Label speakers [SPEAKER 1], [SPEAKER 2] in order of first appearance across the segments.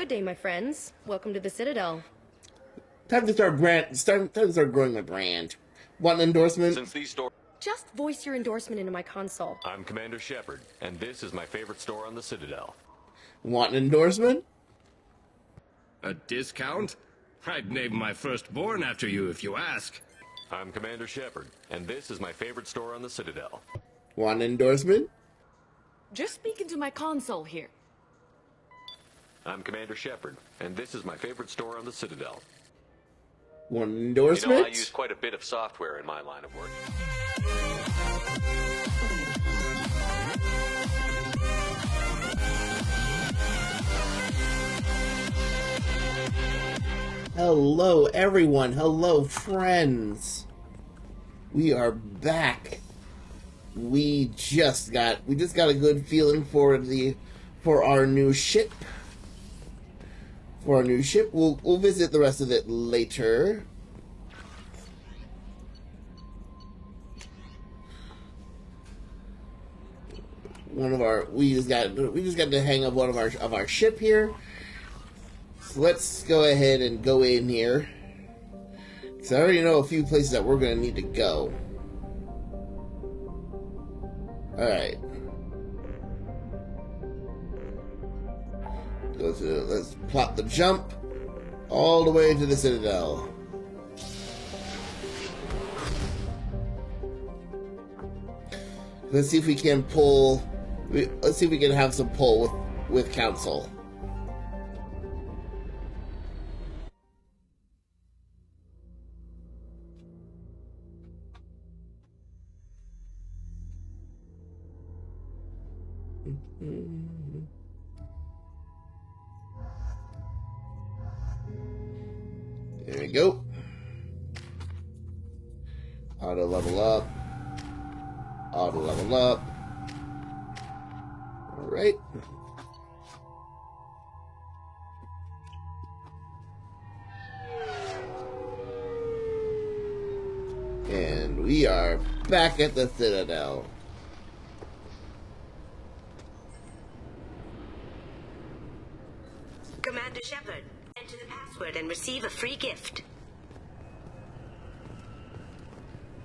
[SPEAKER 1] Good day, my friends. Welcome to the Citadel.
[SPEAKER 2] Time to start growing my brand. Want an endorsement?
[SPEAKER 3] Since these stores...
[SPEAKER 1] Just voice your endorsement into my console.
[SPEAKER 3] I'm Commander Shepard, and this is my favorite store on the Citadel.
[SPEAKER 2] Want an endorsement?
[SPEAKER 4] A discount? I'd name my firstborn after you if you ask.
[SPEAKER 3] I'm Commander Shepard, and this is my favorite store on the Citadel.
[SPEAKER 2] Want an endorsement?
[SPEAKER 5] Just speak into my console here.
[SPEAKER 3] I'm Commander Shepard, and this is my favorite store on the Citadel.
[SPEAKER 2] Want an endorsement?
[SPEAKER 3] You know, I use quite a bit of software in my line of work.
[SPEAKER 2] Hello, everyone. Hello, friends. We are back. We just got a good feeling for our new ship. We'll visit the rest of it later. We just got the hang of one of our ship here. So let's go ahead and go in here. So I already know a few places that we're gonna need to go. Alright. Let's plot the jump all the way to the Citadel. Let's see if we can pull. Let's see if we can have some pull with Council. There we go. Auto level up. Auto level up. Alright. And we are back at the Citadel.
[SPEAKER 6] Commander Shepard, enter the password and receive a free gift.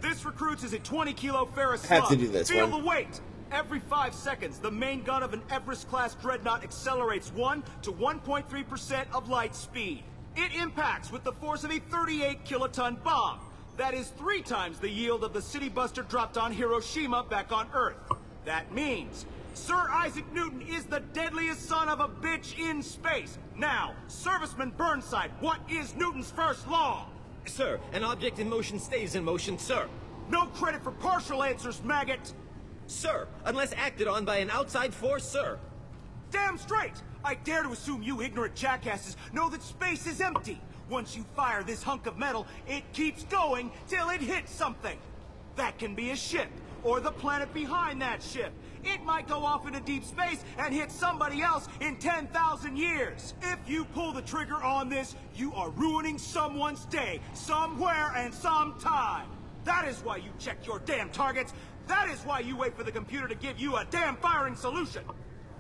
[SPEAKER 7] This recruits is a 20-kilo ferrous
[SPEAKER 2] Have
[SPEAKER 7] slug.
[SPEAKER 2] to do this
[SPEAKER 7] Feel
[SPEAKER 2] one.
[SPEAKER 7] the weight. Every 5 seconds, the main gun of an Everest-class dreadnought accelerates 1 to 1.3% of light speed. It impacts with the force of a 38-kiloton bomb. That is 3 times the yield of the city buster dropped on Hiroshima back on Earth. That means Sir Isaac Newton is the deadliest son of a bitch in space. Now, Serviceman Burnside, what is Newton's first law?
[SPEAKER 8] Sir, an object in motion stays in motion, sir.
[SPEAKER 7] No credit for partial answers, maggot.
[SPEAKER 8] Sir, unless acted on by an outside force, sir.
[SPEAKER 7] Damn straight! I dare to assume you ignorant jackasses know that space is empty. Once you fire this hunk of metal, it keeps going till it hits something. That can be a ship, or the planet behind that ship. It might go off into deep space and hit somebody else in 10,000 years. If you pull the trigger on this, you are ruining someone's day, somewhere and sometime. That is why you check your damn targets. That is why you wait for the computer to give you a damn firing solution.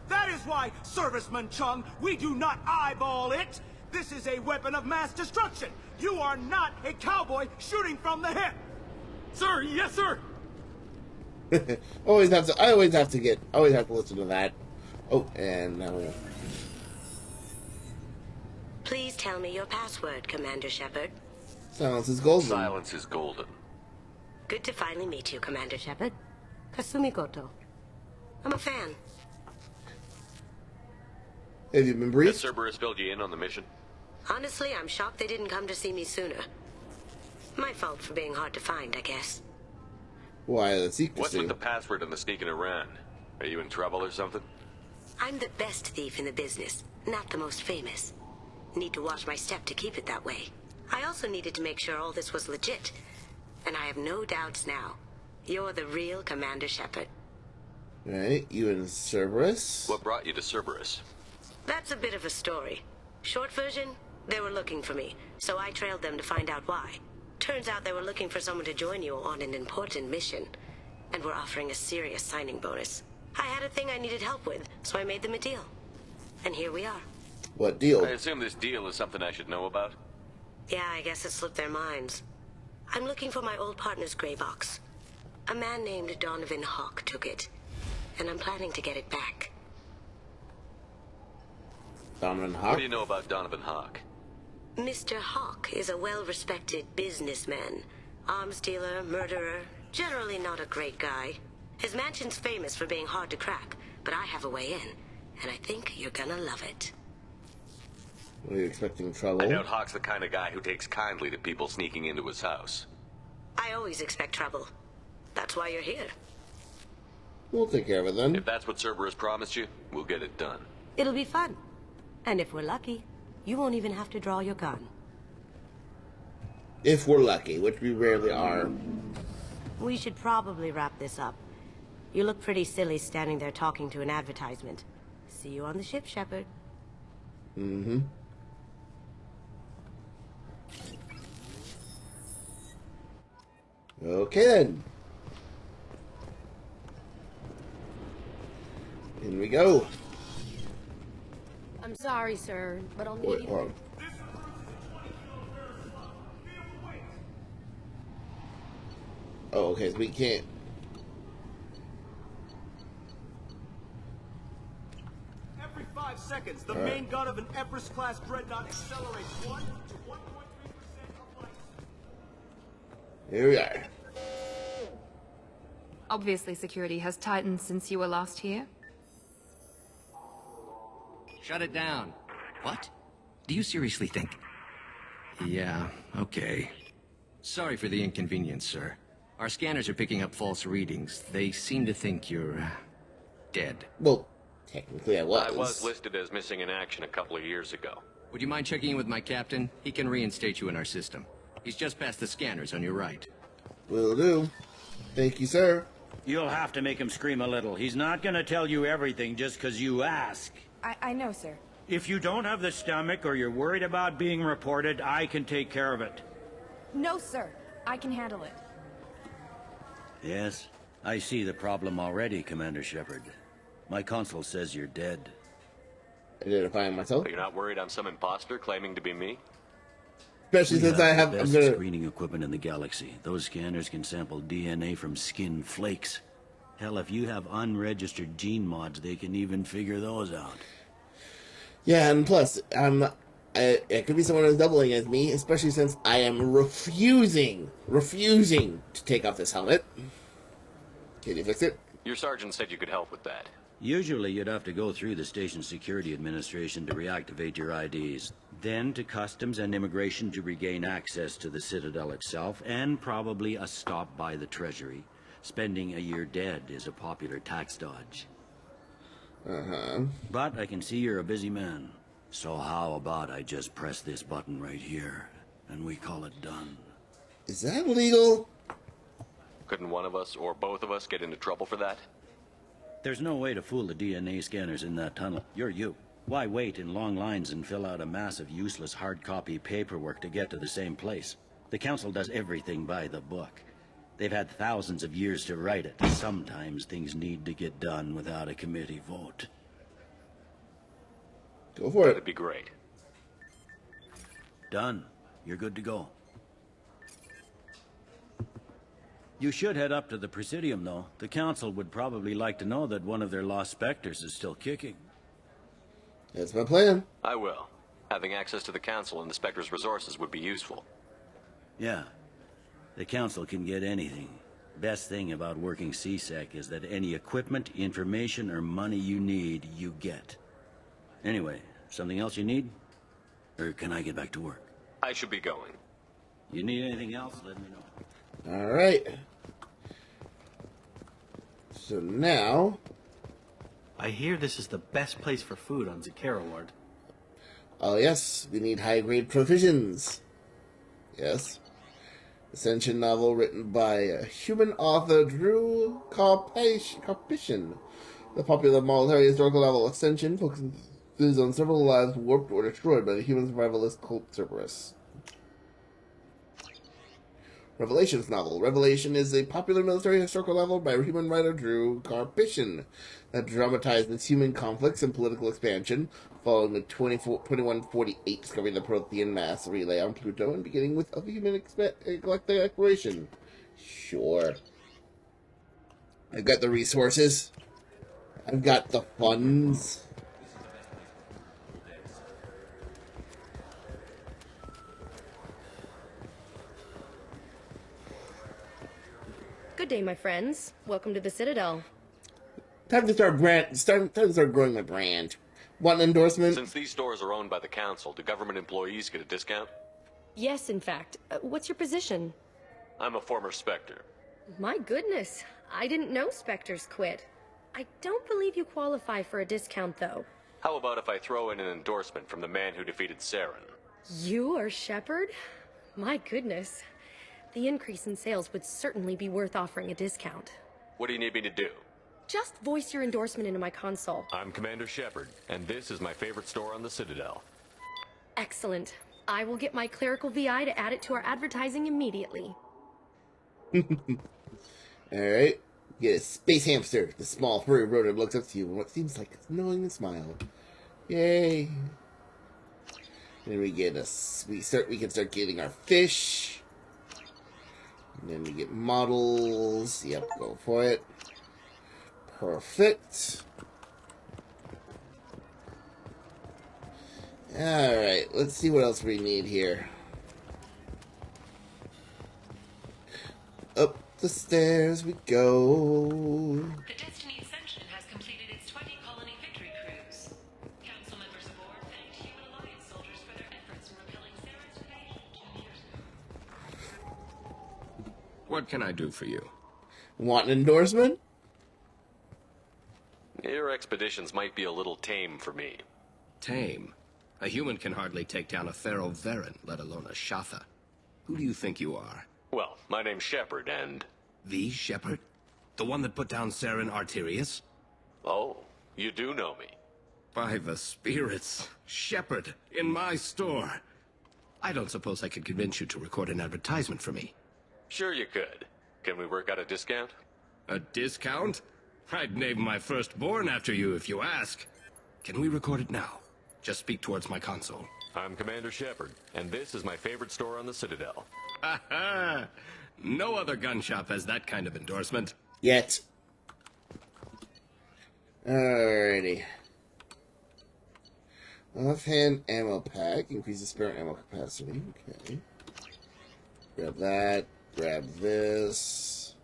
[SPEAKER 7] That is why, Serviceman Chung, we do not eyeball it. This is a weapon of mass destruction. You are not a cowboy shooting from the hip. Sir, yes, sir.
[SPEAKER 2] I always have to listen to that. Oh, and now.
[SPEAKER 6] Please tell me your password, Commander Shepard.
[SPEAKER 2] Silence is golden.
[SPEAKER 3] Silence is golden.
[SPEAKER 6] Good to finally meet you, Commander Shepard. Kasumi Goto. I'm a fan.
[SPEAKER 2] Have you been
[SPEAKER 3] Has
[SPEAKER 2] briefed?
[SPEAKER 3] Cerberus filled you in on the mission?
[SPEAKER 6] Honestly, I'm shocked they didn't come to see me sooner. My fault for being hard to find, I guess.
[SPEAKER 2] Why the secrecy?
[SPEAKER 3] What's with the password and the sneaking around? Are you in trouble or something?
[SPEAKER 6] I'm the best thief in the business, not the most famous. Need to watch my step to keep it that way. I also needed to make sure all this was legit. And I have no doubts now. You're the real Commander Shepard.
[SPEAKER 2] Right, you and Cerberus.
[SPEAKER 3] What brought you to Cerberus?
[SPEAKER 6] That's a bit of a story. Short version, they were looking for me, so I trailed them to find out why. Turns out they were looking for someone to join you on an important mission, and were offering a serious signing bonus. I had a thing I needed help with, so I made them a deal. And here we are.
[SPEAKER 2] What deal?
[SPEAKER 3] I assume this deal is something I should know about.
[SPEAKER 6] Yeah, I guess it slipped their minds. I'm looking for my old partner's gray box. A man named Donovan Hawk took it, and I'm planning to get it back.
[SPEAKER 2] Donovan Hawk?
[SPEAKER 3] What do you know about Donovan Hawk?
[SPEAKER 6] Mr. Hawk is a well-respected businessman. Arms dealer, murderer, generally not a great guy. His mansion's famous for being hard to crack, but I have a way in, and I think you're gonna love it.
[SPEAKER 2] Are you expecting trouble?
[SPEAKER 3] I doubt Hawk's the kind of guy who takes kindly to people sneaking into his house.
[SPEAKER 6] I always expect trouble. That's why you're here.
[SPEAKER 2] We'll take care of it then.
[SPEAKER 3] If that's what Cerberus promised you, we'll get it done.
[SPEAKER 6] It'll be fun. And if we're lucky, you won't even have to draw your gun.
[SPEAKER 2] If we're lucky, which we rarely are.
[SPEAKER 6] We should probably wrap this up. You look pretty silly standing there talking to an advertisement. See you on the ship, Shepard.
[SPEAKER 2] Mm-hmm. Okay then. In we go.
[SPEAKER 1] I'm sorry, sir, but I'll need
[SPEAKER 2] Wait,
[SPEAKER 1] you.
[SPEAKER 2] hold on. Oh, okay, so we can't.
[SPEAKER 7] Every 5 seconds, the main gun of an Everest-class dreadnought accelerates 1 to 1.3% of light.
[SPEAKER 2] Here we are.
[SPEAKER 9] Obviously, security has tightened since you were last here.
[SPEAKER 4] Shut it down. What? Do you seriously think? Yeah, okay. Sorry for the inconvenience, sir. Our scanners are picking up false readings. They seem to think you're, dead.
[SPEAKER 2] Well, technically I was.
[SPEAKER 3] I was listed as missing in action a couple of years ago.
[SPEAKER 4] Would you mind checking in with my captain? He can reinstate you in our system. He's just past the scanners on your right.
[SPEAKER 2] Will do. Thank you, sir.
[SPEAKER 10] You'll have to make him scream a little. He's not gonna tell you everything just because you ask.
[SPEAKER 5] I know, sir.
[SPEAKER 10] If you don't have the stomach or you're worried about being reported, I can take care of it.
[SPEAKER 5] No, sir. I can handle it.
[SPEAKER 10] Yes, I see the problem already, Commander Shepard. My console says you're dead.
[SPEAKER 2] Identifying myself.
[SPEAKER 3] But you're not worried I'm some imposter claiming to be me?
[SPEAKER 2] Especially since I have.
[SPEAKER 10] the
[SPEAKER 2] I'm
[SPEAKER 10] best
[SPEAKER 2] gonna.
[SPEAKER 10] screening equipment in the galaxy. Those scanners can sample DNA from skin flakes. Hell, if you have unregistered gene mods, they can even figure those out.
[SPEAKER 2] Yeah, and plus, it could be someone who's doubling as me, especially since I am refusing to take off this helmet. Can you fix it?
[SPEAKER 3] Your sergeant said you could help with that.
[SPEAKER 10] Usually you'd have to go through the station security administration to reactivate your IDs, then to customs and immigration to regain access to the Citadel itself, and probably a stop by the Treasury. Spending a year dead is a popular tax dodge. But I can see you're a busy man. So how about I just press this button right here, and we call it done?
[SPEAKER 2] Is that legal?
[SPEAKER 3] Couldn't one of us or both of us get into trouble for that?
[SPEAKER 10] There's no way to fool the DNA scanners in that tunnel. You're you. Why wait in long lines and fill out a massive useless hard copy paperwork to get to the same place? The Council does everything by the book. They've had thousands of years to write it. Sometimes things need to get done without a committee vote.
[SPEAKER 2] Go for it.
[SPEAKER 3] That'd be great.
[SPEAKER 10] Done. You're good to go. You should head up to the Presidium, though. The Council would probably like to know that one of their lost specters is still kicking.
[SPEAKER 2] That's my plan.
[SPEAKER 3] I will. Having access to the Council and the Spectre's resources would be useful.
[SPEAKER 10] Yeah. The Council can get anything. Best thing about working CSEC is that any equipment, information, or money you need, you get. Anyway, something else you need? Or can I get back to work?
[SPEAKER 3] I should be going.
[SPEAKER 10] You need anything else, let me know.
[SPEAKER 2] Alright. So now...
[SPEAKER 11] I hear this is the best place for food on Zakera Ward.
[SPEAKER 2] Oh yes, we need high-grade provisions. Yes. Ascension novel written by a human author Drew Karpyshyn. The popular military historical novel Ascension focuses on several lives warped or destroyed by the human survivalist cult Cerberus. Revelations novel. Revelation is a popular military historical novel by human writer Drew Karpyshyn that dramatizes human conflicts and political expansion following the 2148 discovery of the Prothean mass relay on Pluto and beginning with a human galactic exploration. Sure. I've got the resources. I've got the funds.
[SPEAKER 1] Good day, my friends. Welcome to the Citadel.
[SPEAKER 2] Time to start growing my brand. Want an endorsement?
[SPEAKER 3] Since these stores are owned by the council, do government employees get a discount?
[SPEAKER 1] Yes, in fact. What's your position?
[SPEAKER 3] I'm a former Spectre.
[SPEAKER 1] My goodness. I didn't know Spectres quit. I don't believe you qualify for a discount, though.
[SPEAKER 3] How about if I throw in an endorsement from the man who defeated Saren?
[SPEAKER 1] You are Shepard? My goodness. The increase in sales would certainly be worth offering a discount.
[SPEAKER 3] What do you need me to do?
[SPEAKER 1] Just voice your endorsement into my console.
[SPEAKER 3] I'm Commander Shepard, and this is my favorite store on the Citadel.
[SPEAKER 1] Excellent. I will get my clerical VI to add it to our advertising immediately.
[SPEAKER 2] Alright. Get a space hamster. The small furry rodent looks up to you with what seems like a knowing smile. Yay. And we get we can start getting our fish. And then we get models. Yep, go for it. Perfect. Alright, let's see what else we need here. Up the stairs we go.
[SPEAKER 12] The Destiny Ascension has completed its 20-colony victory cruise. Council members aboard thanked Human Alliance soldiers for their efforts in repelling Saren's invasion 2 years ago.
[SPEAKER 4] What can I do for you?
[SPEAKER 2] Want an endorsement?
[SPEAKER 3] Your expeditions might be a little tame for me.
[SPEAKER 4] Tame? A human can hardly take down a Pharaoh Varen, let alone a Shatha. Who do you think you are?
[SPEAKER 3] Well, my name's Shepard, and...
[SPEAKER 4] The Shepard? The one that put down Saren Arterius?
[SPEAKER 3] Oh, you do know me.
[SPEAKER 4] By the spirits. Shepard, in my store. I don't suppose I could convince you to record an advertisement for me.
[SPEAKER 3] Sure you could. Can we work out a discount?
[SPEAKER 4] A discount? I'd name my firstborn after you if you ask. Can we record it now? Just speak towards my console.
[SPEAKER 3] I'm Commander Shepard, and this is my favorite store on the Citadel.
[SPEAKER 4] Ha ha! No other gun shop has that kind of endorsement.
[SPEAKER 2] Yet. Alrighty. Offhand ammo pack. Increases spare ammo capacity. Okay. Grab that. Grab this.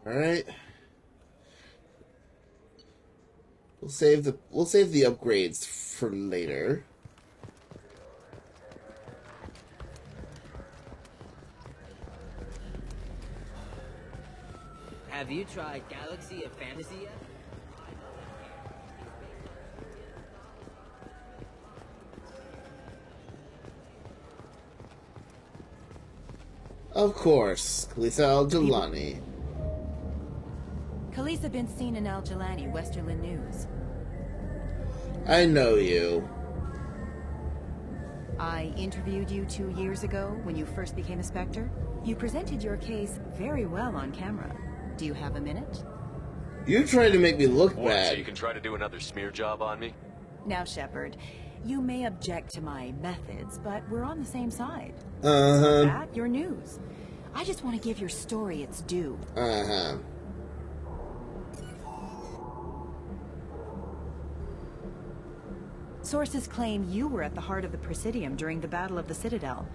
[SPEAKER 2] All right. We'll save the upgrades for later.
[SPEAKER 13] Have you tried Galaxy of Fantasy yet?
[SPEAKER 2] Of course, Khaleesa Al-Jalani.
[SPEAKER 5] Khaleesa been seen in Al-Jalani, Westerland News.
[SPEAKER 2] I know you.
[SPEAKER 5] I interviewed you 2 years ago when you first became a Spectre. You presented your case very well on camera. Do you have a minute?
[SPEAKER 2] You tried to make me look
[SPEAKER 3] What,
[SPEAKER 2] bad.
[SPEAKER 3] so you can try to do another smear job on me?
[SPEAKER 5] Now, Shepard, you may object to my methods, but we're on the same side.
[SPEAKER 2] Uh-huh.
[SPEAKER 5] That, your news. I just want to give your story its due.
[SPEAKER 2] Uh-huh.
[SPEAKER 5] Sources claim you were at the heart of the Presidium during the Battle of the Citadel.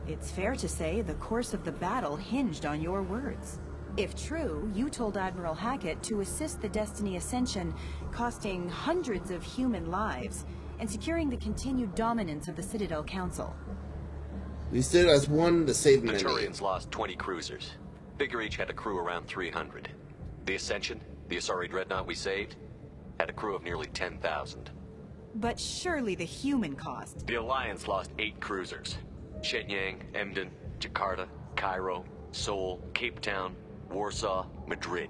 [SPEAKER 5] It's fair to say the course of the battle hinged on your words. If true, you told Admiral Hackett to assist the Destiny Ascension, costing hundreds of human lives, and securing the continued dominance of the Citadel Council.
[SPEAKER 2] We stood as one to save
[SPEAKER 3] The
[SPEAKER 2] many.
[SPEAKER 3] Turians lost 20 cruisers. Figure each had a crew around 300. The Ascension, the Asari dreadnought we saved, had a crew of nearly 10,000.
[SPEAKER 5] But surely the human cost.
[SPEAKER 3] The Alliance lost 8 cruisers. Shenyang, Emden, Jakarta, Cairo, Seoul, Cape Town, Warsaw, Madrid.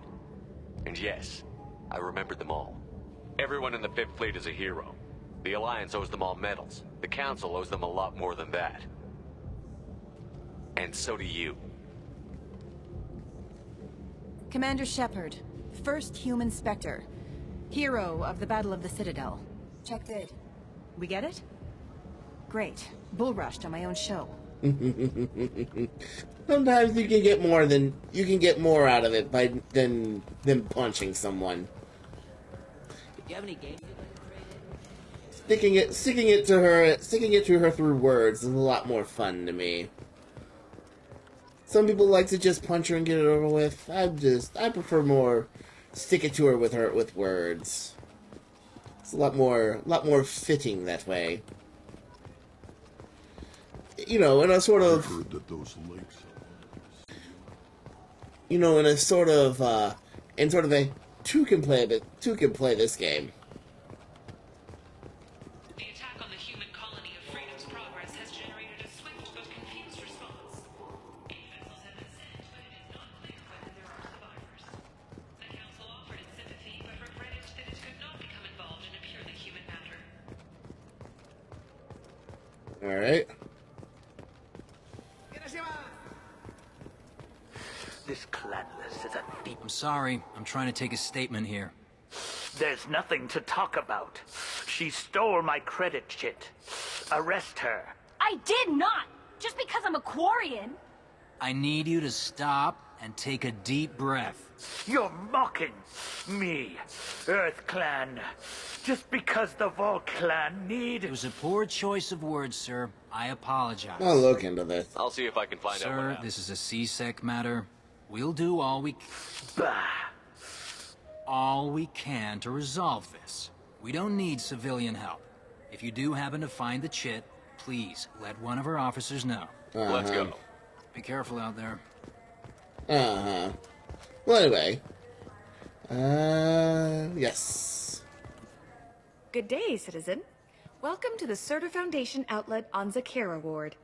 [SPEAKER 3] And yes, I remembered them all. Everyone in the Fifth Fleet is a hero. The Alliance owes them all medals. The Council owes them a lot more than that. And so do you.
[SPEAKER 5] Commander Shepard, first human Spectre. Hero of the Battle of the Citadel. Check good. We get it? Great. Bull rushed on my own show.
[SPEAKER 2] Sometimes you can get more out of it than punching someone.
[SPEAKER 13] Do you have any games you'd like to trade in?
[SPEAKER 2] Sticking it to her through words is a lot more fun to me. Some people like to just punch her and get it over with. I prefer more stick it to her with words. It's a lot more fitting that way. You know, in a sort of, you know, in sort of a two can play this game.
[SPEAKER 12] The attack on the human colony of Freedom's Progress has generated a swift but confused response. 8 vessels have been sent, but it is not clear whether there are survivors. The Council offered its sympathy, but regretted that it could not become involved in a purely human matter.
[SPEAKER 2] Alright.
[SPEAKER 14] This clanless is a deep...
[SPEAKER 15] I'm sorry. I'm trying to take a statement here.
[SPEAKER 14] There's nothing to talk about. She stole my credit chit. Arrest her.
[SPEAKER 16] I did not! Just because I'm a Quarian!
[SPEAKER 15] I need you to stop and take a deep breath.
[SPEAKER 14] You're mocking me, Earth Clan. Just because the Vol Clan need...
[SPEAKER 15] It was a poor choice of words, sir. I apologize.
[SPEAKER 2] I'll look into this.
[SPEAKER 3] I'll see if I can find out what
[SPEAKER 15] Sir,
[SPEAKER 3] happened.
[SPEAKER 15] this is a C-Sec matter. We'll do all we can to resolve this. We don't need civilian help. If you do happen to find the chit, please let one of our officers know.
[SPEAKER 3] Let's go.
[SPEAKER 15] Be careful out there.
[SPEAKER 2] Well, anyway. Yes.
[SPEAKER 17] Good day, citizen. Welcome to the Surtur Foundation outlet on Zakera Ward.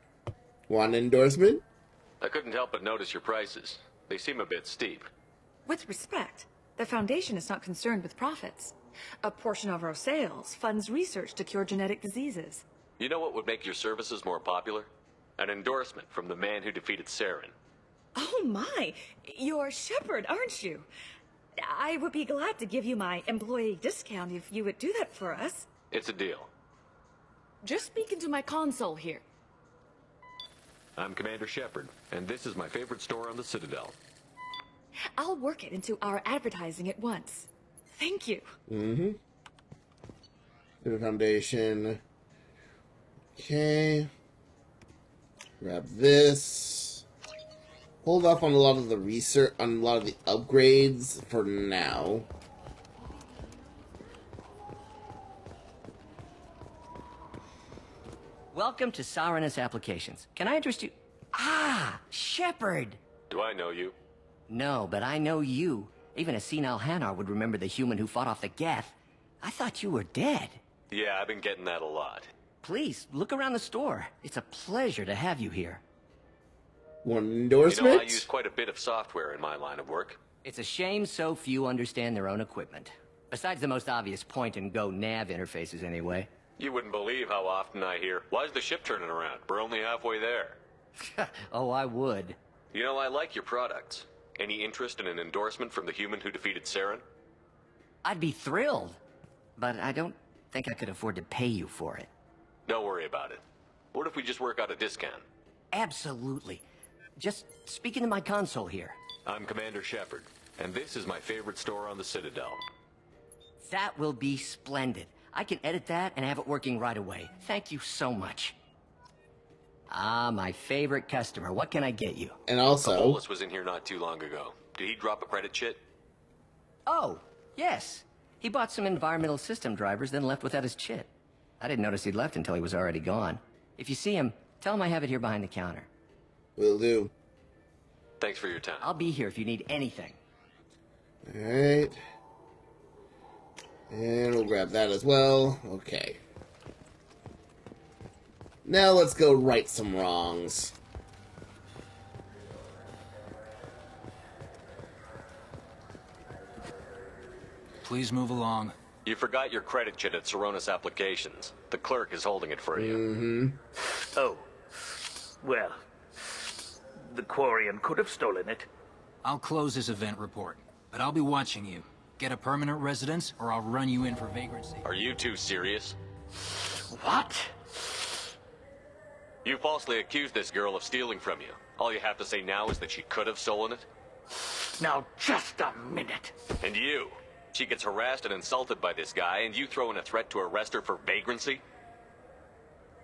[SPEAKER 2] Want an endorsement?
[SPEAKER 3] I couldn't help but notice your prices. They seem a bit steep.
[SPEAKER 17] With respect, the Foundation is not concerned with profits. A portion of our sales funds research to cure genetic diseases.
[SPEAKER 3] You know what would make your services more popular? An endorsement from the man who defeated Saren.
[SPEAKER 17] Oh my! You're Shepard, aren't you? I would be glad to give you my employee discount if you would do that for us.
[SPEAKER 3] It's a deal.
[SPEAKER 17] Just speak into my console here.
[SPEAKER 3] I'm Commander Shepard, and this is my favorite store on the Citadel.
[SPEAKER 17] I'll work it into our advertising at once. Thank you.
[SPEAKER 2] The Foundation. Okay. Grab this. Hold off on a lot of the research, on a lot of the upgrades for now.
[SPEAKER 13] Welcome to Saranus Applications. Can I interest you? Ah, Shepard!
[SPEAKER 3] Do I know you?
[SPEAKER 13] No, but I know you. Even a senile Hanar would remember the human who fought off the Geth. I thought you were dead.
[SPEAKER 3] Yeah, I've been getting that a lot.
[SPEAKER 13] Please, look around the store. It's a pleasure to have you here.
[SPEAKER 2] One endorsement?
[SPEAKER 3] You know, I use quite a bit of software in my line of work.
[SPEAKER 13] It's a shame so few understand their own equipment. Besides the most obvious point-and-go nav interfaces, anyway.
[SPEAKER 3] You wouldn't believe how often I hear, "Why's the ship turning around? We're only halfway there."
[SPEAKER 13] Oh, I would.
[SPEAKER 3] You know, I like your products. Any interest in an endorsement from the human who defeated Saren?
[SPEAKER 13] I'd be thrilled. But I don't think I could afford to pay you for it.
[SPEAKER 3] Don't worry about it. What if we just work out a discount?
[SPEAKER 13] Absolutely. Just speak into my console here.
[SPEAKER 3] I'm Commander Shepard, and this is my favorite store on the Citadel.
[SPEAKER 13] That will be splendid. I can edit that and have it working right away. Thank you so much. Ah, my favorite customer. What can I get you?
[SPEAKER 2] And also...
[SPEAKER 3] Bolus was in here not too long ago. Did he drop a credit chit?
[SPEAKER 13] Oh, yes. He bought some environmental system drivers, then left without his chit. I didn't notice he'd left until he was already gone. If you see him, tell him I have it here behind the counter.
[SPEAKER 2] Will do.
[SPEAKER 3] Thanks for your time.
[SPEAKER 13] I'll be here if you need anything.
[SPEAKER 2] Alright. And we'll grab that as well. Okay. Now let's go right some wrongs.
[SPEAKER 15] Please move along.
[SPEAKER 3] You forgot your credit chit at Saronis Applications. The clerk is holding it for you.
[SPEAKER 2] Mm-hmm.
[SPEAKER 14] Oh. Well, the Quarian could have stolen it.
[SPEAKER 15] I'll close this event report, but I'll be watching you. Get a permanent residence, or I'll run you in for vagrancy.
[SPEAKER 3] Are you two serious?
[SPEAKER 14] What?
[SPEAKER 3] You falsely accused this girl of stealing from you. All you have to say now is that she could have stolen it?
[SPEAKER 14] Now, just a minute.
[SPEAKER 3] And you? She gets harassed and insulted by this guy, and you throw in a threat to arrest her for vagrancy?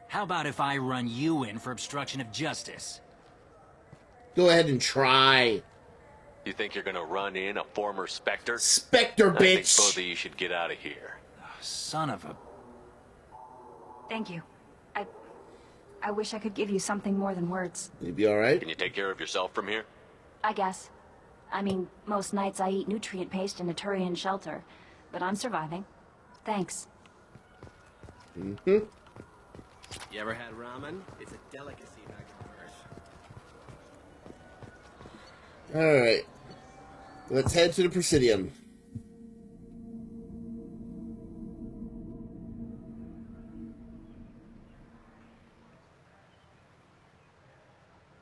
[SPEAKER 15] How about if I run you in for obstruction of justice?
[SPEAKER 2] Go ahead and try.
[SPEAKER 3] You think you're gonna run in a former Spectre?
[SPEAKER 2] Spectre,
[SPEAKER 3] I think
[SPEAKER 2] bitch!
[SPEAKER 3] both of you should get out of here.
[SPEAKER 15] Oh, son of a...
[SPEAKER 16] Thank you. I wish I could give you something more than words.
[SPEAKER 2] You be alright?
[SPEAKER 3] Can you take care of yourself from here?
[SPEAKER 16] I guess. I mean, most nights I eat nutrient paste in a Turian shelter, but I'm surviving. Thanks.
[SPEAKER 2] Mm-hmm.
[SPEAKER 11] You ever had ramen? It's a delicacy back on Earth.
[SPEAKER 2] Alright. Let's head to the Presidium.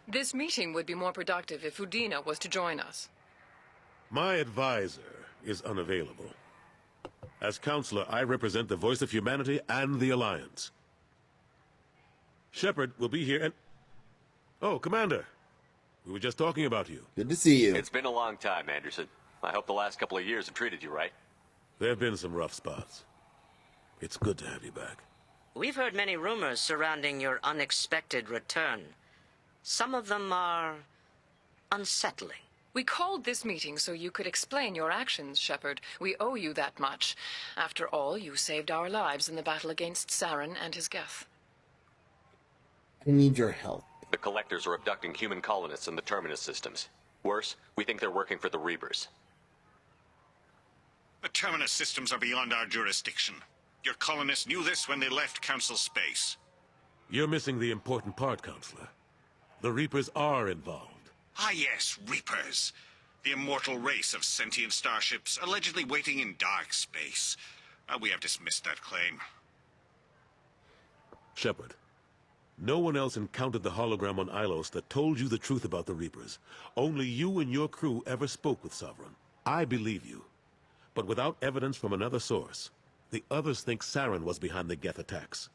[SPEAKER 18] This meeting would be more productive if Udina was to join us.
[SPEAKER 19] My advisor is unavailable. As counselor, I represent the voice of humanity and the Alliance. Shepard will be here and... Oh, Commander. We were just talking about you.
[SPEAKER 2] Good to see you.
[SPEAKER 3] It's been a long time, Anderson. I hope the last couple of years have treated you right.
[SPEAKER 19] There have been some rough spots. It's good to have you back.
[SPEAKER 20] We've heard many rumors surrounding your unexpected return. Some of them are unsettling.
[SPEAKER 18] We called this meeting so you could explain your actions, Shepard. We owe you that much. After all, you saved our lives in the battle against Saren and his Geth.
[SPEAKER 2] I need your help.
[SPEAKER 3] The Collectors are abducting human colonists in the Terminus systems. Worse, we think they're working for the Reapers.
[SPEAKER 21] The Terminus systems are beyond our jurisdiction. Your colonists knew this when they left Council space.
[SPEAKER 19] You're missing the important part, Counselor. The Reapers are involved.
[SPEAKER 21] Ah yes, Reapers. The immortal race of sentient starships allegedly waiting in dark space. We have dismissed that claim.
[SPEAKER 19] Shepard, no one else encountered the hologram on Ilos that told you the truth about the Reapers. Only you and your crew ever spoke with Sovereign. I believe you. But without evidence from another source, the others think Saren was behind the Geth attacks.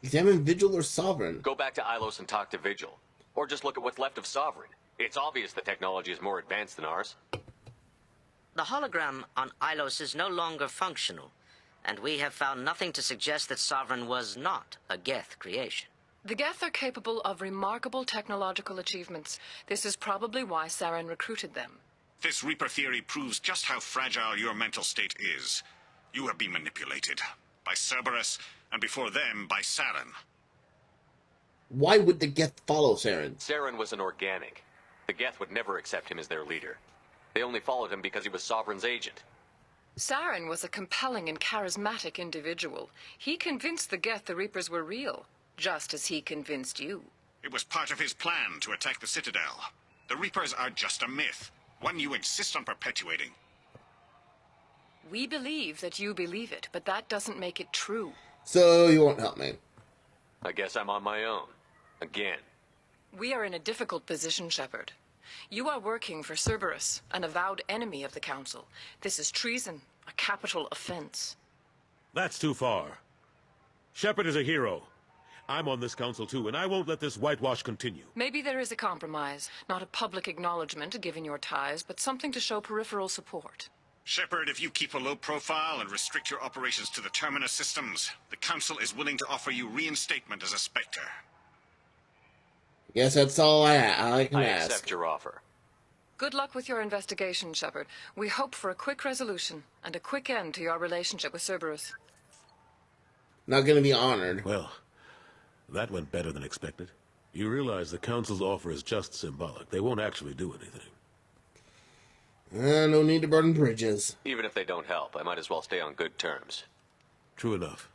[SPEAKER 2] Examine Vigil or Sovereign.
[SPEAKER 3] Go back to Ilos and talk to Vigil. Or just look at what's left of Sovereign. It's obvious the technology is more advanced than ours.
[SPEAKER 20] The hologram on Ilos is no longer functional, and we have found nothing to suggest that Sovereign was not a Geth creation.
[SPEAKER 18] The Geth are capable of remarkable technological achievements. This is probably why Saren recruited them.
[SPEAKER 21] This Reaper theory proves just how fragile your mental state is. You have been manipulated. By Cerberus, and before them, by Saren.
[SPEAKER 2] Why would the Geth follow Saren?
[SPEAKER 3] Saren was an organic. The Geth would never accept him as their leader. They only followed him because he was Sovereign's agent.
[SPEAKER 18] Saren was a compelling and charismatic individual. He convinced the Geth the Reapers were real, just as he convinced you.
[SPEAKER 21] It was part of his plan to attack the Citadel. The Reapers are just a myth, one you insist on perpetuating.
[SPEAKER 18] We believe that you believe it, but that doesn't make it true.
[SPEAKER 2] So you won't help me.
[SPEAKER 3] I guess I'm on my own. Again.
[SPEAKER 18] We are in a difficult position, Shepard. You are working for Cerberus, an avowed enemy of the Council. This is treason, a capital offense.
[SPEAKER 19] That's too far. Shepard is a hero. I'm on this council too, and I won't let this whitewash continue.
[SPEAKER 18] Maybe there is a compromise. Not a public acknowledgement given your ties, but something to show peripheral support.
[SPEAKER 21] Shepard, if you keep a low profile and restrict your operations to the Terminus systems, the Council is willing to offer you reinstatement as a Spectre.
[SPEAKER 2] Guess that's all I can ask.
[SPEAKER 3] Accept your offer.
[SPEAKER 18] Good luck with your investigation, Shepard. We hope for a quick resolution and a quick end to your relationship with Cerberus.
[SPEAKER 2] Not gonna be honored.
[SPEAKER 19] Well, that went better than expected. You realize the Council's offer is just symbolic. They won't actually do anything.
[SPEAKER 2] No need to burn bridges.
[SPEAKER 3] Even if they don't help, I might as well stay on good terms.
[SPEAKER 19] True enough.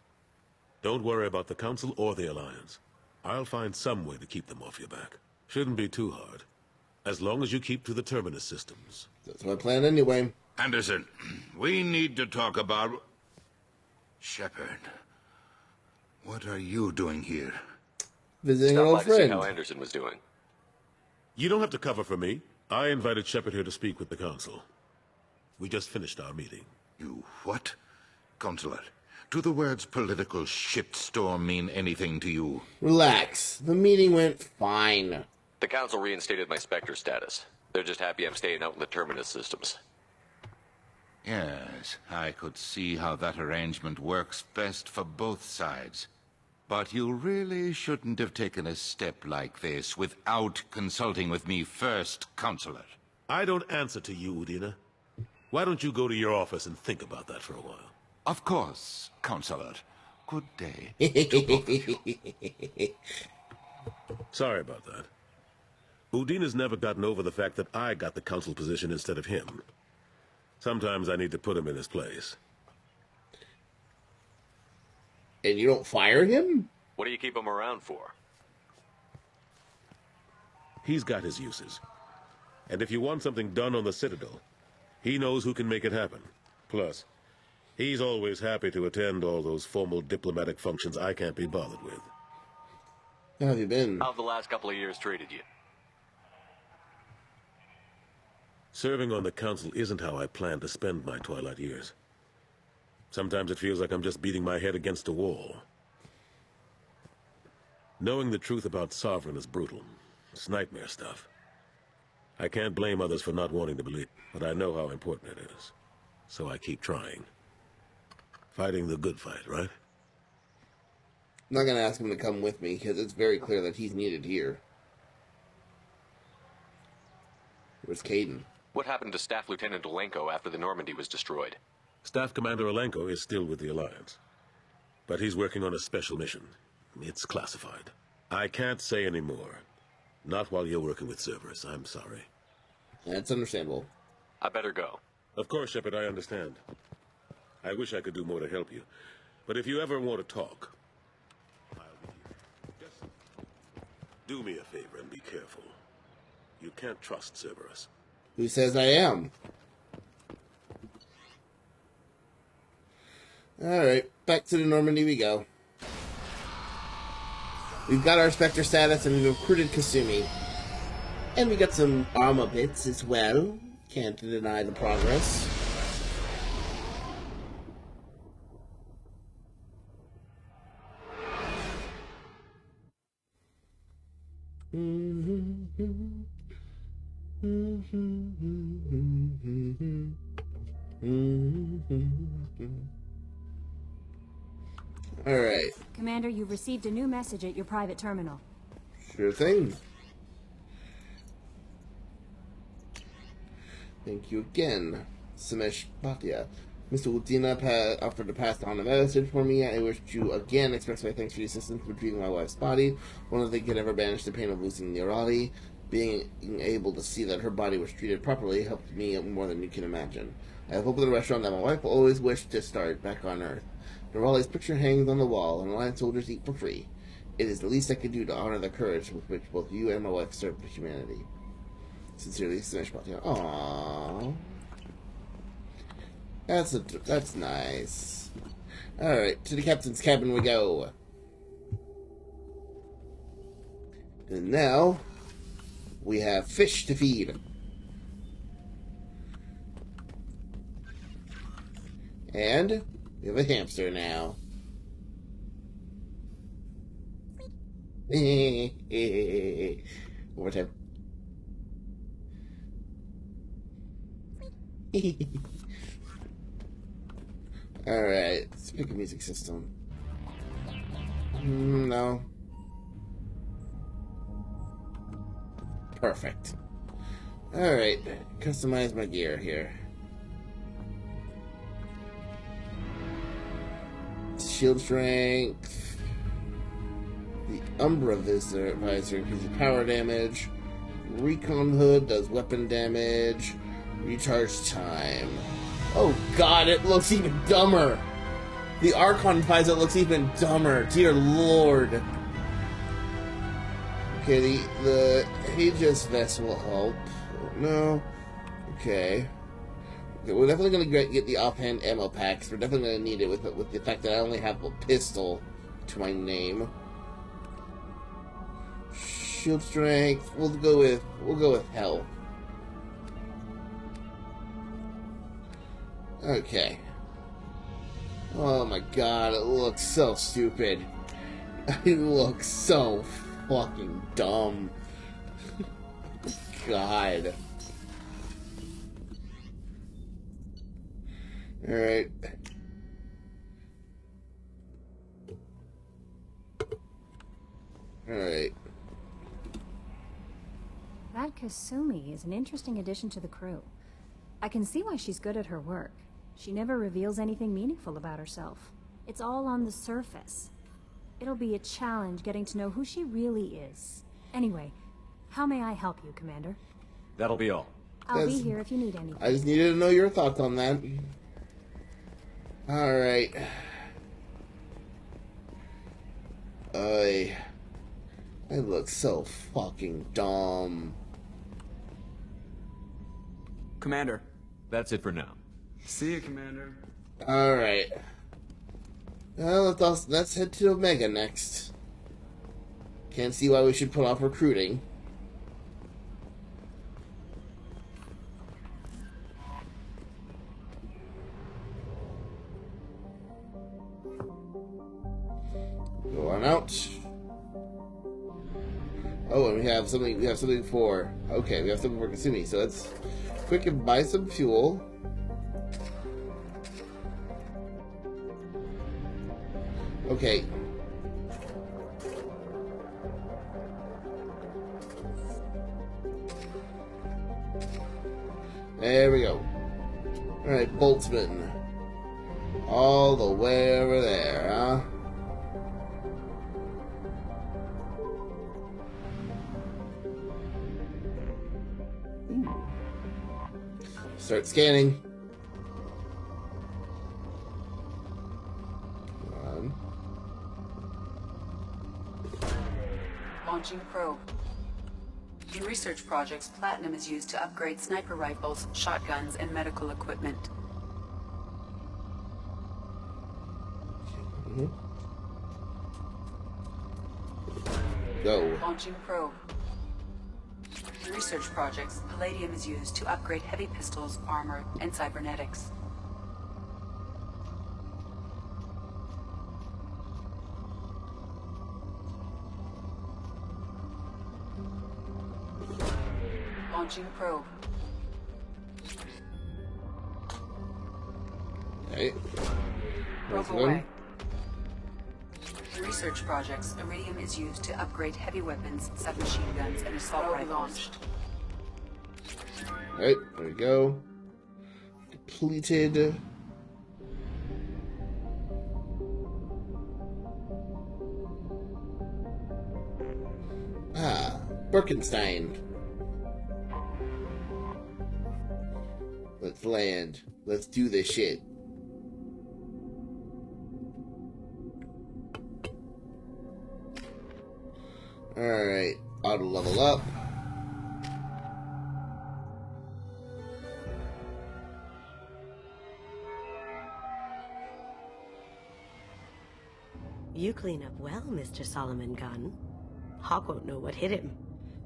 [SPEAKER 19] Don't worry about the Council or the Alliance. I'll find some way to keep them off your back. Shouldn't be too hard. As long as you keep to the Terminus systems.
[SPEAKER 2] That's my plan anyway.
[SPEAKER 21] Anderson, we need to talk about... Shepard. What are you doing here?
[SPEAKER 2] Visiting
[SPEAKER 3] Stop
[SPEAKER 2] an old
[SPEAKER 3] by to see
[SPEAKER 2] friend.
[SPEAKER 3] how Anderson was doing.
[SPEAKER 19] You don't have to cover for me. I invited Shepard here to speak with the Council. We just finished our meeting.
[SPEAKER 21] You what? Consular, do the words political shitstorm mean anything to you?
[SPEAKER 2] Relax. The meeting went fine.
[SPEAKER 3] The Council reinstated my Spectre status. They're just happy I'm staying out in the Terminus systems.
[SPEAKER 21] Yes, I could see how that arrangement works best for both sides. But you really shouldn't have taken a step like this without consulting with me first, Consular.
[SPEAKER 19] I don't answer to you, Udina. Why don't you go to your office and think about that for a while?
[SPEAKER 21] Of course, Consular. Good day.
[SPEAKER 19] Sorry about that. Udina's never gotten over the fact that I got the Council position instead of him. Sometimes I need to put him in his place.
[SPEAKER 2] And you don't fire him?
[SPEAKER 3] What do you keep him around for?
[SPEAKER 19] He's got his uses. And if you want something done on the Citadel, he knows who can make it happen. Plus, he's always happy to attend all those formal diplomatic functions I can't be bothered with.
[SPEAKER 2] How have you been?
[SPEAKER 3] How have the last couple of years treated you?
[SPEAKER 19] Serving on the Council isn't how I plan to spend my twilight years. Sometimes it feels like I'm just beating my head against a wall. Knowing the truth about Sovereign is brutal. It's nightmare stuff. I can't blame others for not wanting to believe, but I know how important it is. So I keep trying. Fighting the good fight, right?
[SPEAKER 2] I'm not going to ask him to come with me, because it's very clear that he's needed here. Where's Caden?
[SPEAKER 3] What happened to Staff Lieutenant Olenko after the Normandy was destroyed?
[SPEAKER 19] Staff Commander Olenko is still with the Alliance. But he's working on a special mission. It's classified. I can't say any more. Not while you're working with Cerberus, I'm sorry.
[SPEAKER 2] That's understandable.
[SPEAKER 3] I better go.
[SPEAKER 19] Of course, Shepard, I understand. I wish I could do more to help you. But if you ever want to talk, I'll be here. Just do me a favor and be careful. You can't trust Cerberus.
[SPEAKER 2] Who says I am? Alright, back to the Normandy we go. We've got our Spectre status and we've recruited Kasumi. And we got some armor bits as well. Can't deny the progress. Alright.
[SPEAKER 16] Commander, you've received a new message at your private terminal.
[SPEAKER 2] Sure thing. Thank you again, Samesh Bhatia. Mr. Udina offered to pass on a message for me. I wish to again express my thanks for your assistance in retrieving my wife's body. One of the things that ever banished the pain of losing Nirali. Being able to see that her body was treated properly helped me more than you can imagine. I have opened a restaurant that my wife will always wish to start back on Earth. Nirali's picture hangs on the wall, and Alliance soldiers eat for free. It is the least I can do to honor the courage with which both you and my wife served humanity. Sincerely, Smash Bhatia. Aww. That's nice. Alright, to the captain's cabin we go. And now, we have fish to feed. And we have a hamster now. One more time. Alright, let's pick a music system. No. Perfect. Alright, customize my gear here. Shield strength. Umbra Visitor Advisor increases power damage. Recon Hood does weapon damage. Recharge time. Oh god, it looks even dumber! The Archon Visor looks even dumber, dear lord. Okay, the Aegis Vest will help. No. Okay. We're definitely going to get the offhand ammo packs. We're definitely going to need it with the fact that I only have a pistol to my name. Shield strength. We'll go with health. Okay. Oh my god, it looks so stupid. It looks so fucking dumb. God. Alright. Alright.
[SPEAKER 8] That Kasumi is an interesting addition to the crew. I can see why she's good at her work. She never reveals anything meaningful about herself. It's all on the surface. It'll be a challenge getting to know who she really is. Anyway, how may I help you, Commander?
[SPEAKER 22] That'll be all.
[SPEAKER 8] I'll be here if you need anything.
[SPEAKER 2] I just needed to know your thoughts on that. Alright. It looks so fucking dumb.
[SPEAKER 22] Commander, that's it for now. See you, Commander.
[SPEAKER 2] Alright. Well, let's head to Omega next. Can't see why we should put off recruiting. Go on out. Oh, and we have something for... Okay, we have something for Kasumi, so let's quick and buy some fuel. Okay. There we go. Alright, Boltzmann. All the way over there, huh? Start scanning. Come on.
[SPEAKER 23] Launching probe. In research projects, platinum is used to upgrade sniper rifles, shotguns, and medical equipment.
[SPEAKER 2] Go.
[SPEAKER 23] Launching probe. In research projects, palladium is used to upgrade heavy pistols, armor, and cybernetics. Launching probe.
[SPEAKER 2] Okay.
[SPEAKER 23] Probe away. In research projects, iridium is used to upgrade heavy weapons, submachine guns, and assault rifles. Launched.
[SPEAKER 2] Alright, there we go. Completed. Ah, Birkenstein. Let's land. Let's do this shit. Alright, auto level up.
[SPEAKER 6] You clean up well, Mr. Solomon Gunn. Hawk won't know what hit him.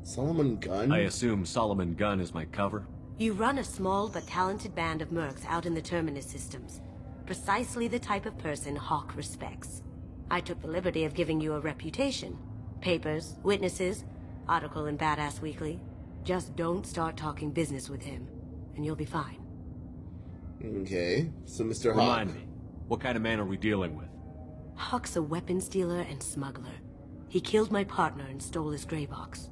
[SPEAKER 2] Solomon Gunn?
[SPEAKER 22] I assume Solomon Gunn is my cover?
[SPEAKER 6] You run a small but talented band of mercs out in the Terminus systems. Precisely the type of person Hawk respects. I took the liberty of giving you a reputation. Papers, witnesses, article in Badass Weekly. Just don't start talking business with him, and you'll be fine.
[SPEAKER 2] Okay, so Mr. Hawk.
[SPEAKER 22] Remind me, what kind of man are we dealing with?
[SPEAKER 6] Hawk's a weapons dealer and smuggler. He killed my partner and stole his gray box.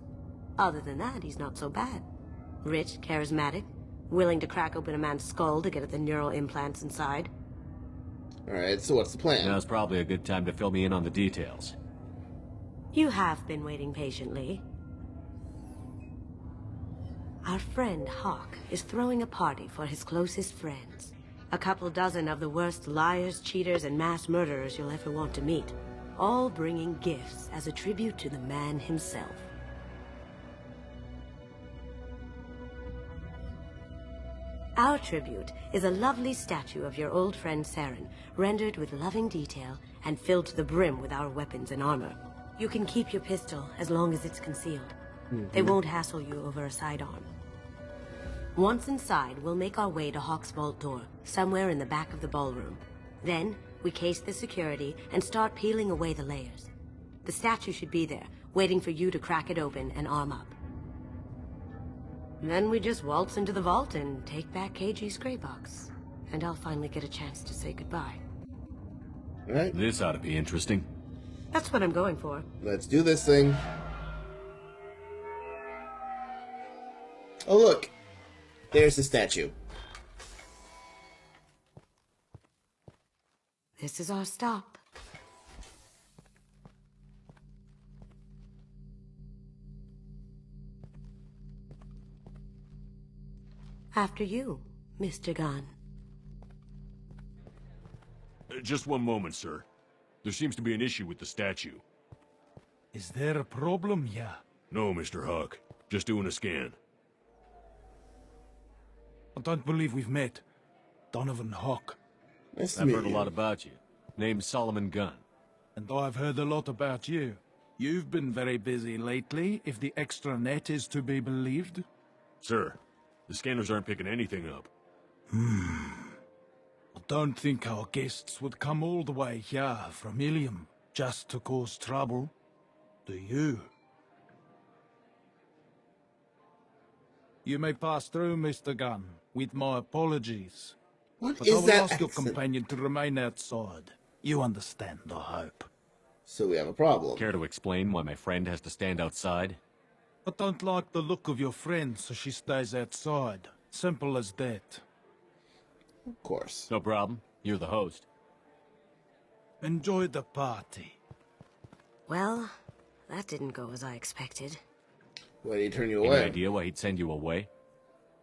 [SPEAKER 6] Other than that, he's not so bad. Rich, charismatic, willing to crack open a man's skull to get at the neural implants inside.
[SPEAKER 2] Alright, so what's the plan?
[SPEAKER 22] Now's probably a good time to fill me in on the details.
[SPEAKER 6] You have been waiting patiently. Our friend Hawk is throwing a party for his closest friends. A couple dozen of the worst liars, cheaters, and mass murderers you'll ever want to meet. All bringing gifts as a tribute to the man himself. Our tribute is a lovely statue of your old friend Saren, rendered with loving detail and filled to the brim with our weapons and armor. You can keep your pistol as long as it's concealed. They won't hassle you over a sidearm. Once inside, we'll make our way to Hawk's vault door, somewhere in the back of the ballroom. Then, we case the security and start peeling away the layers. The statue should be there, waiting for you to crack it open and arm up. Then we just waltz into the vault and take back KG's gray box. And I'll finally get a chance to say goodbye.
[SPEAKER 2] Alright.
[SPEAKER 22] This ought to be interesting.
[SPEAKER 6] That's what I'm going for.
[SPEAKER 2] Let's do this thing. Oh, look. There's the statue.
[SPEAKER 6] This is our stop. After you, Mr. Gunn.
[SPEAKER 22] Just one moment, sir. There seems to be an issue with the statue.
[SPEAKER 7] Is there a problem here?
[SPEAKER 22] No, Mr. Hawk. Just doing a scan.
[SPEAKER 7] I don't believe we've met. Donovan Hawk.
[SPEAKER 2] Nice to
[SPEAKER 22] I've
[SPEAKER 2] meet
[SPEAKER 22] heard a
[SPEAKER 2] you.
[SPEAKER 22] lot about you. Name's Solomon Gunn.
[SPEAKER 7] And I've heard a lot about you. You've been very busy lately, if the extranet is to be believed.
[SPEAKER 22] Sir, the scanners aren't picking anything up.
[SPEAKER 7] I don't think our guests would come all the way here from Ilium just to cause trouble. Do you? You may pass through, Mr. Gunn, with my apologies.
[SPEAKER 2] What
[SPEAKER 7] But
[SPEAKER 2] is
[SPEAKER 7] I will
[SPEAKER 2] that
[SPEAKER 7] ask your
[SPEAKER 2] accent?
[SPEAKER 7] companion to remain outside. You understand, I hope.
[SPEAKER 2] So we have a problem.
[SPEAKER 22] Care to explain why my friend has to stand outside?
[SPEAKER 7] I don't like the look of your friend, so she stays outside. Simple as that.
[SPEAKER 2] Of course.
[SPEAKER 22] No problem. You're the host.
[SPEAKER 7] Enjoy the party.
[SPEAKER 6] Well, that didn't go as I expected.
[SPEAKER 2] Why did he turn you
[SPEAKER 22] Any
[SPEAKER 2] away?
[SPEAKER 22] idea why he'd send you away?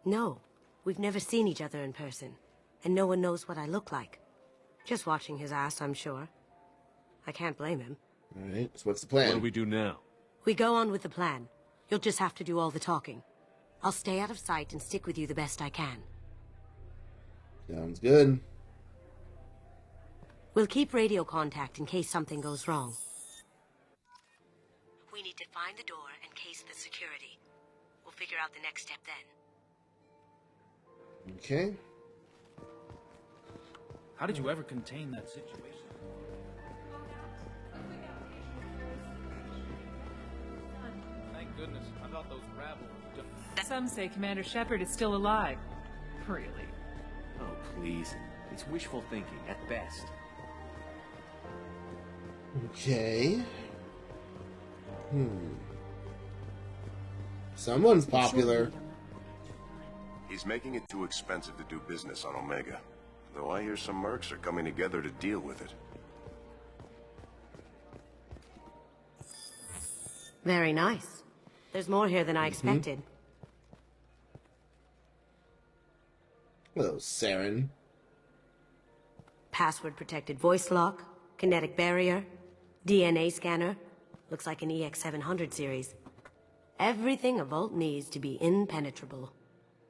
[SPEAKER 6] No, we've never seen each other in person, and no one knows what I look like. Just watching his ass, I'm sure. I can't blame him.
[SPEAKER 2] Alright, so what's the plan?
[SPEAKER 22] What do we do now?
[SPEAKER 6] We go on with the plan. You'll just have to do all the talking. I'll stay out of sight and stick with you the best I can.
[SPEAKER 2] Sounds good.
[SPEAKER 6] We'll keep radio contact in case something goes wrong. We need to find the door and case the security. We'll figure out the next step then.
[SPEAKER 2] Okay.
[SPEAKER 7] How did you ever contain that situation? Thank goodness. I thought those rabble...
[SPEAKER 12] Some say Commander Shepard is still alive. Really?
[SPEAKER 3] Oh, please. It's wishful thinking, at best.
[SPEAKER 2] Okay. Someone's popular.
[SPEAKER 9] He's making it too expensive to do business on Omega. Though I hear some mercs are coming together to deal with it.
[SPEAKER 6] Very nice. There's more here than I expected.
[SPEAKER 2] Hello, Saren.
[SPEAKER 6] Password-protected voice lock, kinetic barrier, DNA scanner. Looks like an EX700 series. Everything a vault needs to be impenetrable.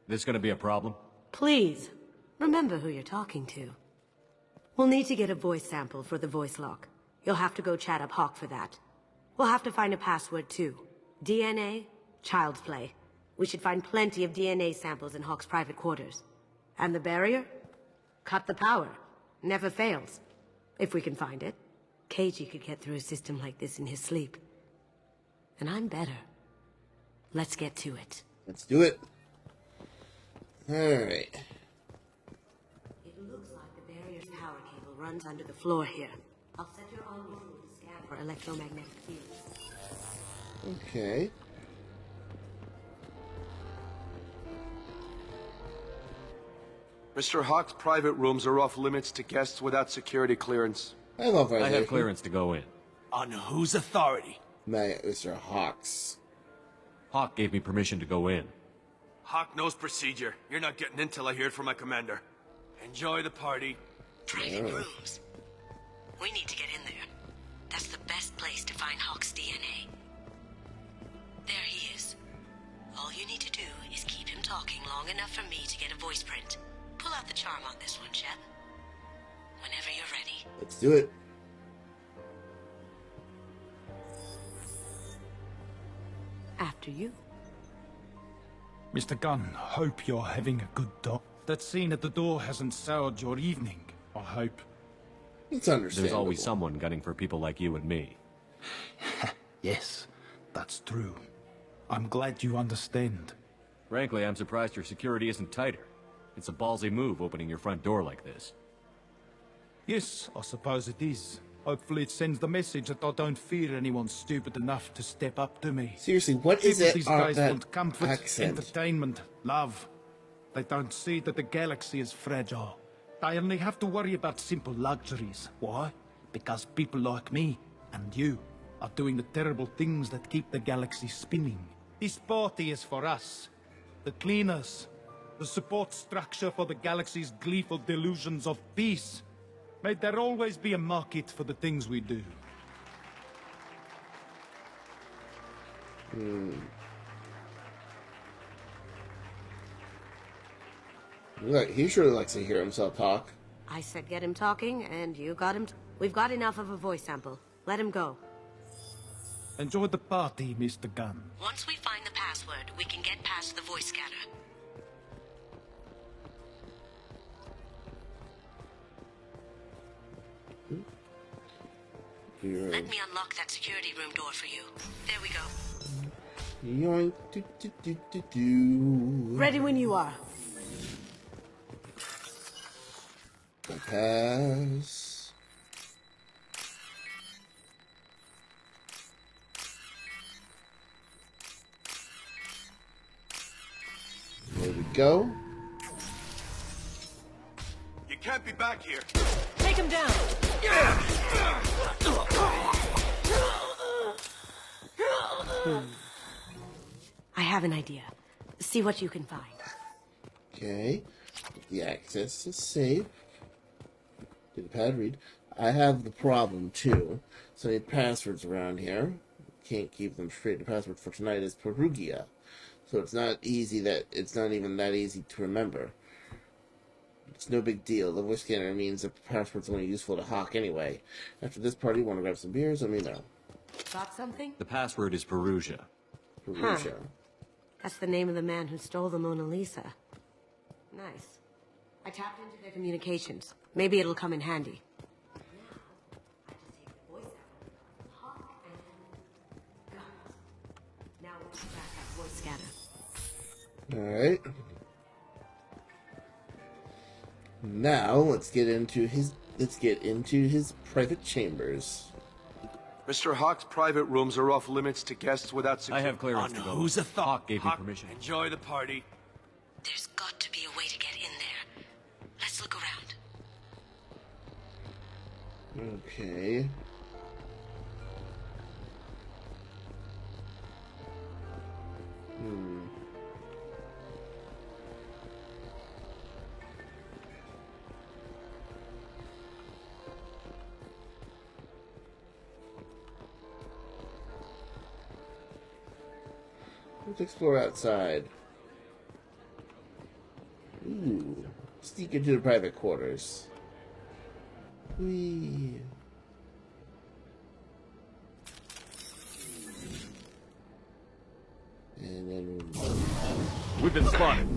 [SPEAKER 22] This gonna be a problem?
[SPEAKER 6] Please, remember who you're talking to. We'll need to get a voice sample for the voice lock. You'll have to go chat up Hawk for that. We'll have to find a password too. DNA, child's play. We should find plenty of DNA samples in Hawk's private quarters. And the barrier? Cut the power. Never fails. If we can find it. KG could get through a system like this in his sleep. And I'm better. Let's get to it.
[SPEAKER 2] Let's do it. Alright.
[SPEAKER 6] It looks like the barrier's power cable runs under the floor here. I'll set your arm tool to scan for electromagnetic fields.
[SPEAKER 2] Okay.
[SPEAKER 10] Mr. Hawk's private rooms are off limits to guests without security clearance.
[SPEAKER 2] I love
[SPEAKER 22] I have clearance to go in.
[SPEAKER 7] On whose authority?
[SPEAKER 2] Mr. Hawks.
[SPEAKER 1] Hawk gave me permission to go in.
[SPEAKER 10] Hawk knows procedure. You're not getting in till I hear it from my commander. Enjoy the party.
[SPEAKER 6] Private rooms. We need to get in there. That's the best place to find Hawk's DNA. There he is. All you need to do is keep him talking long enough for me to get a voice print. Pull out the charm on this one, Shep. Whenever you're ready.
[SPEAKER 2] Let's do it.
[SPEAKER 6] After you.
[SPEAKER 7] Mr. Gunn, hope you're having a good day. That scene at the door hasn't soured your evening, I hope.
[SPEAKER 2] It's understandable.
[SPEAKER 1] There's always someone gunning for people like you and me.
[SPEAKER 7] Yes, that's true. I'm glad you understand.
[SPEAKER 1] Frankly, I'm surprised your security isn't tighter. It's a ballsy move opening your front door like this.
[SPEAKER 7] Yes, I suppose it is. Hopefully it sends the message that I don't fear anyone stupid enough to step up to me.
[SPEAKER 2] Seriously, what is
[SPEAKER 7] People
[SPEAKER 2] it
[SPEAKER 7] these
[SPEAKER 2] on
[SPEAKER 7] guys
[SPEAKER 2] that
[SPEAKER 7] want comfort,
[SPEAKER 2] accent?
[SPEAKER 7] entertainment, love. They don't see that the galaxy is fragile. They only have to worry about simple luxuries. Why? Because people like me and you are doing the terrible things that keep the galaxy spinning. This party is for us, the cleaners, the support structure for the galaxy's gleeful delusions of peace. May there always be a market for the things we do.
[SPEAKER 2] Look, he surely likes to hear himself talk.
[SPEAKER 6] I said get him talking, and you got him. We've got enough of a voice sample. Let him go.
[SPEAKER 7] Enjoy the party, Mr. Gunn.
[SPEAKER 6] Once we find the password, we can get past the voice scanner. Let me unlock that security room door for you. There we go.
[SPEAKER 2] Yoink, do, do, do, do, do.
[SPEAKER 6] Ready when you are.
[SPEAKER 2] Pass. There we go.
[SPEAKER 10] You can't be back here.
[SPEAKER 6] Take him down. I have an idea. See what you can find.
[SPEAKER 2] Okay. The access is safe. Did the pad read? I have the problem too. So I need passwords around here. Can't keep them straight. The password for tonight is Perugia. So it's not even that easy to remember. It's no big deal. The voice scanner means the password's only useful to Hawk anyway. After this party, want to grab some beers? Let me know.
[SPEAKER 6] Got something?
[SPEAKER 1] The password is Perugia.
[SPEAKER 2] Perugia.
[SPEAKER 6] Huh. That's the name of the man who stole the Mona Lisa. Nice. I tapped into their communications. Maybe it'll come in handy. Now let's back that voice scanner.
[SPEAKER 2] Alright. Now let's get into his private chambers.
[SPEAKER 10] Mr. Hawk's private rooms are off limits to guests without
[SPEAKER 1] I have clearance to go.
[SPEAKER 10] Who's a thought?
[SPEAKER 1] Hawk gave me
[SPEAKER 10] Hawk,
[SPEAKER 1] permission.
[SPEAKER 10] enjoy the party.
[SPEAKER 6] There's got to be a way to get in there. Let's look around.
[SPEAKER 2] Okay. Let's explore outside. Ooh. Sneak into the private quarters. Whee. And then
[SPEAKER 1] we've been spotted.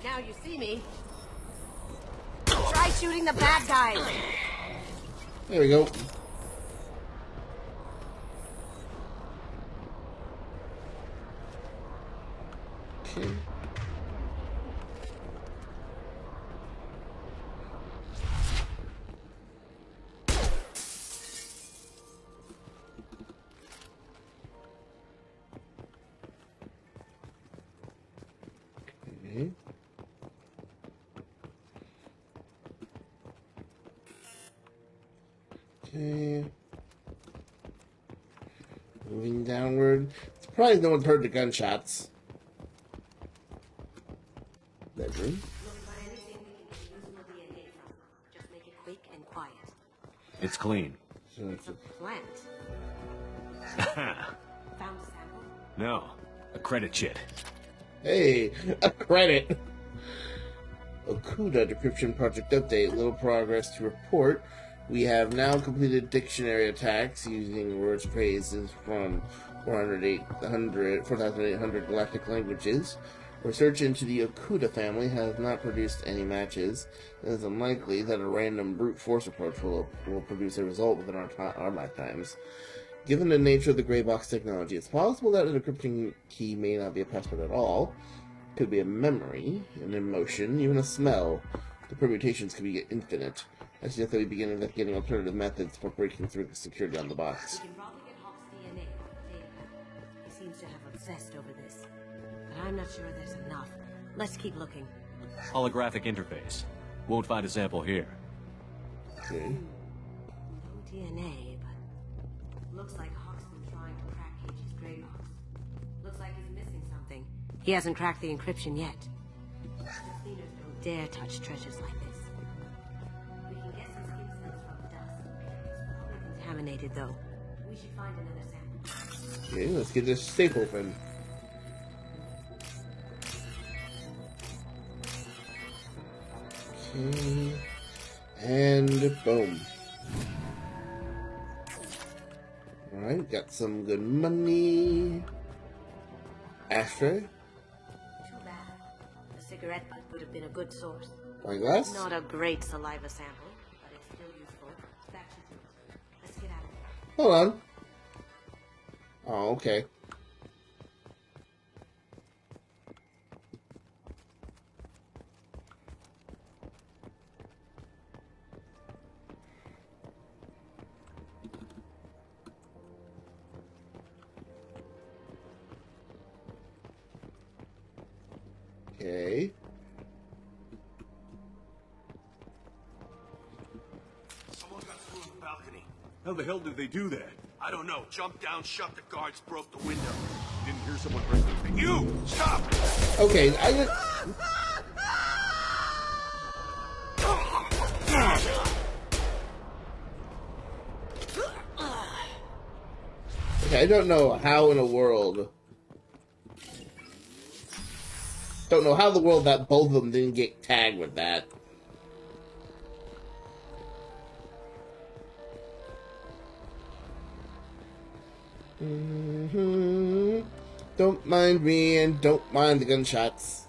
[SPEAKER 6] Now you see me. Try shooting the bad guys.
[SPEAKER 2] There we go. Okay. Okay. Okay. Moving downward. It's probably no one heard the gunshots. Bedroom.
[SPEAKER 6] Just make it quick and quiet.
[SPEAKER 1] It's clean.
[SPEAKER 2] So it's
[SPEAKER 6] A plant. Found a sample?
[SPEAKER 1] No, a credit chit.
[SPEAKER 2] Hey, a credit. Okuda decryption project update. Little progress to report. We have now completed dictionary attacks using words phrases from 4,800 galactic languages. Research into the Okuda family has not produced any matches. It is unlikely that a random brute force approach will produce a result within our lifetimes. Given the nature of the gray box technology, it's possible that the decryption key may not be a password at all. It could be a memory, an emotion, even a smell. The permutations could be infinite. I suggest that we begin investigating alternative methods for breaking through the security on the box.
[SPEAKER 6] We can probably get Hawk's DNA off the data pack. He seems to have obsessed over this. But I'm not sure there's enough. Let's keep looking.
[SPEAKER 1] Holographic interface. Won't find a sample here.
[SPEAKER 2] Okay.
[SPEAKER 6] No DNA, but looks like Hawk's been trying to crack Cage's gray box. Looks like he's missing something. He hasn't cracked the encryption yet. The cleaners don't dare touch treasures like this. We can get some skin cells from the dust. It's probably contaminated, though. We should find another sample.
[SPEAKER 2] Okay, let's get this safe open. Okay. And boom. Alright, got some good money. Ashtray.
[SPEAKER 6] Too bad. The cigarette butt would have been a good source.
[SPEAKER 2] Like this?
[SPEAKER 6] Not a great saliva sample, but it's still useful. That should do it. Let's get out of here.
[SPEAKER 2] Hold on. Oh, okay. Okay.
[SPEAKER 10] Someone got through the balcony. How the hell did they do that? I don't know. Jumped down, shut the guards, broke the window. Didn't hear someone break the... You! Stop!
[SPEAKER 2] Okay, I just... Okay, I don't know how in the world... Don't know how in the world that both of them didn't get tagged with that. Don't mind me and don't mind the gunshots.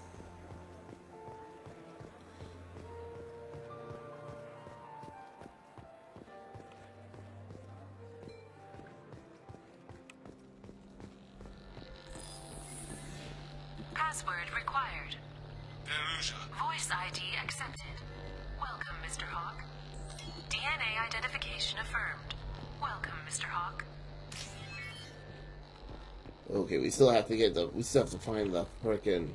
[SPEAKER 12] Password required. Voice ID accepted. Welcome, Mr. Hawk. DNA identification affirmed. Welcome, Mr. Hawk.
[SPEAKER 2] Okay, we still have to get the... We still have to find the frickin'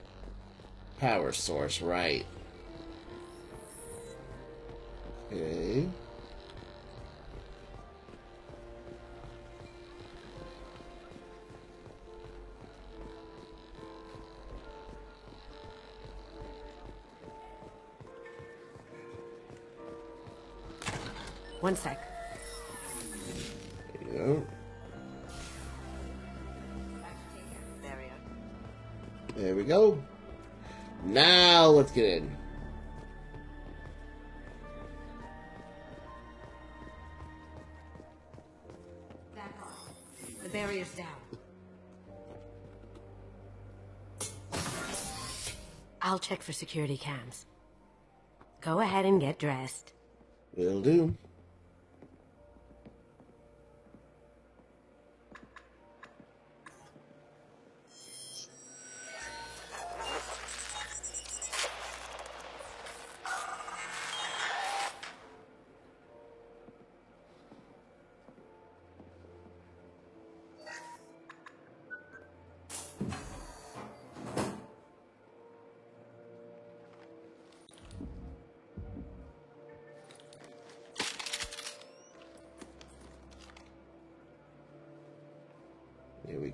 [SPEAKER 2] power source, right? Okay.
[SPEAKER 6] One sec.
[SPEAKER 2] There you go. There we go. Now let's get in.
[SPEAKER 6] Back off. The barrier's down. I'll check for security cams. Go ahead and get dressed.
[SPEAKER 2] Will do.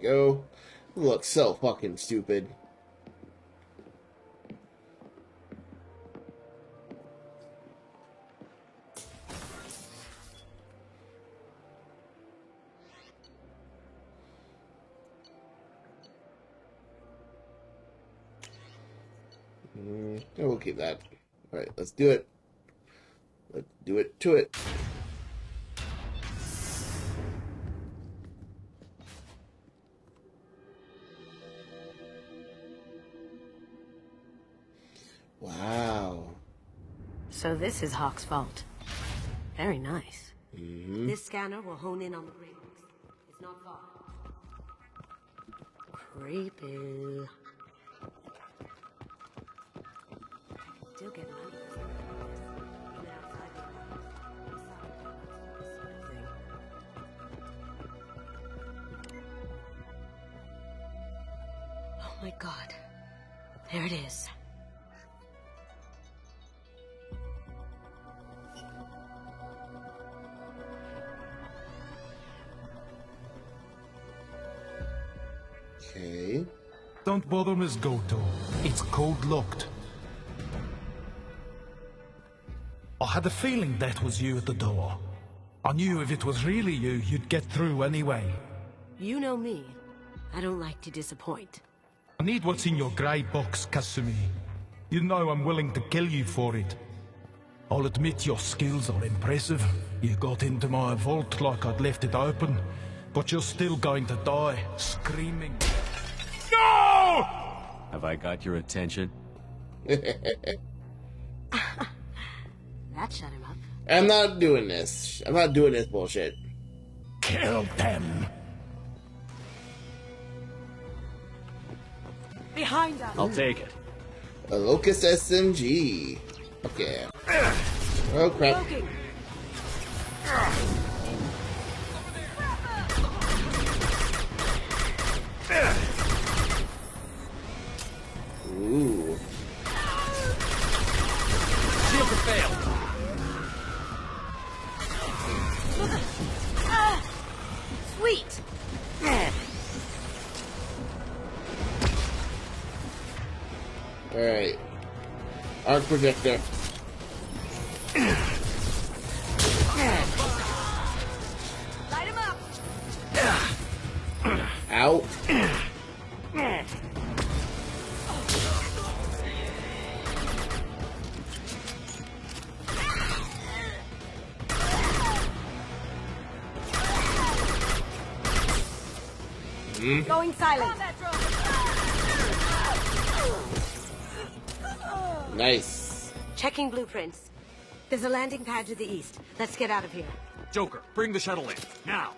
[SPEAKER 2] go. Looks so fucking stupid. We'll keep that. Alright, let's do it. Let's do it to it. Wow.
[SPEAKER 6] So this is Hawk's vault. Very nice.
[SPEAKER 2] Mm-hmm.
[SPEAKER 6] This scanner will hone in on the great books. It's not far. Creepy. Still get money for something like this. Even outside the sort of thing. Oh my god. There it is.
[SPEAKER 2] Okay.
[SPEAKER 7] Don't bother, Miss Goto. It's code-locked. I had a feeling that was you at the door. I knew if it was really you, you'd get through anyway.
[SPEAKER 6] You know me. I don't like to disappoint.
[SPEAKER 7] I need what's in your grey box, Kasumi. You know I'm willing to kill you for it. I'll admit your skills are impressive. You got into my vault like I'd left it open, but you're still going to die, screaming. No!
[SPEAKER 1] Have I got your attention?
[SPEAKER 6] That shut him up.
[SPEAKER 2] I'm not doing this. I'm not doing this bullshit.
[SPEAKER 7] Kill them.
[SPEAKER 6] Behind us.
[SPEAKER 1] I'll take it.
[SPEAKER 2] A Locust SMG. Okay. Oh crap. Ooh.
[SPEAKER 1] Shield to fail.
[SPEAKER 6] Sweet.
[SPEAKER 2] Alright. Arc projector.
[SPEAKER 6] Light him up.
[SPEAKER 2] Ow.
[SPEAKER 6] Going silent.
[SPEAKER 2] Nice.
[SPEAKER 6] Checking blueprints. There's a landing pad to the east. Let's get out of here.
[SPEAKER 1] Joker, bring the shuttle in. Now.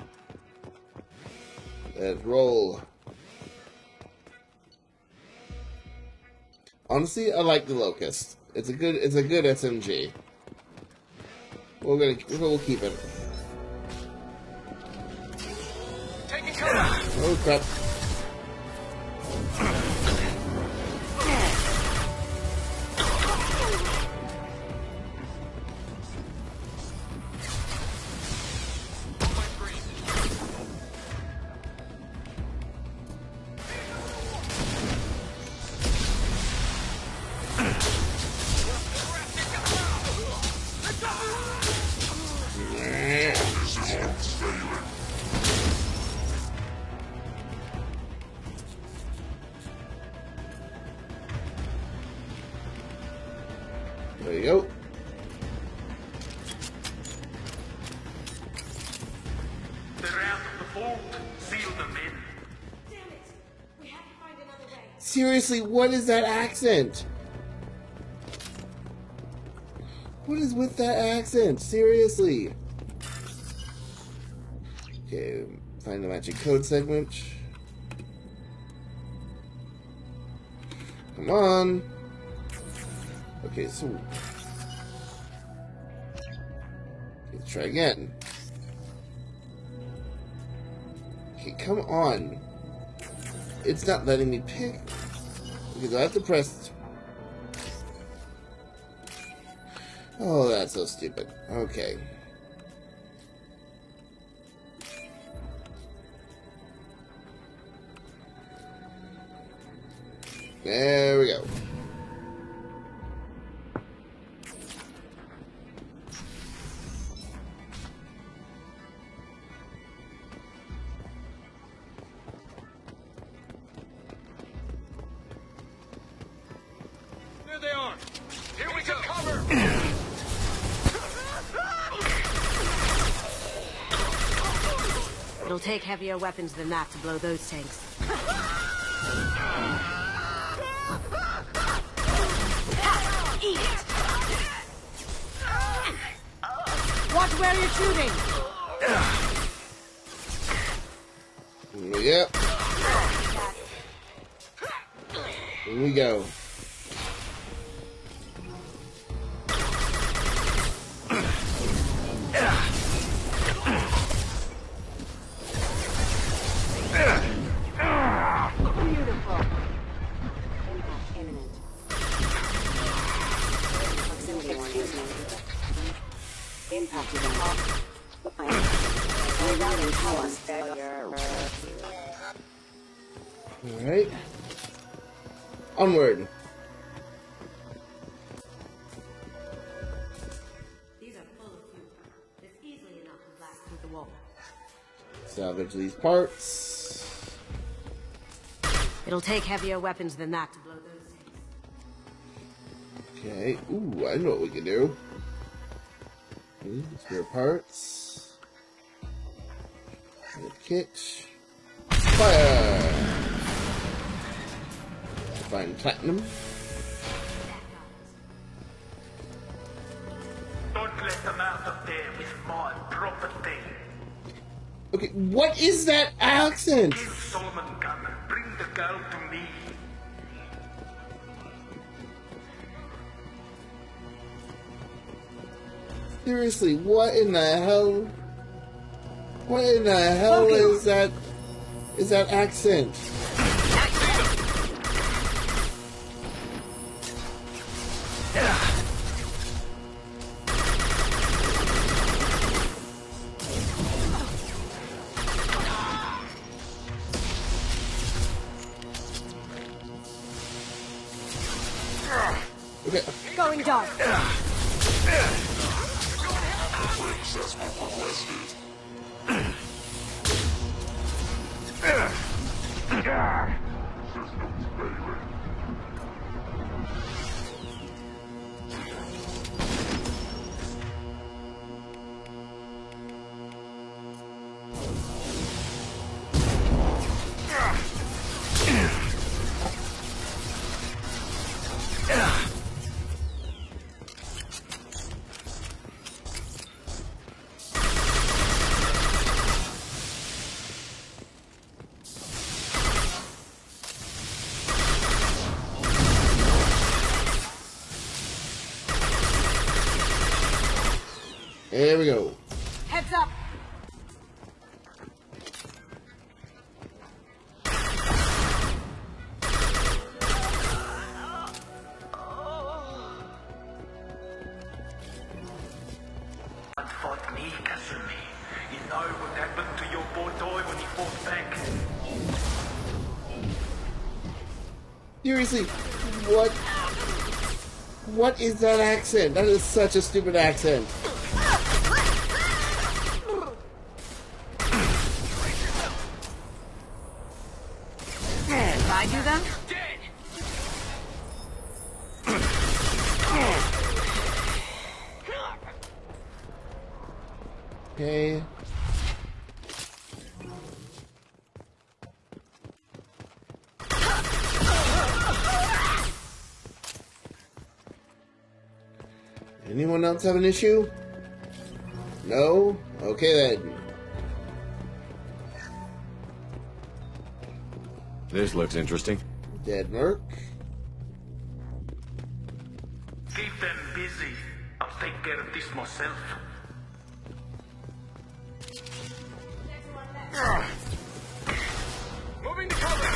[SPEAKER 2] Let's roll. Honestly, I like the Locust. It's a good SMG. We'll keep it. Oh crap. There you go.
[SPEAKER 14] They're out of the vault. Seal them in.
[SPEAKER 6] Damn it. We have to find another way.
[SPEAKER 2] Seriously, what is that accent? What is with that accent? Seriously. Okay, find the matching code segment. Come on. Okay, so let's try again. Okay, come on. It's not letting me pick. Because I have to press. Oh, that's so stupid. Okay. There we go.
[SPEAKER 10] There they are. Here we go. Cover.
[SPEAKER 6] It'll take heavier weapons than that to blow those tanks. Eat it! Watch where you're shooting!
[SPEAKER 2] Yep. Here we go.
[SPEAKER 6] Beautiful. Imminent. Proximity warning is needed. Impact is off. Rerouting pause failure.
[SPEAKER 2] Alright. Onward.
[SPEAKER 6] These are full of fuel. It's easily enough to blast through the wall.
[SPEAKER 2] Salvage these parts.
[SPEAKER 6] It'll take heavier weapons than that to blow those things.
[SPEAKER 2] Okay. Ooh, I know what we can do. Okay, spare parts. Kit. Fire! Find platinum.
[SPEAKER 14] Don't let them out of there with my property.
[SPEAKER 2] Okay, what is that accent?
[SPEAKER 14] Give Solomon gun and bring the girl to me.
[SPEAKER 2] Seriously, what in the hell? What in the hell is that? Is that accent? Okay.
[SPEAKER 6] Going dark.
[SPEAKER 2] There we go.
[SPEAKER 6] Heads up.
[SPEAKER 14] And fought me, Kasumi. You know what happened to your boy toy when he fought back?
[SPEAKER 2] Seriously, what? What is that accent? That is such a stupid accent.
[SPEAKER 6] Did I do them?
[SPEAKER 2] Okay. Anyone else have an issue? No? Okay then.
[SPEAKER 1] This looks interesting.
[SPEAKER 2] Dead Merc.
[SPEAKER 14] Keep them busy. I'll take care of this myself.
[SPEAKER 10] Moving to cover.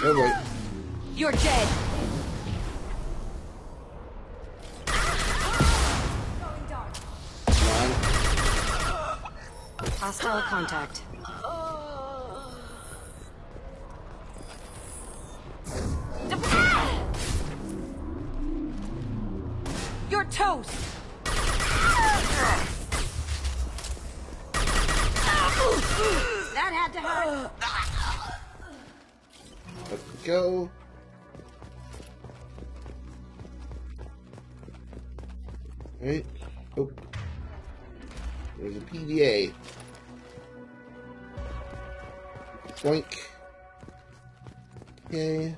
[SPEAKER 2] Oh boy.
[SPEAKER 6] Hostile contact.
[SPEAKER 16] You're toast!
[SPEAKER 6] That had to hurt.
[SPEAKER 2] Let's go. Right. Oh. There's a PDA. Boink. Okay.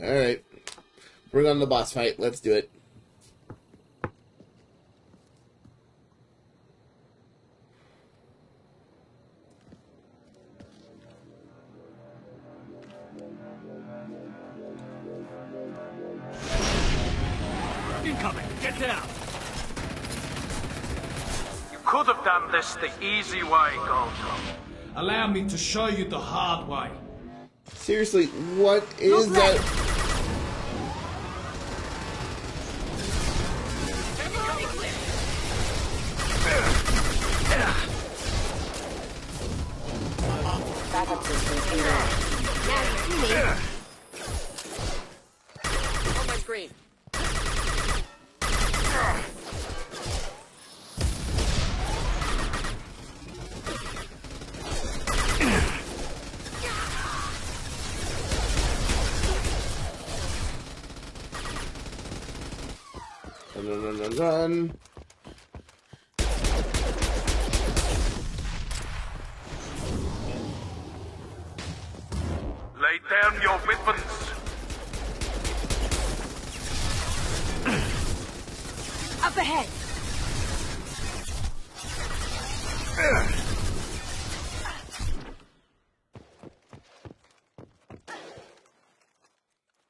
[SPEAKER 2] Alright. Bring on the boss fight. Let's do it.
[SPEAKER 10] Incoming! Get down! You could have done this the easy way, Goldstone.
[SPEAKER 7] Allow me to show you the hard way.
[SPEAKER 2] Seriously, what is that?
[SPEAKER 6] Backup systems inbound. Now you see me. On my screen.
[SPEAKER 2] Run.
[SPEAKER 10] Lay down your weapons.
[SPEAKER 6] Up ahead.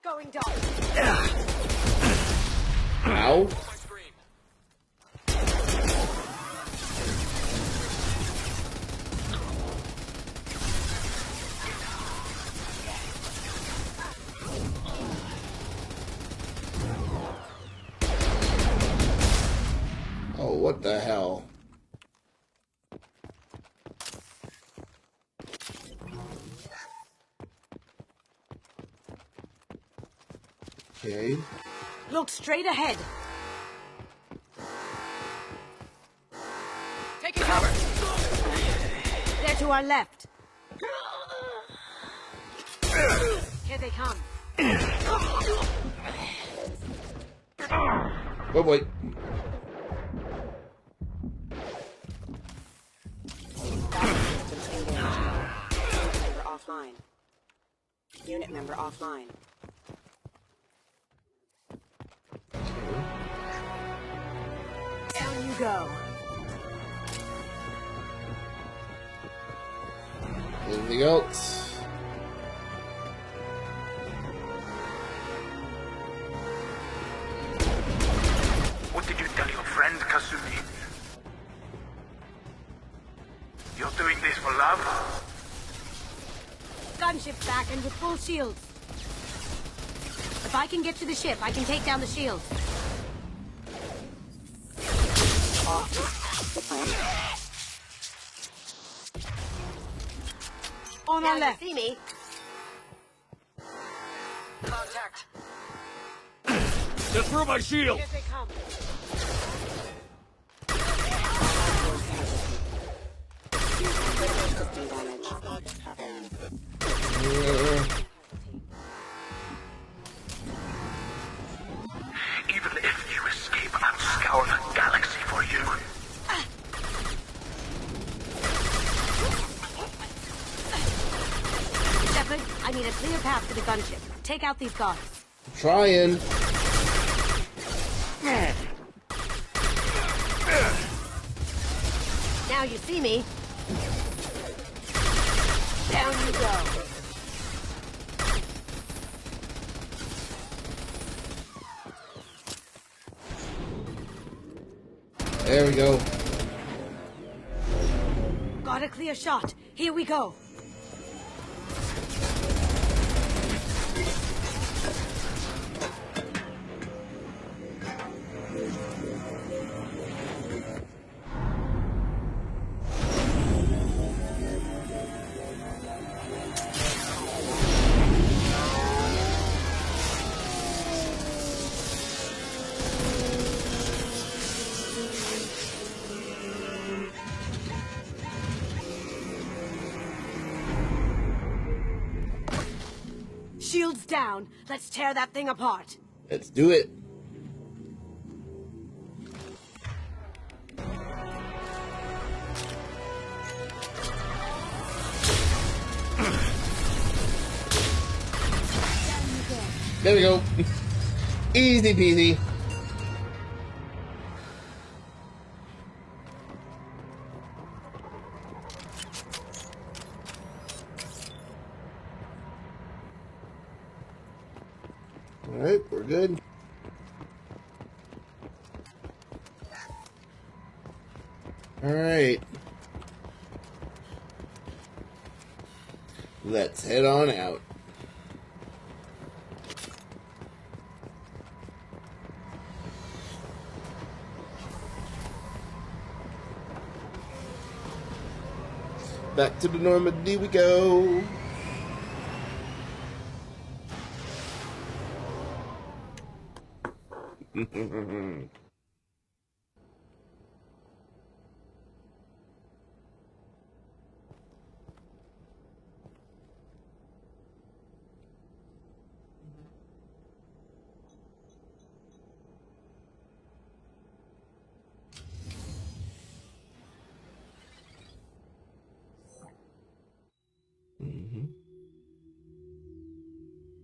[SPEAKER 6] Going dark.
[SPEAKER 2] Ow. Oh, what the hell? Okay.
[SPEAKER 6] Look straight ahead. Taking cover. They're to our left. Here they come.
[SPEAKER 2] Oh boy.
[SPEAKER 6] Member offline. Unit member offline. Down you go.
[SPEAKER 2] Anything else?
[SPEAKER 10] What did you tell your friend, Kasumi? You're doing this for love?
[SPEAKER 6] Gunship's back and with full shields. If I can get to the ship, I can take down the shields. On our left. See me. Contact.
[SPEAKER 10] Just through my shield!
[SPEAKER 6] Here they come.
[SPEAKER 10] Even if you escape, I'll scour the galaxy for you.
[SPEAKER 6] Shepard, I need a clear path to the gunship. Take out these guards.
[SPEAKER 2] Trying.
[SPEAKER 6] Now you see me. Down you go.
[SPEAKER 2] There we go.
[SPEAKER 6] Got a clear shot. Here we go. down. Let's tear that thing apart.
[SPEAKER 2] Let's do it. There we go. Easy peasy. Alright, we're good. Alright. Let's head on out. Back to the Normandy we go.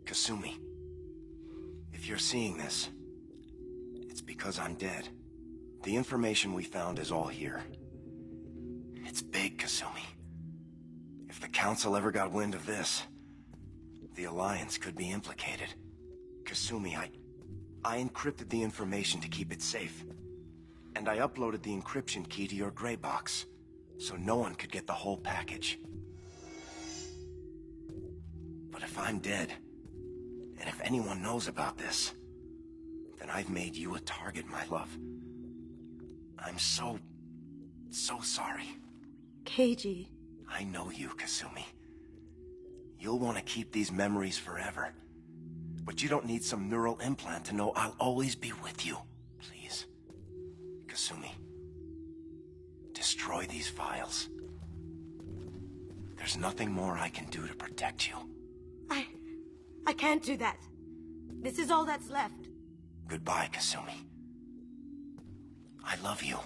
[SPEAKER 9] Kasumi, if you're seeing this, it's because I'm dead. The information we found is all here. It's big, Kasumi. If the Council ever got wind of this, the Alliance could be implicated. Kasumi, I encrypted the information to keep it safe. And I uploaded the encryption key to your gray box, so no one could get the whole package. But if I'm dead, and if anyone knows about this, then I've made you a target, my love. I'm so sorry.
[SPEAKER 6] Keiji.
[SPEAKER 9] I know you, Kasumi. You'll want to keep these memories forever. But you don't need some neural implant to know I'll always be with you. Please. Kasumi. Destroy these files. There's nothing more I can do to protect you.
[SPEAKER 6] I can't do that. This is all that's left.
[SPEAKER 9] Goodbye, Kasumi. I love you.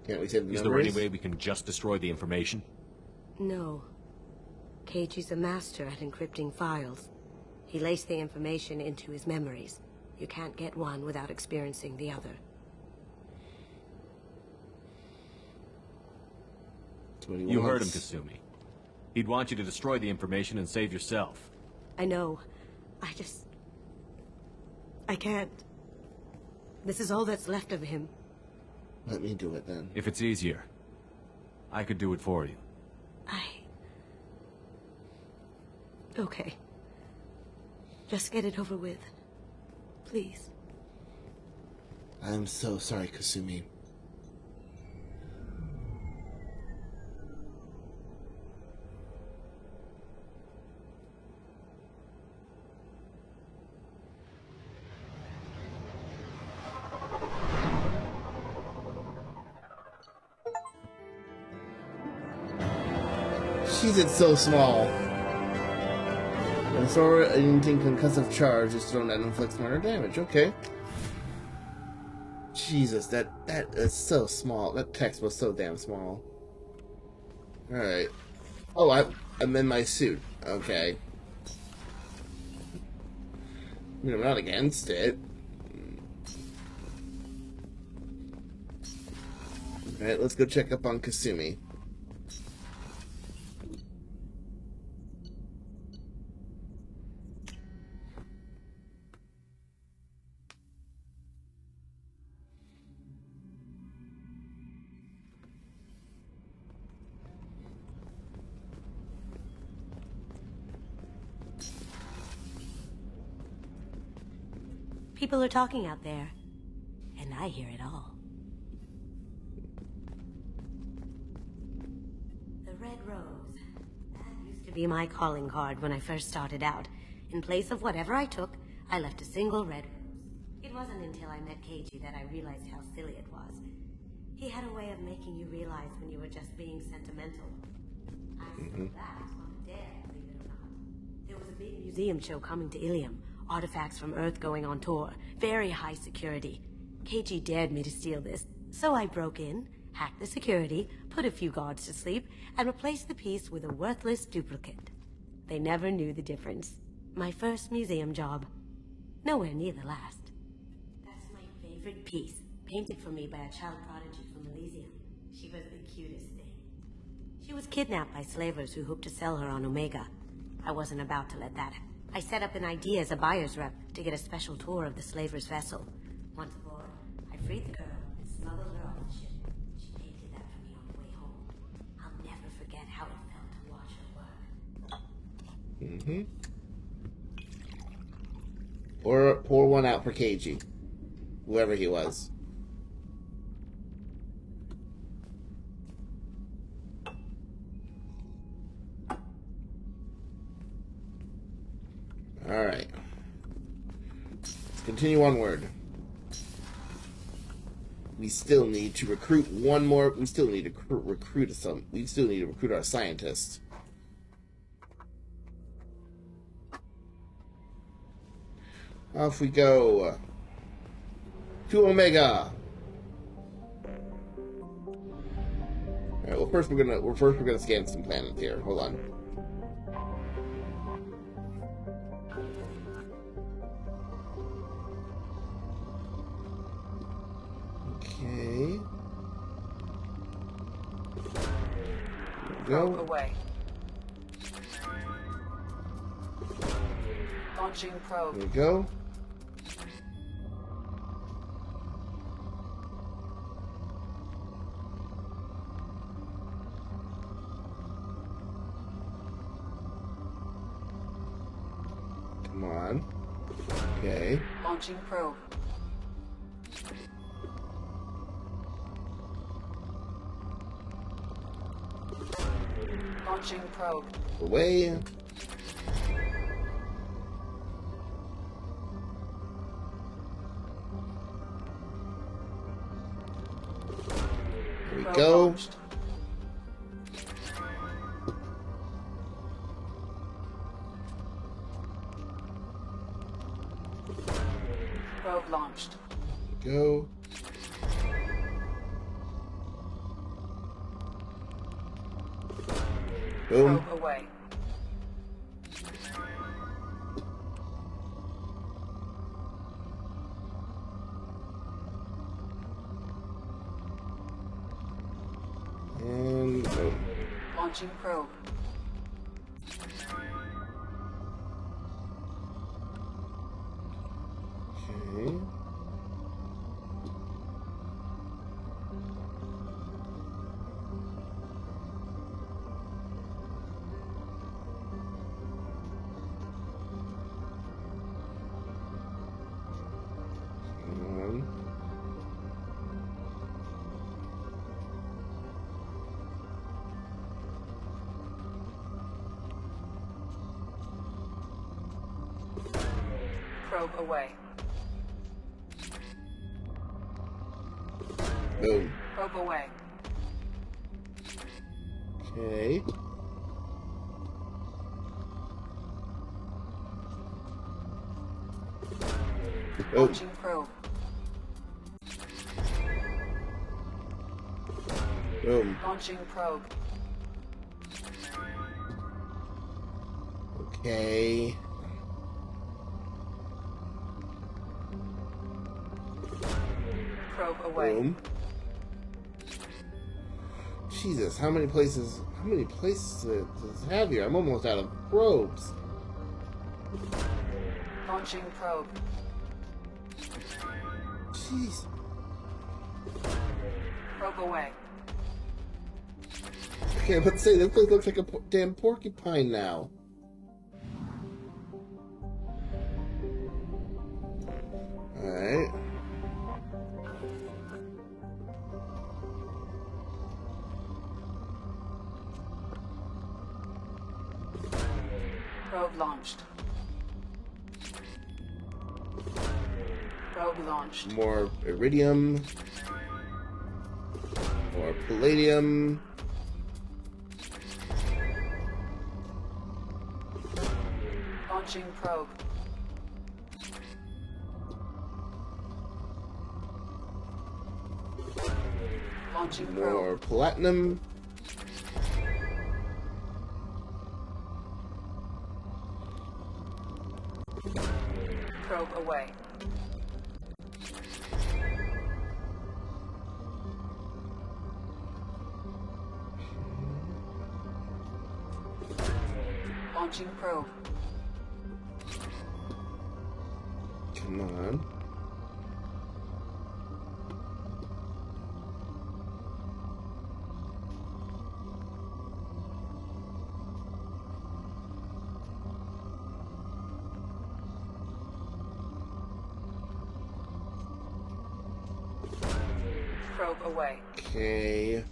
[SPEAKER 2] Can't we save the
[SPEAKER 1] Is there
[SPEAKER 2] memories?
[SPEAKER 1] any way we can just destroy the information?
[SPEAKER 6] No. Keiji's a master at encrypting files. He laced the information into his memories. You can't get one without experiencing the other.
[SPEAKER 1] You heard him, Kasumi. He'd want you to destroy the information and save yourself.
[SPEAKER 6] I know. I can't. This is all that's left of him.
[SPEAKER 2] Let me do it then.
[SPEAKER 1] If it's easier, I could do it for you.
[SPEAKER 6] Okay. Just get it over with. Please.
[SPEAKER 2] I'm so sorry, Kasumi. She's so small. When a sword anything concussive charge is thrown at inflicts minor damage. Okay. Jesus, that is so small. That text was so damn small. Alright. Oh, I'm in my suit. Okay. I mean, I'm not against it. Alright, let's go check up on Kasumi.
[SPEAKER 6] People are talking out there, and I hear it all. The Red Rose. That used to be my calling card when I first started out. In place of whatever I took, I left a single red rose. It wasn't until I met KG that I realized how silly it was. He had a way of making you realize when you were just being sentimental. I suppose that was not a dare, believe it or not. There was a big museum show coming to Ilium. Artifacts from Earth going on tour. Very high security. KG dared me to steal this, so I broke in, hacked the security, put a few guards to sleep, and replaced the piece with a worthless duplicate. They never knew the difference. My first museum job. Nowhere near the last. That's my favorite piece, painted for me by a child prodigy from Elysium. She was the cutest thing. She was kidnapped by slavers who hoped to sell her on Omega. I wasn't about to let that happen. I set up an idea as a buyer's rep to get a special tour of the slaver's vessel. Once aboard, I freed the girl and smuggled her off the ship. She painted that for me on the way home. I'll never forget how it felt to watch her work.
[SPEAKER 2] Pour one out for KG. Whoever he was. Alright. Let's continue onward. We still need to recruit one more. We still need to recruit some. We still need to recruit our scientists. Off we go to Omega. All right. Well, first we're gonna scan some planets here. Hold on. Okay.
[SPEAKER 23] Probe away. Launching probe.
[SPEAKER 2] There we go. Come on. Okay.
[SPEAKER 23] Launching probe. Launching probe.
[SPEAKER 2] Away. There we go.
[SPEAKER 23] Launched. Probe launched.
[SPEAKER 2] Go. Boom.
[SPEAKER 23] Probe away.
[SPEAKER 2] And boom.
[SPEAKER 23] Launching probe.
[SPEAKER 2] Okay.
[SPEAKER 23] Probe away.
[SPEAKER 2] Boom.
[SPEAKER 23] Probe away.
[SPEAKER 2] Okay. Boom.
[SPEAKER 23] Launching probe.
[SPEAKER 2] Boom.
[SPEAKER 23] Launching probe.
[SPEAKER 2] Okay.
[SPEAKER 23] Probe away.
[SPEAKER 2] Boom. Jesus, how many places does it have here? I'm almost out of probes.
[SPEAKER 23] Launching probe.
[SPEAKER 2] Jeez.
[SPEAKER 23] Probe away.
[SPEAKER 2] Okay, let's say this place looks like a damn porcupine now. Alright.
[SPEAKER 23] Probe launched. Probe launched.
[SPEAKER 2] More iridium. More palladium.
[SPEAKER 23] Launching probe. Launching probe.
[SPEAKER 2] More platinum.
[SPEAKER 23] Probe away. Launching probe.
[SPEAKER 2] Come on.
[SPEAKER 23] Probe away.
[SPEAKER 2] Okay.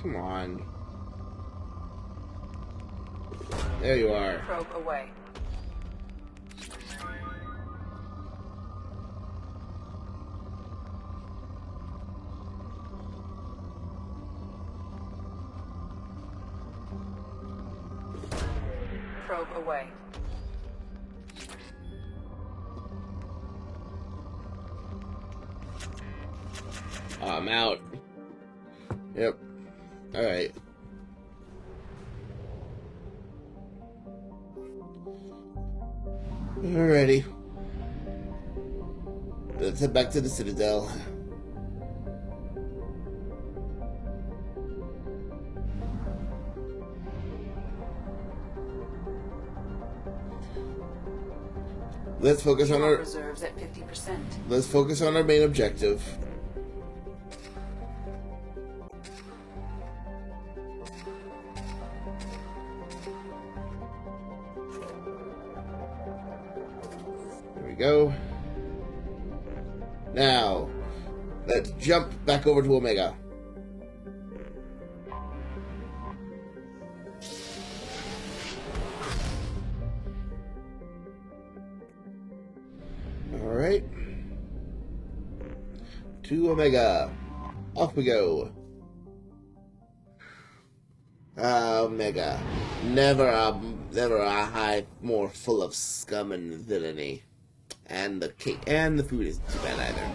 [SPEAKER 2] Come on. There you are.
[SPEAKER 23] Probe away. Probe away.
[SPEAKER 2] Oh, I'm out. Yep. Alright. Alrighty. Let's head back to the Citadel. Let's focus on our
[SPEAKER 23] reserves at 50%.
[SPEAKER 2] Let's focus on our main objective. There we go. Now, let's jump back over to Omega. Alright. To Omega. Off we go. Omega. Never a hive more full of scum and villainy. And the cake and the food isn't too bad either.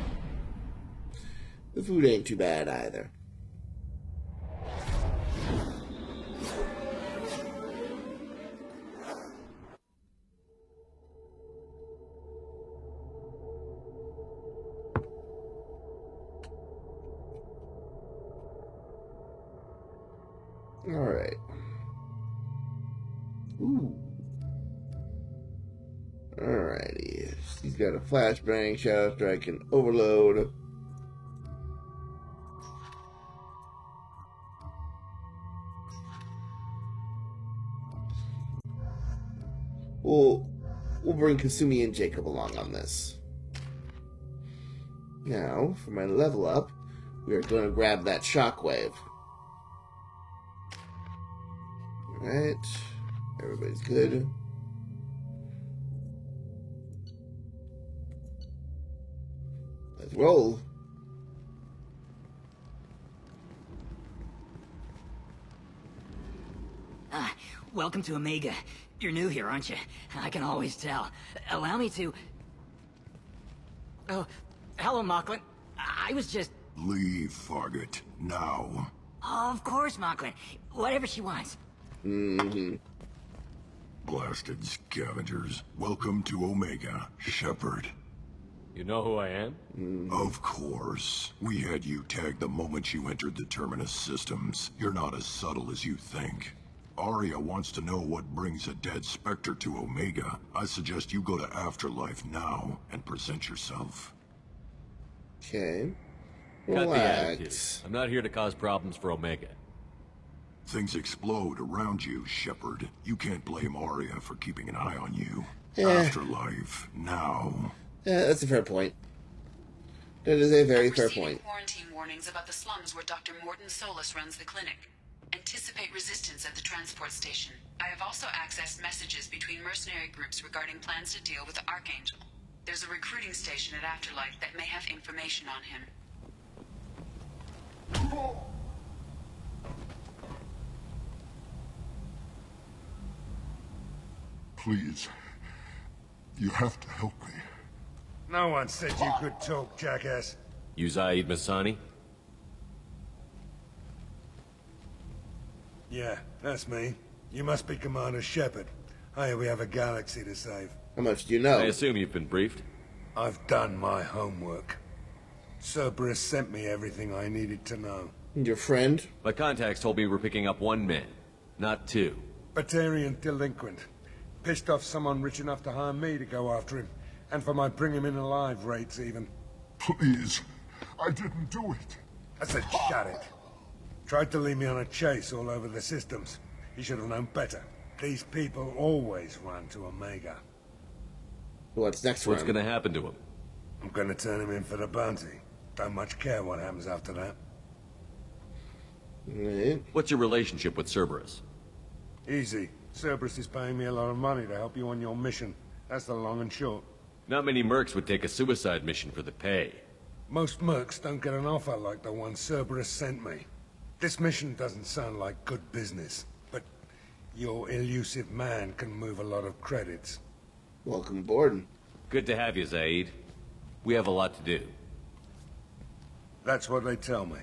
[SPEAKER 2] The food ain't too bad either. Alright. Ooh. Alrighty. He's got a flashbang, shadow strike, and overload. We'll bring Kasumi and Jacob along on this. Now, for my level up, we are going to grab that shockwave. Alright. Everybody's good. Let's roll.
[SPEAKER 4] Welcome to Omega. You're new here, aren't you? I can always tell. Allow me to... Oh, hello, Mocklin. I was just...
[SPEAKER 5] Leave, Fargate. Now.
[SPEAKER 4] Oh, of course, Mocklin. Whatever she wants.
[SPEAKER 2] Mm-hmm.
[SPEAKER 5] Blasted scavengers. Welcome to Omega, Shepard.
[SPEAKER 1] You know who I am?
[SPEAKER 5] Of course. We had you tagged the moment you entered the Terminus systems. You're not as subtle as you think. Arya wants to know what brings a dead Spectre to Omega. I suggest you go to Afterlife now and present yourself.
[SPEAKER 2] Okay.
[SPEAKER 1] Cut the attitude.
[SPEAKER 2] Relax.
[SPEAKER 1] I'm not here to cause problems for Omega.
[SPEAKER 5] Things explode around you, Shepard. You can't blame Arya for keeping an eye on you.
[SPEAKER 2] Yeah.
[SPEAKER 5] Afterlife, now.
[SPEAKER 2] Yeah, that's a fair point. That is a very fair point.
[SPEAKER 23] Quarantine warnings about the slums where Dr. Morton Solus runs the clinic. Anticipate resistance at the transport station. I have also accessed messages between mercenary groups regarding plans to deal with the Archangel. There's a recruiting station at Afterlife that may have information on him.
[SPEAKER 5] Please. You have to help me.
[SPEAKER 10] No one said you could talk, jackass.
[SPEAKER 1] You Zaid Masani?
[SPEAKER 10] Yeah, that's me. You must be Commander Shepard. Hey, we have a galaxy to save.
[SPEAKER 2] How much do you know?
[SPEAKER 1] I assume you've been briefed.
[SPEAKER 10] I've done my homework. Cerberus sent me everything I needed to know.
[SPEAKER 2] And your friend?
[SPEAKER 1] My contacts told me we're picking up one man, not two.
[SPEAKER 10] Batarian delinquent. Pissed off someone rich enough to hire me to go after him. And for my bring him in alive rates, even.
[SPEAKER 5] Please. I didn't do it.
[SPEAKER 10] I said shut it. Tried to lead me on a chase all over the systems. He should have known better. These people always run to Omega.
[SPEAKER 2] What's next for
[SPEAKER 1] What's
[SPEAKER 2] him?
[SPEAKER 1] gonna happen to him?
[SPEAKER 10] I'm gonna turn him in for the bounty. Don't much care what happens after that.
[SPEAKER 2] Right.
[SPEAKER 1] What's your relationship with Cerberus?
[SPEAKER 10] Easy. Cerberus is paying me a lot of money to help you on your mission. That's the long and short.
[SPEAKER 1] Not many mercs would take a suicide mission for the pay.
[SPEAKER 10] Most mercs don't get an offer like the one Cerberus sent me. This mission doesn't sound like good business, but your elusive man can move a lot of credits.
[SPEAKER 2] Welcome aboard.
[SPEAKER 1] Good to have you, Zaid. We have a lot to do.
[SPEAKER 10] That's what they tell me.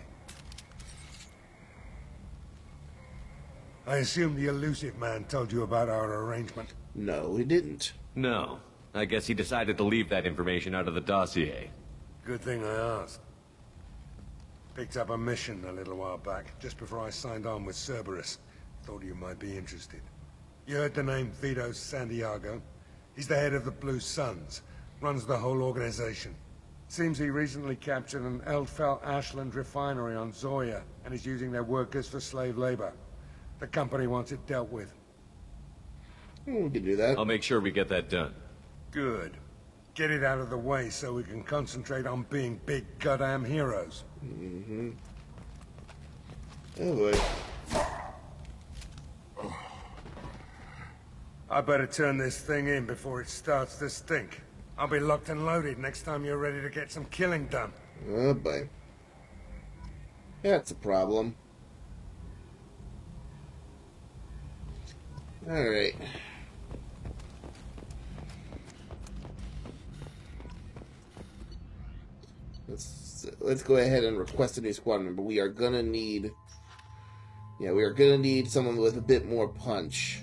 [SPEAKER 10] I assume the elusive man told you about our arrangement.
[SPEAKER 2] No, he didn't.
[SPEAKER 1] No. I guess he decided to leave that information out of the dossier.
[SPEAKER 10] Good thing I asked. Picked up a mission a little while back, just before I signed on with Cerberus. Thought you might be interested. You heard the name Vito Santiago? He's the head of the Blue Suns, runs the whole organization. Seems he recently captured an Eldfell Ashland refinery on Zoya, and is using their workers for slave labor. The company wants it dealt with.
[SPEAKER 2] We can do that.
[SPEAKER 1] I'll make sure we get that done.
[SPEAKER 10] Good. Get it out of the way so we can concentrate on being big goddamn heroes.
[SPEAKER 2] Mm-hmm. Oh boy.
[SPEAKER 10] I better turn this thing in before it starts to stink. I'll be locked and loaded next time you're ready to get some killing done.
[SPEAKER 2] Oh boy. That's a problem. Alright. Let's go ahead and request a new squad member. We are gonna need... Yeah, we are gonna need someone with a bit more punch.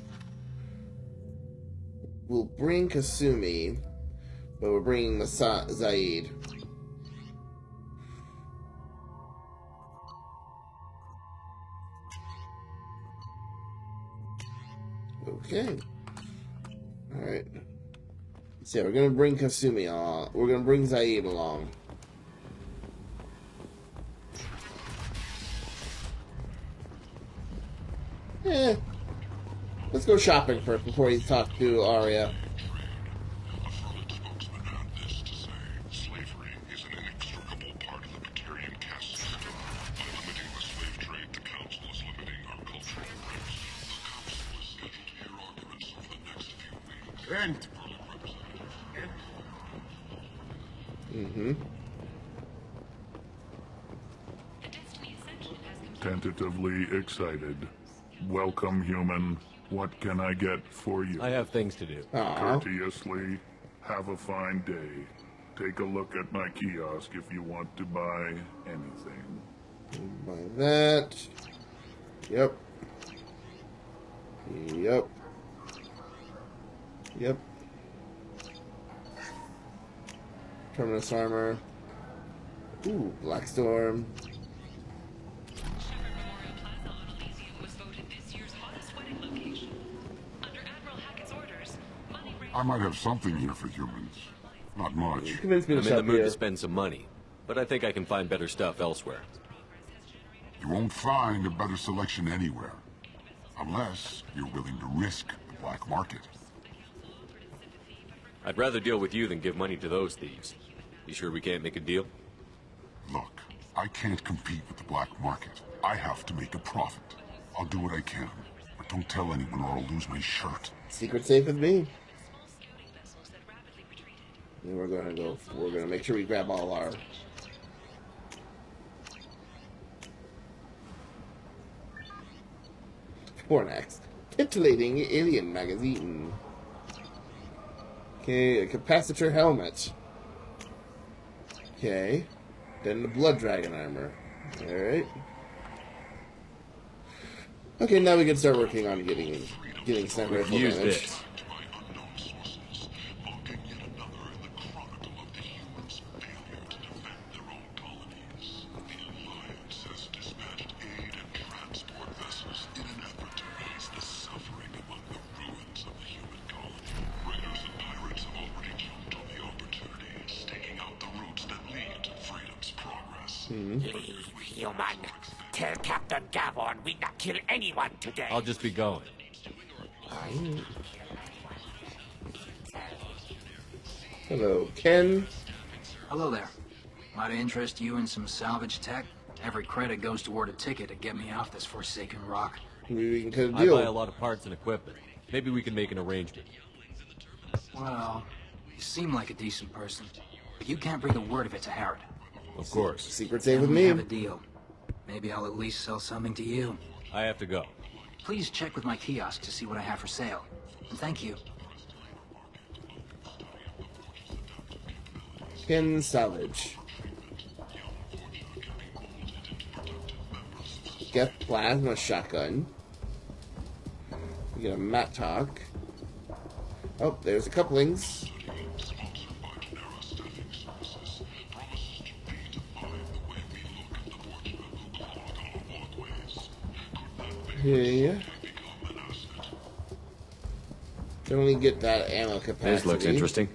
[SPEAKER 2] We'll bring Kasumi, but we're bringing Zaid. Okay. Alright. So yeah, we're gonna bring Kasumi on. We're gonna bring Zaid along. Let's go shopping first before you talk to Arya. Mm-hmm.
[SPEAKER 13] Tentatively excited. Welcome, human. What can I get for you?
[SPEAKER 1] I have things to do.
[SPEAKER 13] Courteously, have a fine day. Take a look at my kiosk if you want to buy anything.
[SPEAKER 2] Buy that. Yep. Yep. Yep. Terminus armor. Ooh, Black Storm.
[SPEAKER 5] I might have something here for humans. Not much.
[SPEAKER 1] I'm in the mood to spend some money, but I think I can find better stuff elsewhere.
[SPEAKER 5] You won't find a better selection anywhere. Unless you're willing to risk the black market.
[SPEAKER 1] I'd rather deal with you than give money to those thieves. You sure we can't make a deal?
[SPEAKER 5] Look, I can't compete with the black market. I have to make a profit. I'll do what I can, but don't tell anyone or I'll lose my shirt.
[SPEAKER 2] Secret safe with me. And we're gonna make sure we grab all our Fornax. Titillating alien magazine. Okay, a capacitor helmet. Okay. Then the blood dragon armor. Alright. Okay, now we can start working on getting sniper rifle
[SPEAKER 1] Use
[SPEAKER 2] damage.
[SPEAKER 1] this.
[SPEAKER 14] Leave, human. Tell Captain Gavon we not kill anyone today.
[SPEAKER 1] I'll just be going.
[SPEAKER 2] Hello, Ken.
[SPEAKER 11] Hello there. Might interest you in some salvage tech? Every credit goes toward a ticket to get me off this forsaken rock.
[SPEAKER 2] Maybe we can cut a
[SPEAKER 1] I
[SPEAKER 2] deal.
[SPEAKER 1] buy a lot of parts and equipment. Maybe we can make an arrangement.
[SPEAKER 11] Well, you seem like a decent person, but you can't breathe a word of it to Harrod.
[SPEAKER 1] Of course.
[SPEAKER 2] Secret save with
[SPEAKER 11] We
[SPEAKER 2] me.
[SPEAKER 11] have a deal. Maybe I'll at least sell something to you.
[SPEAKER 1] I have to go.
[SPEAKER 11] Please check with my kiosk to see what I have for sale. And thank you.
[SPEAKER 2] Ken salvage. Get plasma shotgun. We get a mattock. Oh, there's a couplings. Yeah. Can only get that ammo capacity.
[SPEAKER 1] This looks interesting.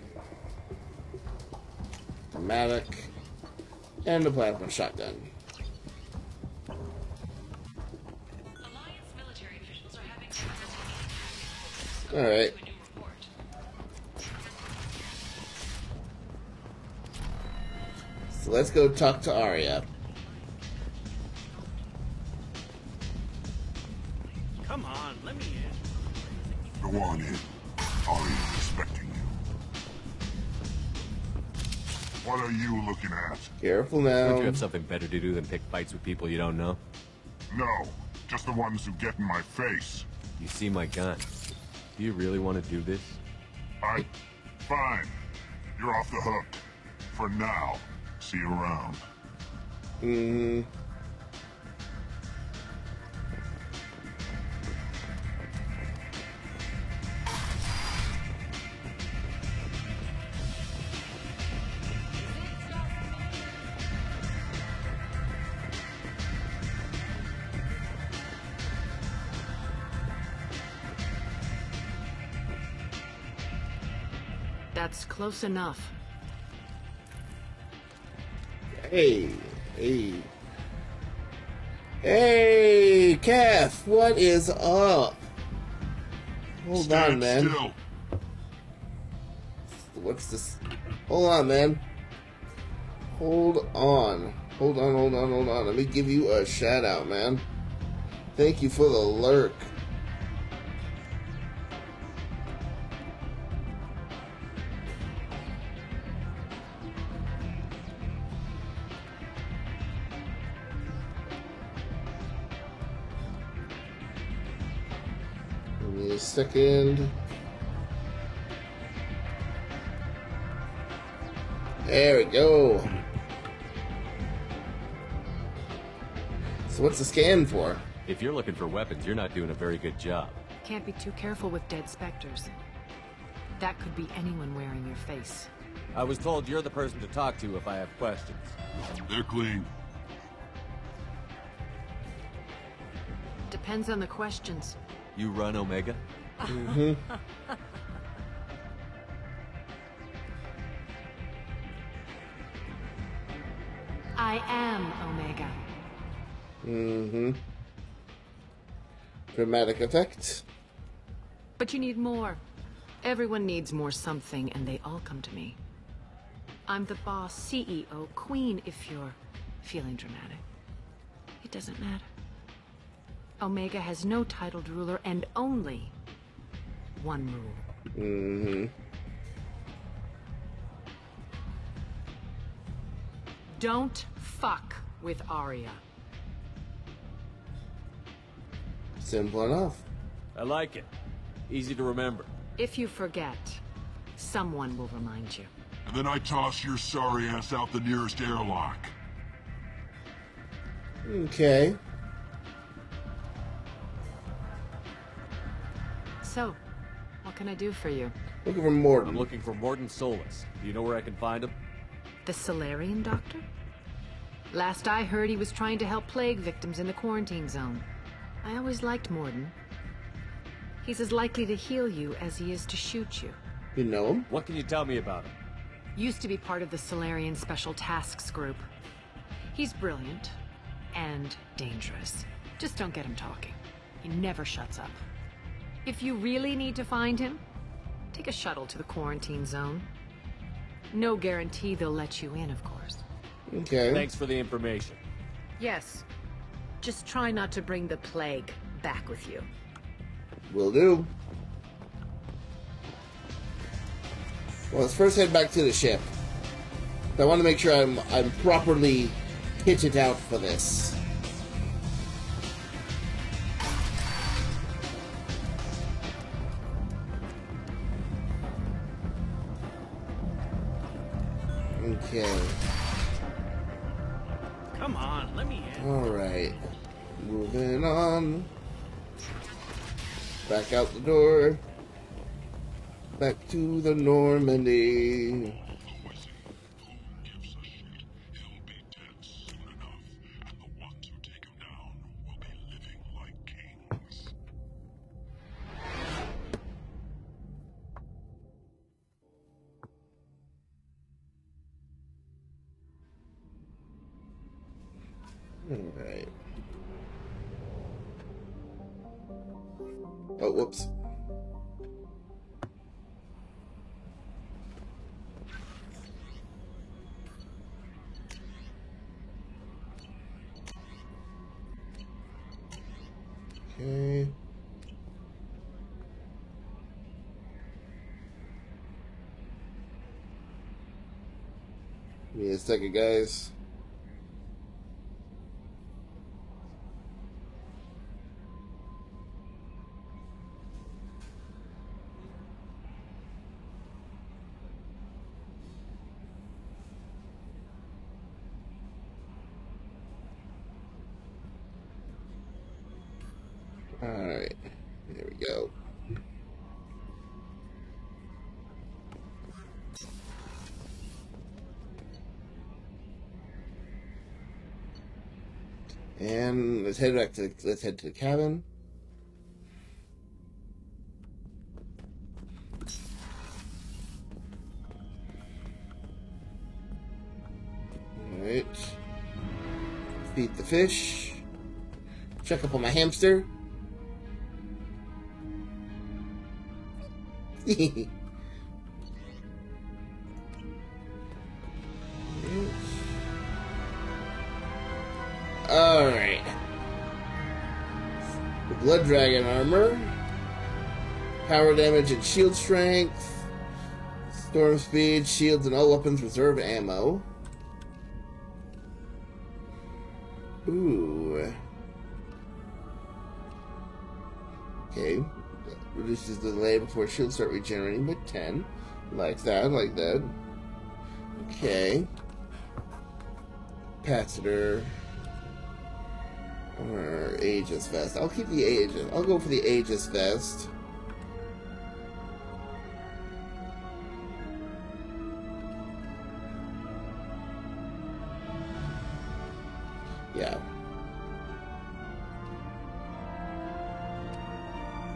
[SPEAKER 2] Dramatic. And a plasma shotgun. Alright. So let's go talk to Arya.
[SPEAKER 15] Come on, let me in.
[SPEAKER 5] Go on in. Arya's expecting you. What are you looking at?
[SPEAKER 2] Careful now.
[SPEAKER 1] Don't you have something better to do than pick fights with people you don't know?
[SPEAKER 5] No, just the ones who get in my face.
[SPEAKER 1] You see my gun. Do you really want to do this?
[SPEAKER 5] Fine. You're off the hook. For now. See you around.
[SPEAKER 2] Mm-hmm.
[SPEAKER 23] That's close enough.
[SPEAKER 2] Hey, Calf, what is up? Hold on, man.
[SPEAKER 5] Still.
[SPEAKER 2] What's this? Hold on, man. Hold on. Let me give you a shout out, man. Thank you for the lurk. Give me a second. There we go. So what's the scan for?
[SPEAKER 1] If you're looking for weapons, you're not doing a very good job.
[SPEAKER 23] Can't be too careful with dead specters. That could be anyone wearing your face.
[SPEAKER 1] I was told you're the person to talk to if I have questions.
[SPEAKER 5] They're clean.
[SPEAKER 23] Depends on the questions.
[SPEAKER 1] You run Omega?
[SPEAKER 2] Mm-hmm.
[SPEAKER 23] I am Omega.
[SPEAKER 2] Mm-hmm. Dramatic effect.
[SPEAKER 23] But you need more. Everyone needs more something, and they all come to me. I'm the boss, CEO, queen, if you're feeling dramatic. It doesn't matter. Omega has no titled ruler and only one rule.
[SPEAKER 2] Mm-hmm.
[SPEAKER 23] Don't fuck with Arya.
[SPEAKER 2] Simple enough.
[SPEAKER 1] I like it. Easy to remember.
[SPEAKER 23] If you forget, someone will remind you.
[SPEAKER 5] And then I toss your sorry ass out the nearest airlock.
[SPEAKER 2] Okay.
[SPEAKER 23] So, what can I do for you?
[SPEAKER 2] Looking for Mordin.
[SPEAKER 1] I'm looking for Mordin Solus. Do you know where I can find him?
[SPEAKER 23] The Solarian doctor? Last I heard, he was trying to help plague victims in the quarantine zone. I always liked Mordin. He's as likely to heal you as he is to shoot you.
[SPEAKER 2] You know him?
[SPEAKER 1] What can you tell me about him?
[SPEAKER 23] Used to be part of the Solarian Special Tasks Group. He's brilliant and dangerous. Just don't get him talking. He never shuts up. If you really need to find him, take a shuttle to the quarantine zone. No guarantee they'll let you in, of course.
[SPEAKER 2] Okay.
[SPEAKER 1] Thanks for the information.
[SPEAKER 23] Yes. Just try not to bring the plague back with you.
[SPEAKER 2] Will do. Well, let's first head back to the ship. I want to make sure I'm properly kitted out for this. Okay.
[SPEAKER 15] Come on, let me in.
[SPEAKER 2] Alright. Moving on. Back out the door. Back to the Normandy. Alright. Oh, whoops. Okay. Give me a second, guys. Alright, there we go. And let's head to the cabin. Alright. Feed the fish. Check up on my hamster. Alright. The Blood Dragon armor. Power damage and shield strength. Storm speed, shields, and all weapons reserve ammo. Ooh. Okay. Reduces the delay before shields start regenerating by 10. Like that, like that. Okay. Capacitor. Or Aegis Vest. I'll keep the Aegis. I'll go for the Aegis Vest. Yeah.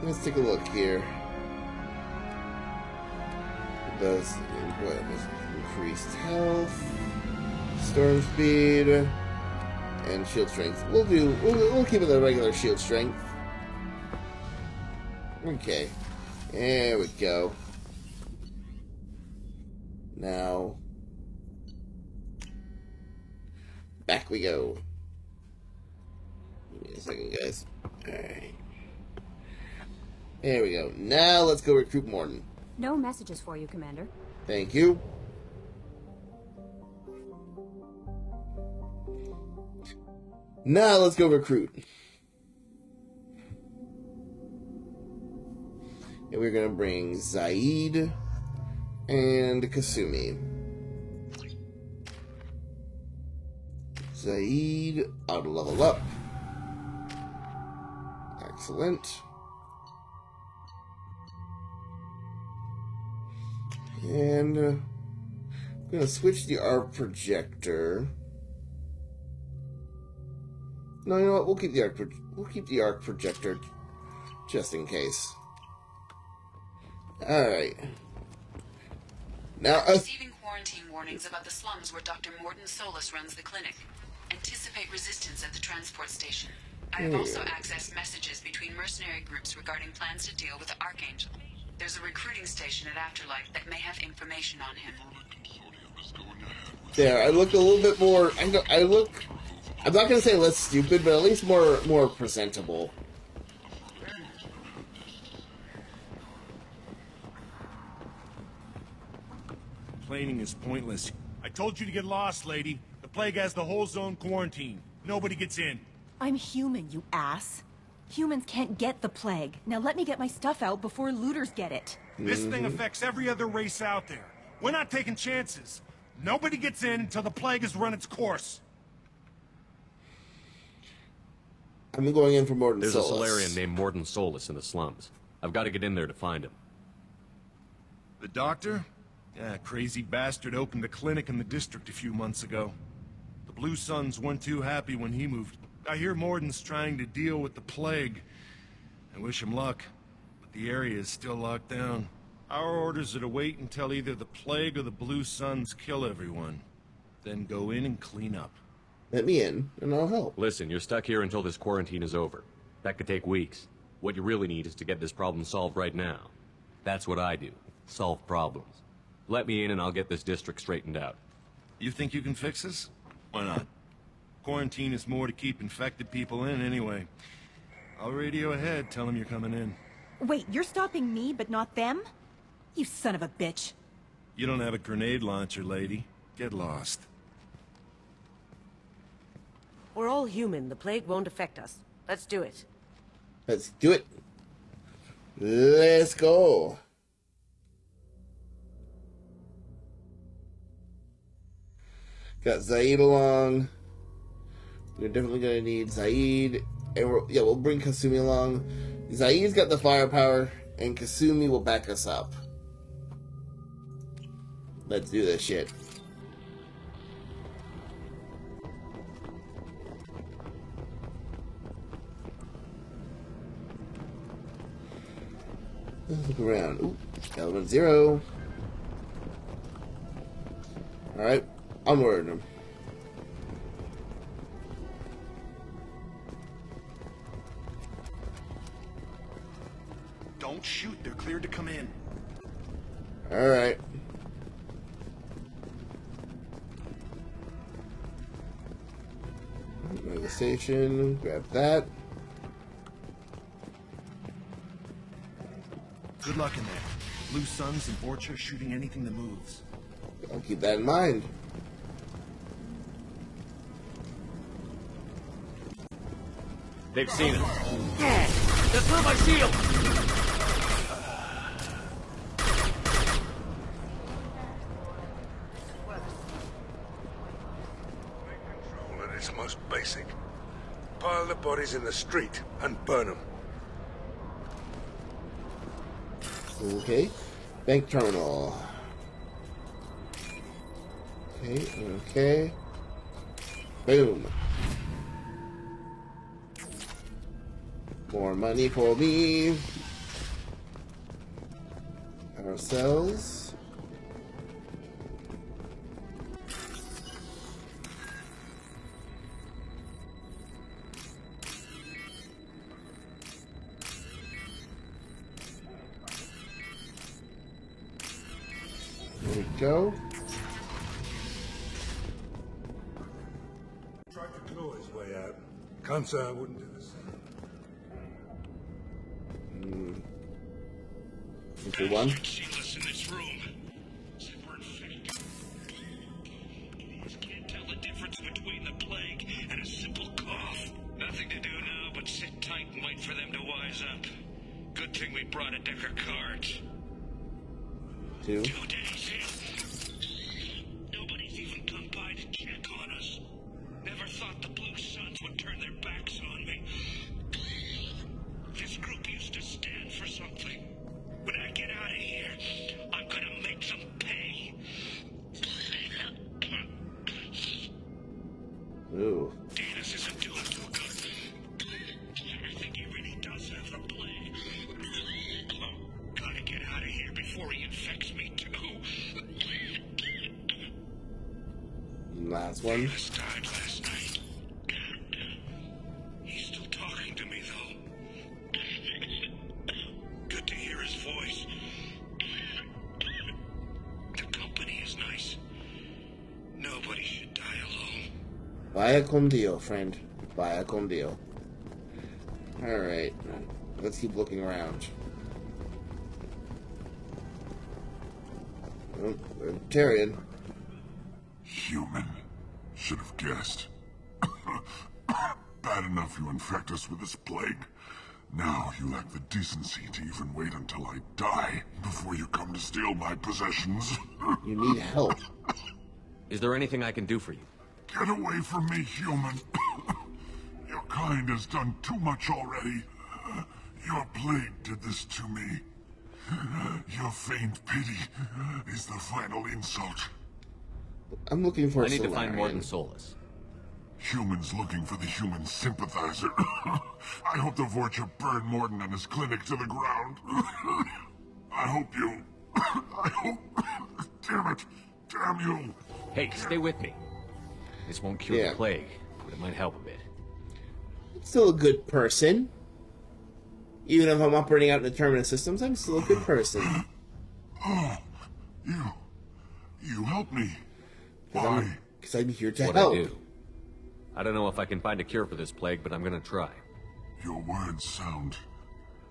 [SPEAKER 2] Let's take a look here. It does what? Increased health, storm speed, and shield strength. We'll keep it the regular shield strength. Okay. There we go. Now back we go. Give me a second, guys. Alright. There we go. Now let's go recruit Mordin.
[SPEAKER 8] No messages for you, Commander.
[SPEAKER 2] Thank you. Now let's go recruit. And we're gonna bring Zaid and Kasumi. Zaid, auto level up. Excellent. And I'm gonna switch the arc projector. No, you know what? We'll keep the arc projector just in case. All right. Now,
[SPEAKER 17] receiving quarantine warnings about the slums where Dr. Morton Solus runs the clinic. Anticipate resistance at the transport station. I have also accessed messages between mercenary groups regarding plans to deal with the Archangel. There's a recruiting station at Afterlife that may have information on him.
[SPEAKER 2] There, I look a little bit more. I'm not gonna say less stupid, but at least more presentable.
[SPEAKER 22] Complaining is pointless. I told you to get lost, lady. The plague has the whole zone quarantined. Nobody gets in.
[SPEAKER 18] I'm human, you ass. Humans can't get the plague. Now let me get my stuff out before looters get it.
[SPEAKER 22] This thing affects every other race out there. We're not taking chances. Nobody gets in until the plague has run its course.
[SPEAKER 2] I'm going in for Morton
[SPEAKER 1] There's
[SPEAKER 2] Solus.
[SPEAKER 1] a Solarian named Morton Solus in the slums. I've got to get in there to find him.
[SPEAKER 22] The doctor? Yeah, crazy bastard opened a clinic in the district a few months ago. The Blue Suns weren't too happy when he moved. I hear Morton's trying to deal with the plague. I wish him luck, but the area is still locked down. Our orders are to wait until either the plague or the Blue Suns kill everyone. Then go in and clean up.
[SPEAKER 2] Let me in, and I'll help.
[SPEAKER 1] Listen, you're stuck here until this quarantine is over. That could take weeks. What you really need is to get this problem solved right now. That's what I do. Solve problems. Let me in and I'll get this district straightened out.
[SPEAKER 22] You think you can fix this? Why not? Quarantine is more to keep infected people in anyway. I'll radio ahead, tell them you're coming in.
[SPEAKER 18] Wait, you're stopping me, but not them? You son of a bitch.
[SPEAKER 22] You don't have a grenade launcher, lady. Get lost.
[SPEAKER 20] We're all human. The plague won't affect us. Let's do it.
[SPEAKER 2] Let's do it. Let's go. Got Zaid along. We're definitely gonna need Zaid, and we'll bring Kasumi along. Zaid's got the firepower, and Kasumi will back us up. Let's do this shit. Let's look around. Ooh, element 0. Alright, onward.
[SPEAKER 22] Don't shoot, they're cleared to come in.
[SPEAKER 2] Alright. Go to the station, grab that.
[SPEAKER 22] Good luck in there. Blue Suns and Vorcha shooting anything that moves.
[SPEAKER 2] I'll keep that in mind.
[SPEAKER 1] They've seen us.
[SPEAKER 14] That's not my shield!
[SPEAKER 10] Control at its most basic. Pile the bodies in the street and burn them.
[SPEAKER 2] Okay. Bank terminal. Okay, okay. Boom. More money for me. Ourselves. There we go.
[SPEAKER 10] Tried to claw his way out. Can't say I wouldn't do the same.
[SPEAKER 2] Okay, one.
[SPEAKER 14] Shameless in this room. Separate fate. These can't tell the difference between the plague and a simple cough. brought a deck of cards.
[SPEAKER 2] 2
[SPEAKER 14] 2 days in. Nobody's even come by to check on us. Never thought the Blue Suns would turn their backs on me. This group used to stand for something. When I get out of here, I'm gonna make them pay.
[SPEAKER 2] Ooh.
[SPEAKER 14] Danis isn't doing too good. I think he really does have the plague. Gotta get out of here before he infects me too.
[SPEAKER 2] Last one.
[SPEAKER 14] Danis died last night. He's still talking to me though. Good to hear his voice. The company is nice. Nobody should die alone.
[SPEAKER 2] Vaya con Dio, friend. Vaya con Dio. Alright. Let's keep looking around. Oh, Tyrion.
[SPEAKER 5] Human. Should have guessed. Bad enough you infect us with this plague. Now you lack the decency to even wait until I die before you come to steal my possessions.
[SPEAKER 2] You need help.
[SPEAKER 1] Is there anything I can do for you?
[SPEAKER 5] Get away from me, human. Your kind has done too much already. Your plague did this to me. Your feigned pity is the final insult.
[SPEAKER 2] I'm looking for
[SPEAKER 1] I need to find Morden Solus.
[SPEAKER 5] Humans looking for the human sympathizer. I hope the Vorcha burn Morden and his clinic to the ground. I hope you... I hope... Damn it. Damn you.
[SPEAKER 1] Hey, stay with me. This won't cure the plague, but it might help a bit.
[SPEAKER 2] Still a good person. Even if I'm operating out in the terminus systems, I'm still a good person.
[SPEAKER 5] Oh, you help me. Why?
[SPEAKER 2] Because I'm here to
[SPEAKER 1] What
[SPEAKER 2] help.
[SPEAKER 1] I do. I don't know if I can find a cure for this plague, but I'm gonna try.
[SPEAKER 5] Your words sound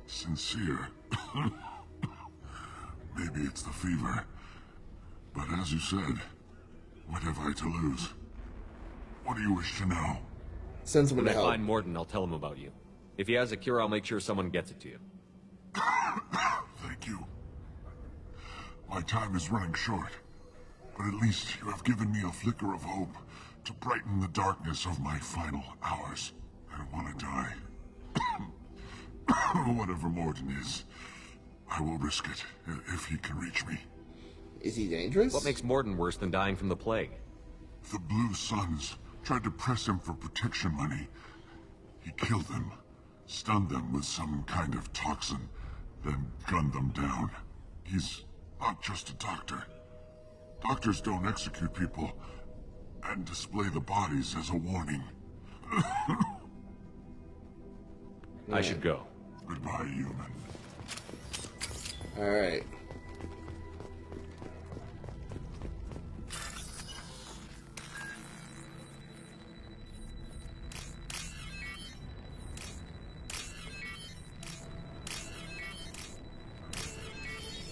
[SPEAKER 5] sincere. Maybe it's the fever. But as you said, what have I to lose? What do you wish to know?
[SPEAKER 2] Send someone
[SPEAKER 1] when
[SPEAKER 2] to
[SPEAKER 1] I
[SPEAKER 2] help.
[SPEAKER 1] find Morden, I'll tell him about you. If he has a cure, I'll make sure someone gets it to you.
[SPEAKER 5] Thank you. My time is running short, but at least you have given me a flicker of hope to brighten the darkness of my final hours. I don't want to die. Whatever Morden is, I will risk it if he can reach me.
[SPEAKER 2] Is he dangerous?
[SPEAKER 1] What makes Morden worse than dying from the plague?
[SPEAKER 5] The Blue Suns tried to press him for protection money. He killed them, stunned them with some kind of toxin, then gunned them down. He's not just a doctor. Doctors don't execute people and display the bodies as a warning.
[SPEAKER 1] I should go.
[SPEAKER 5] Goodbye, human.
[SPEAKER 2] Alright.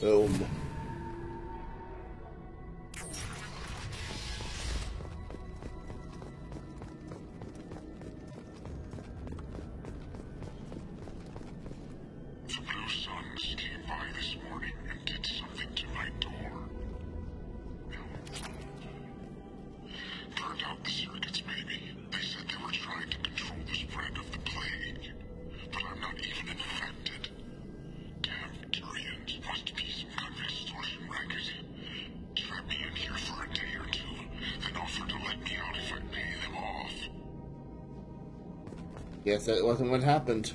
[SPEAKER 2] Boom.
[SPEAKER 5] The Blue Suns came by this morning and did something to my door. Turned out the circuits, maybe. They said they were trying to control the spread of the plague. But I'm not even infected. Damn Turians. Must be some kind of extortion racket. Trap me in here for a day or two, then offer to let me out if I pay them off.
[SPEAKER 2] Guess that wasn't what happened.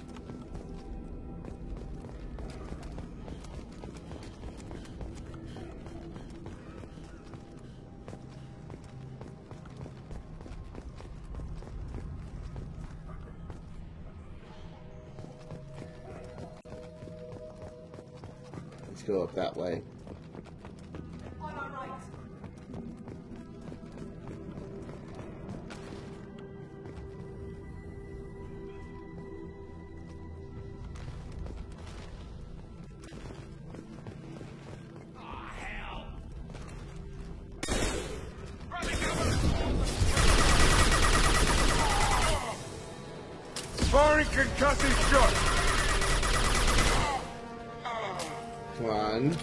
[SPEAKER 2] Let's go up that way.
[SPEAKER 10] Firing concussive shot!
[SPEAKER 2] Come on.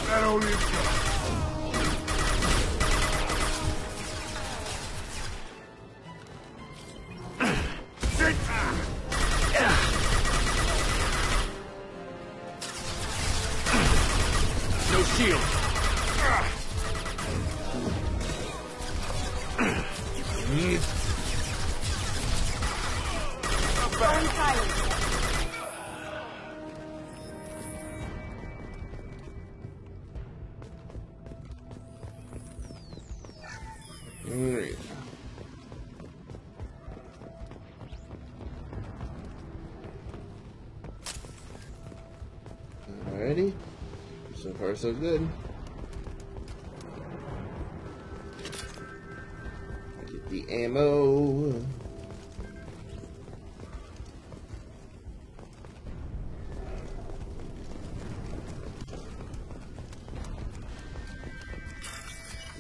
[SPEAKER 13] That only
[SPEAKER 1] No shield.
[SPEAKER 18] Going silent.
[SPEAKER 2] Alright. Alrighty. So far, so good. Get the ammo.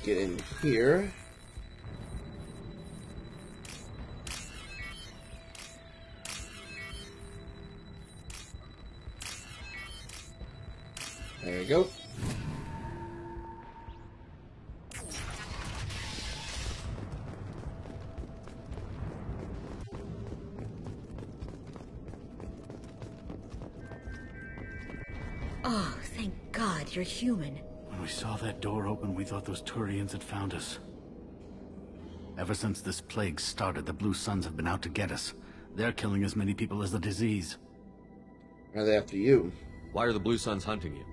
[SPEAKER 2] Get in here. There we go.
[SPEAKER 3] Oh, thank God you're human.
[SPEAKER 19] When we saw that door open, we thought those Turians had found us. Ever since this plague started, the Blue Suns have been out to get us. They're killing as many people as the disease.
[SPEAKER 2] Are they after you?
[SPEAKER 1] Why are the Blue Suns hunting you?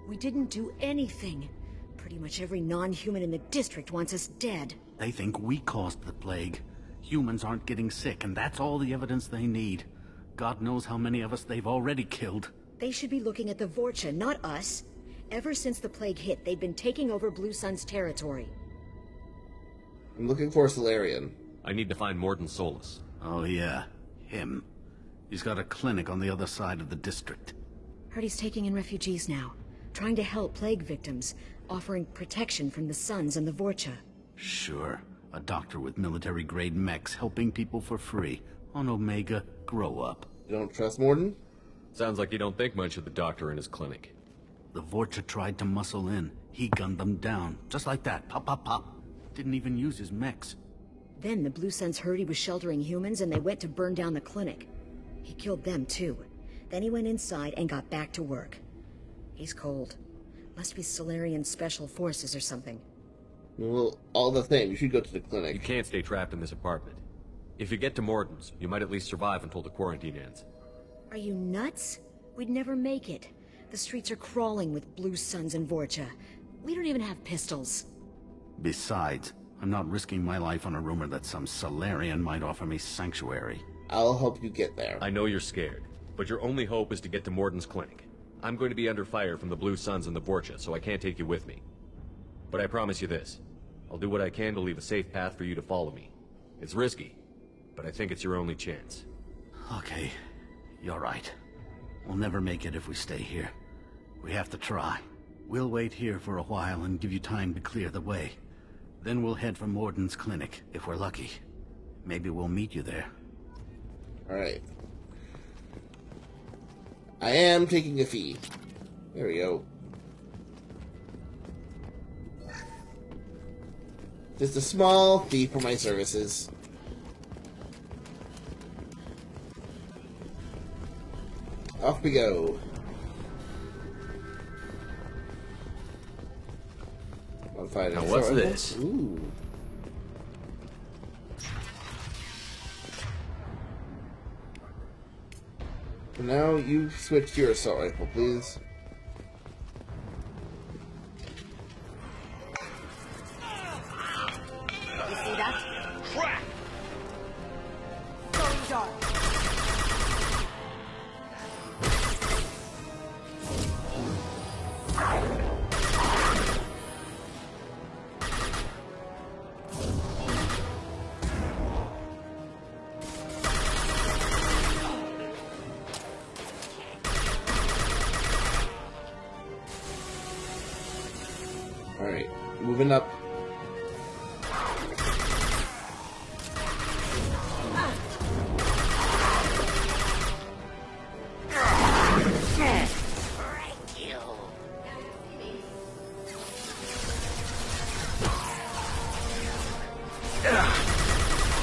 [SPEAKER 3] We didn't do anything. Pretty much every non-human in the district wants us dead.
[SPEAKER 19] They think we caused the plague. Humans aren't getting sick, and that's all the evidence they need. God knows how many of us they've already killed.
[SPEAKER 3] They should be looking at the Vorcha, not us. Ever since the plague hit, they've been taking over Blue Sun's territory.
[SPEAKER 2] I'm looking for Solarian.
[SPEAKER 1] I need to find Morden Solus.
[SPEAKER 19] Oh yeah, him. He's got a clinic on the other side of the district.
[SPEAKER 3] Heard he's taking in refugees now, trying to help plague victims, offering protection from the Suns and the Vorcha.
[SPEAKER 19] Sure. A doctor with military-grade mechs helping people for free. On Omega, grow up.
[SPEAKER 2] You don't trust Morden?
[SPEAKER 1] Sounds like you don't think much of the doctor in his clinic.
[SPEAKER 19] The Vorcha tried to muscle in. He gunned them down. Just like that. Pop, pop, pop. Didn't even use his mechs.
[SPEAKER 3] Then the Blue Suns heard he was sheltering humans and they went to burn down the clinic. He killed them too. Then he went inside and got back to work. He's cold. Must be Solarian Special Forces or something.
[SPEAKER 2] Well, all the same, you should go to the clinic.
[SPEAKER 1] You can't stay trapped in this apartment. If you get to Morden's, you might at least survive until the quarantine ends.
[SPEAKER 3] Are you nuts? We'd never make it. The streets are crawling with Blue Suns and Vorcha. We don't even have pistols.
[SPEAKER 19] Besides, I'm not risking my life on a rumor that some Solarian might offer me sanctuary.
[SPEAKER 2] I'll help you get there.
[SPEAKER 1] I know you're scared, but your only hope is to get to Morden's clinic. I'm going to be under fire from the Blue Suns and the Vorcha, so I can't take you with me. But I promise you this. I'll do what I can to leave a safe path for you to follow me. It's risky, but I think it's your only chance.
[SPEAKER 19] Okay, you're right. We'll never make it if we stay here. We have to try. We'll wait here for a while and give you time to clear the way. Then we'll head for Morden's clinic, if we're lucky. Maybe we'll meet you there.
[SPEAKER 2] Alright. I am taking a fee. There we go. Just a small fee for my services. Off we go.
[SPEAKER 1] Now what's this?
[SPEAKER 2] Ooh. So now you switch to your assault rifle, please.
[SPEAKER 18] You see that?
[SPEAKER 14] Crack!
[SPEAKER 18] Going dark.
[SPEAKER 2] Alright, moving up.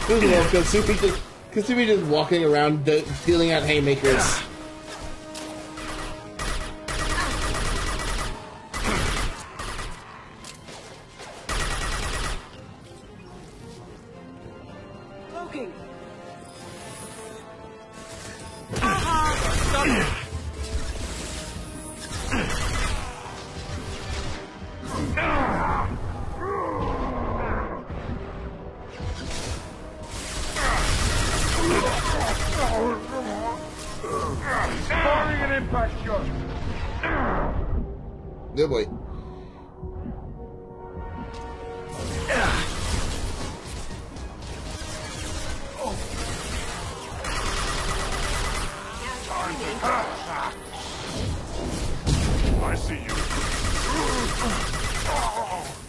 [SPEAKER 2] First of all, Kasumi just walking around dealing out haymakers.
[SPEAKER 20] Cloaking.
[SPEAKER 14] Firing an impact shot.
[SPEAKER 2] Good boy.
[SPEAKER 13] I see you.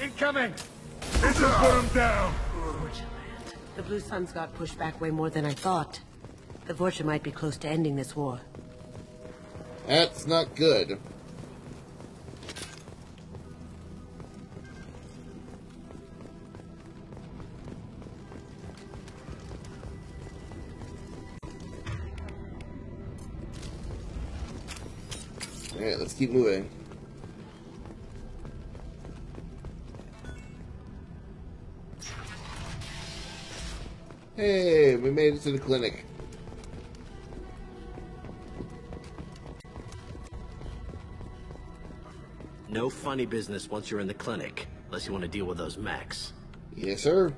[SPEAKER 14] Incoming. This will put him down.
[SPEAKER 20] The Blue Suns got pushed back way more than I thought. The Vorcha might be close to ending this war.
[SPEAKER 2] That's not good. Alright, let's keep moving. Hey, we made it to the clinic.
[SPEAKER 19] No funny business once you're in the clinic, unless you want to deal with those mechs.
[SPEAKER 2] Yes, sir.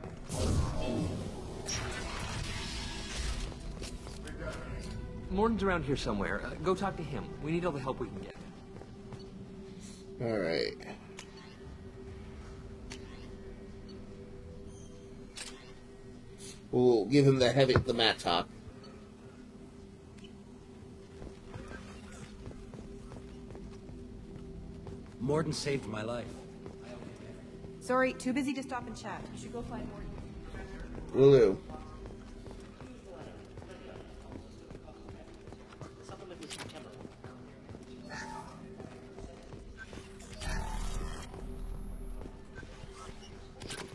[SPEAKER 12] Morton's around here somewhere. Go talk to him. We need all the help we can get.
[SPEAKER 2] Alright. We'll give him the mat talk.
[SPEAKER 16] Morton saved my life.
[SPEAKER 18] Sorry, too busy to stop and chat. You should go find Morton.
[SPEAKER 2] Will do.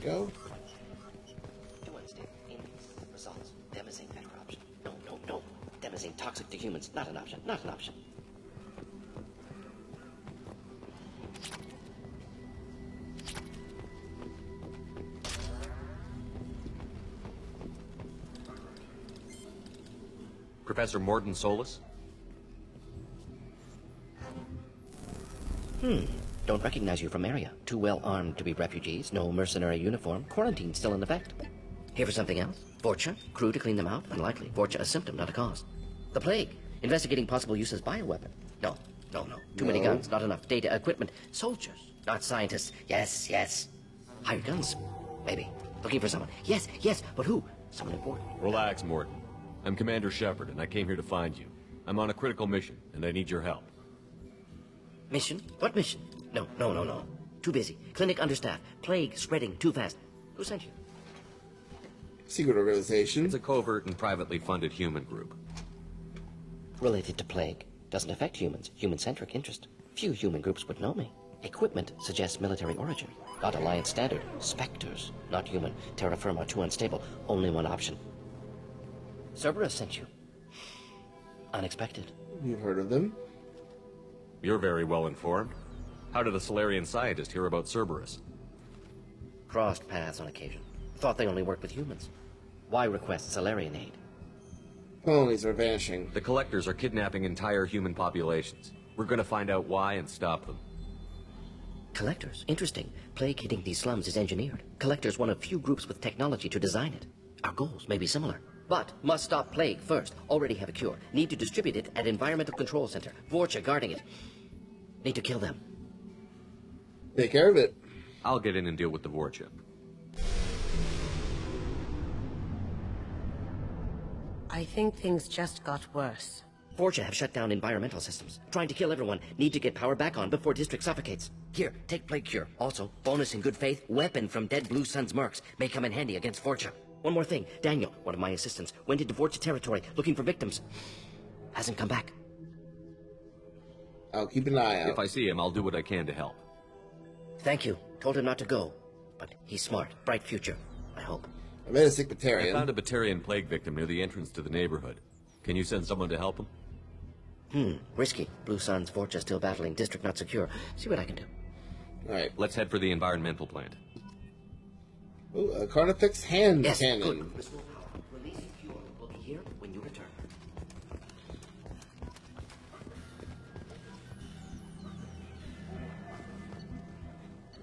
[SPEAKER 2] Go.
[SPEAKER 21] Results. Demonizing that corruption. No. Demonizing toxic to humans. Not an option. Not an option.
[SPEAKER 1] Professor Morton Solus?
[SPEAKER 21] Don't recognize you from area. Too well armed to be refugees. No mercenary uniform. Quarantine still in effect. Here for something else? Vorcha? Crew to clean them out? Unlikely. Vorcha a symptom, not a cause. The plague? Investigating possible use as bioweapon? No. Too many guns, not enough data, equipment. Soldiers, not scientists. Yes. Hired guns? Maybe. Looking for someone. Yes, but who? Someone important.
[SPEAKER 1] Relax, Morton. I'm Commander Shepard, and I came here to find you. I'm on a critical mission, and I need your help.
[SPEAKER 21] Mission? What mission? No. Too busy. Clinic understaffed. Plague spreading too fast. Who sent you?
[SPEAKER 2] Secret organization.
[SPEAKER 1] It's a covert and privately funded human group.
[SPEAKER 21] Related to plague. Doesn't affect humans. Human-centric interest. Few human groups would know me. Equipment suggests military origin. Not Alliance standard. Spectres. Not human. Terra firma too unstable. Only one option. Cerberus sent you. Unexpected.
[SPEAKER 2] You've heard of them.
[SPEAKER 1] You're very well informed. How did a Solarian scientist hear about Cerberus?
[SPEAKER 21] Crossed paths on occasion. Thought they only worked with humans. Why request Solarian aid?
[SPEAKER 2] Colonies are vanishing.
[SPEAKER 1] The Collectors are kidnapping entire human populations. We're gonna find out why and stop them.
[SPEAKER 21] Collectors? Interesting. Plague hitting these slums is engineered. Collectors one of few groups with technology to design it. Our goals may be similar. But must stop plague first. Already have a cure. Need to distribute it at Environmental Control Center. Vorcha guarding it. Need to kill them.
[SPEAKER 2] Take care of it.
[SPEAKER 1] I'll get in and deal with the Vorcha.
[SPEAKER 20] I think things just got worse.
[SPEAKER 21] Vorcha have shut down environmental systems. Trying to kill everyone. Need to get power back on before district suffocates. Here, take plague cure. Also, bonus in good faith, weapon from dead Blue Sun's mercs. May come in handy against Vorcha. One more thing. Daniel, one of my assistants, went into Vorcha territory looking for victims. Hasn't come back.
[SPEAKER 2] I'll keep an eye out.
[SPEAKER 1] If I see him, I'll do what I can to help.
[SPEAKER 21] Thank you. Told him not to go. But he's smart. Bright future. I hope.
[SPEAKER 2] I met a sick
[SPEAKER 1] I
[SPEAKER 2] Batarian.
[SPEAKER 1] found a Batarian plague victim near the entrance to the neighborhood. Can you send someone to help him?
[SPEAKER 21] Risky. Blue Sun's Vorcha still battling. District not secure. See what I can do.
[SPEAKER 2] Alright.
[SPEAKER 1] Let's head for the environmental plant.
[SPEAKER 2] Ooh, a Carnifex hand
[SPEAKER 21] Yes,
[SPEAKER 2] cannon.
[SPEAKER 21] good. Restore power. Releasing fuel. We'll be here when you return.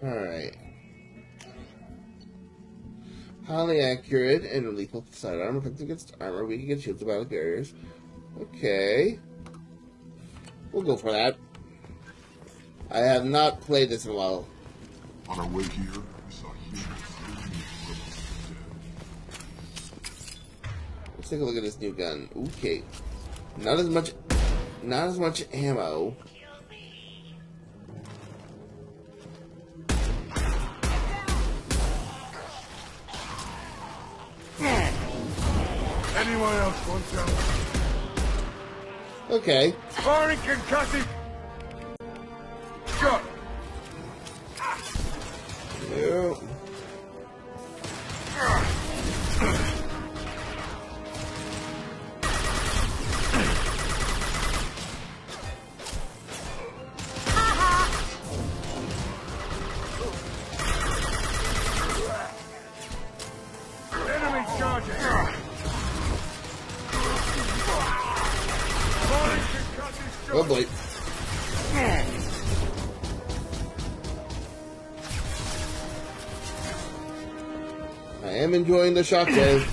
[SPEAKER 2] Alright. Highly accurate and lethal sidearm. Effective against armor. Weak against shields and battle carriers. Okay. We'll go for that. I have not played this in a while.
[SPEAKER 5] On our way here, we saw humans.
[SPEAKER 2] Let's take a look at this new gun. Okay. Not as much ammo.
[SPEAKER 10] Anyone else want some?
[SPEAKER 2] Okay.
[SPEAKER 10] Firing concussive! Shot!
[SPEAKER 2] No.
[SPEAKER 10] Enemy charging!
[SPEAKER 2] Oh boy. I am enjoying the shockwave.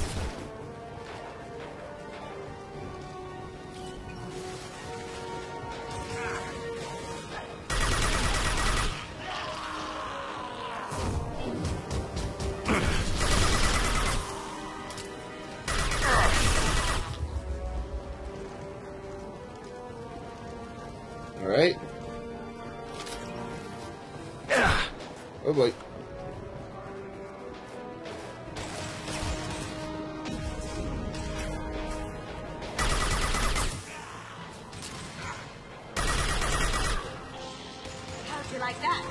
[SPEAKER 2] Alright. Oh boy.
[SPEAKER 18] How'd you like that?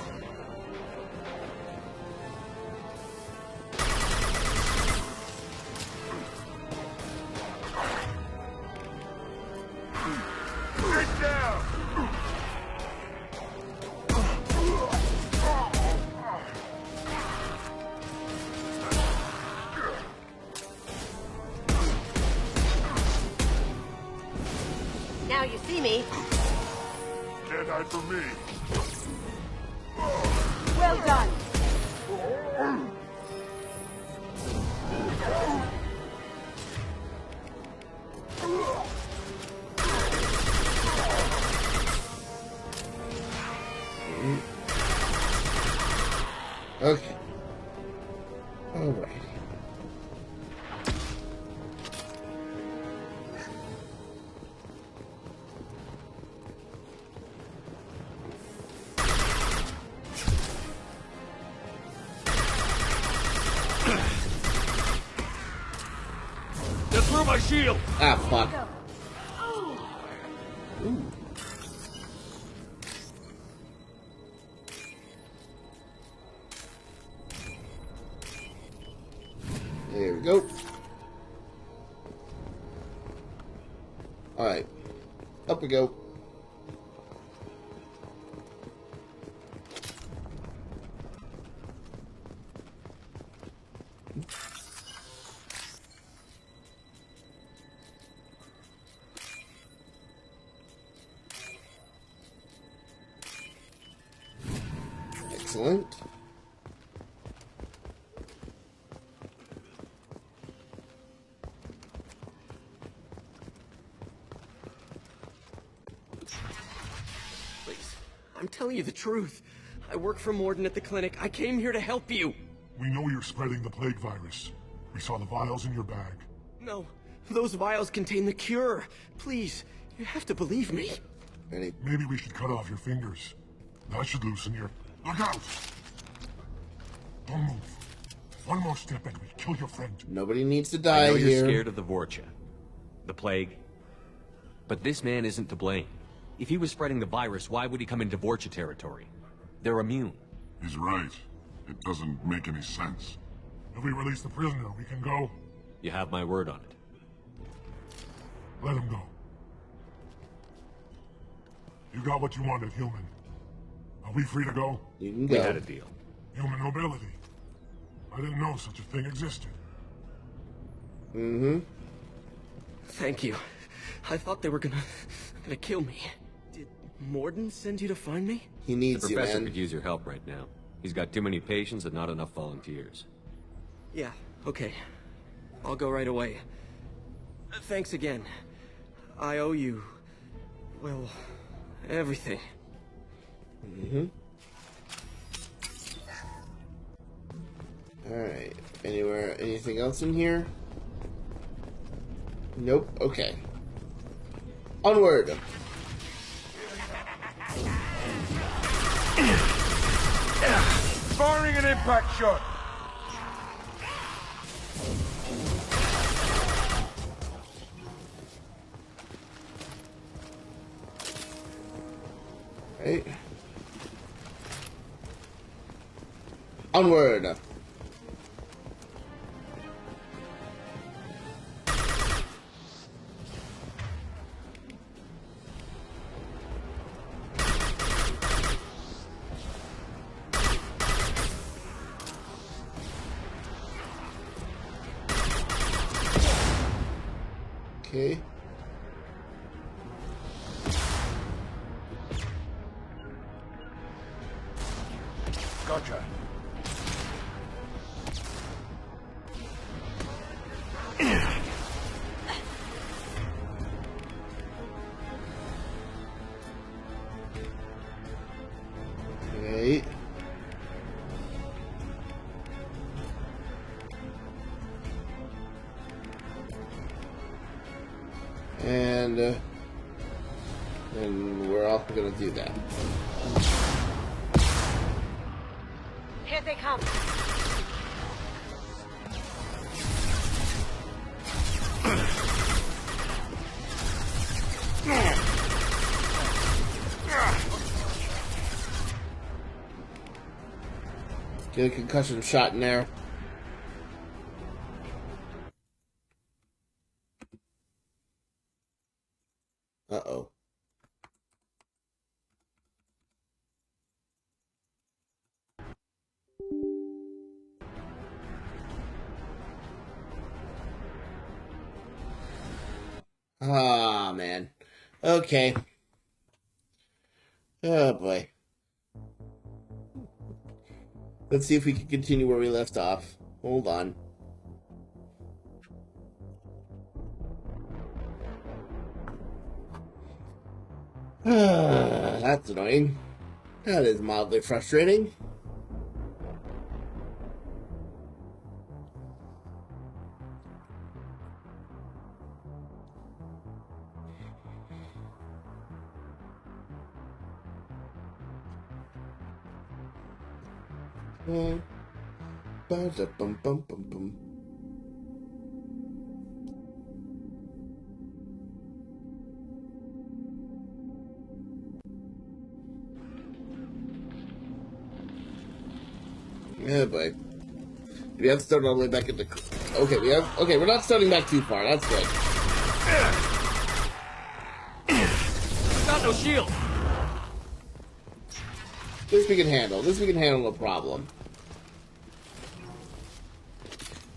[SPEAKER 10] Get down!
[SPEAKER 20] Now you see me.
[SPEAKER 13] Can't hide from me.
[SPEAKER 20] Well done.
[SPEAKER 2] Okay. Alright.
[SPEAKER 12] Get through my shield!
[SPEAKER 2] Ah, fuck. Ooh. There we go. Alright. Up we go. Excellent.
[SPEAKER 6] Please, I'm telling you the truth. I work for Morden at the clinic. I came here to help you.
[SPEAKER 13] We know you're spreading the plague virus. We saw the vials in your bag.
[SPEAKER 6] No, those vials contain the cure. Please, you have to believe me.
[SPEAKER 13] Maybe we should cut off your fingers. That should loosen your... Look out! Don't move. One more step and we kill your friend.
[SPEAKER 2] Nobody needs to
[SPEAKER 1] I
[SPEAKER 2] die
[SPEAKER 1] know you're
[SPEAKER 2] here.
[SPEAKER 1] scared of the Vorcha, the plague, but this man isn't to blame. If he was spreading the virus, why would he come into Vorcha territory? They're immune.
[SPEAKER 13] He's right. It doesn't make any sense. If we release the prisoner, we can go.
[SPEAKER 1] You have my word on it.
[SPEAKER 13] Let him go. You got what you wanted, human. Are we free to go?
[SPEAKER 2] You can
[SPEAKER 1] go. We
[SPEAKER 2] go.
[SPEAKER 1] had a deal.
[SPEAKER 13] Human nobility. I didn't know such a thing existed.
[SPEAKER 2] Mm-hmm.
[SPEAKER 6] Thank you. I thought they were gonna kill me. Did Morden send you to find me?
[SPEAKER 2] He needs
[SPEAKER 1] the
[SPEAKER 2] you,
[SPEAKER 1] professor
[SPEAKER 2] man.
[SPEAKER 1] could use your help right now. He's got too many patients and not enough volunteers.
[SPEAKER 6] Yeah, okay. I'll go right away. Thanks again. I owe you... well, everything.
[SPEAKER 2] Mm-hmm. Alright. Anything else in here? Nope. Okay. Onward!
[SPEAKER 10] Firing an impact shot!
[SPEAKER 2] Right. Onward! Okay.
[SPEAKER 10] Gotcha.
[SPEAKER 2] Okay. And we're all gonna do that.
[SPEAKER 20] Here they come.
[SPEAKER 2] Get a concussion shot in there. Uh-oh. Ah, man. Okay. Oh, boy. Let's see if we can continue where we left off. Hold on. That's annoying. That is mildly frustrating. Ba-da-bum-bum-bum-bum. Yeah, boy. We have to start all the way back at the... Okay, Okay, we're not starting back too far. That's good.
[SPEAKER 12] Got no shield.
[SPEAKER 2] This we can handle. This we can handle, no problem.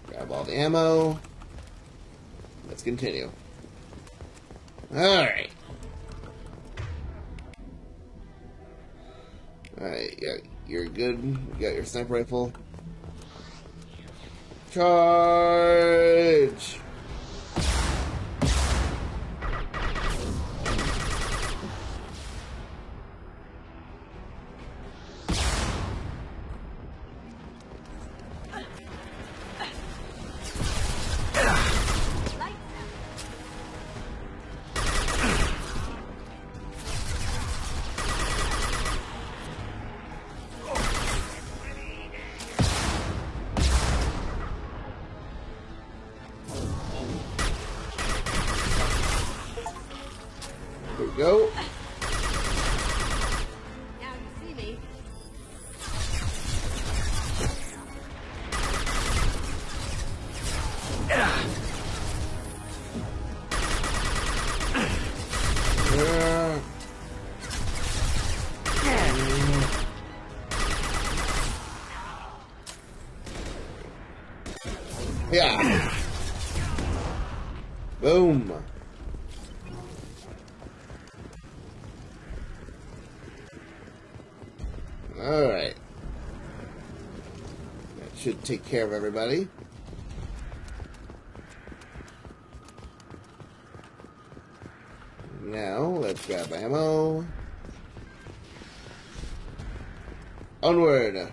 [SPEAKER 2] Grab all the ammo. Let's continue. Alright. Alright, yeah, you're good. You got your sniper rifle. Charge! There we go.
[SPEAKER 20] Now you see me.
[SPEAKER 2] Yeah. Boom. Alright. That should take care of everybody. Now, let's grab ammo. Onward!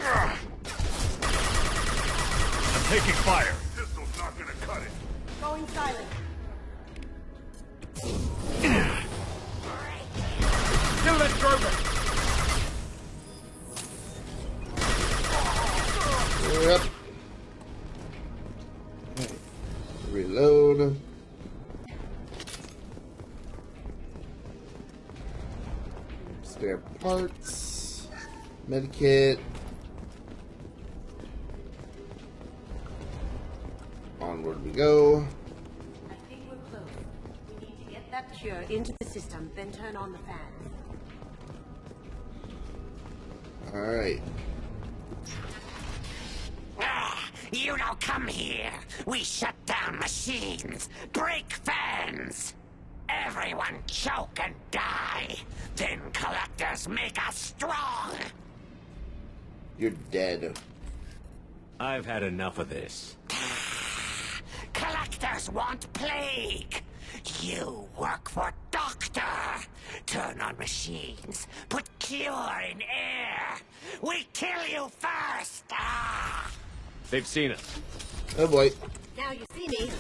[SPEAKER 22] I'm taking fire. Pistol's not gonna cut it.
[SPEAKER 20] Going silent.
[SPEAKER 22] Kill that German.
[SPEAKER 2] Yep. Reload. Spare parts. Medikit. Onward we go.
[SPEAKER 20] I think we're close. We need to get that cure into the system, then turn on the fan.
[SPEAKER 2] Alright.
[SPEAKER 14] You don't come here. We shut down machines, break fans. Everyone choke and die. Then collectors make us strong.
[SPEAKER 2] You're dead.
[SPEAKER 1] I've had enough of this.
[SPEAKER 14] Collectors want plague. You work for Doctor. Turn on machines. Put cure in air. We kill you first. Ah!
[SPEAKER 1] They've seen us.
[SPEAKER 2] Oh boy.
[SPEAKER 20] Now you see me.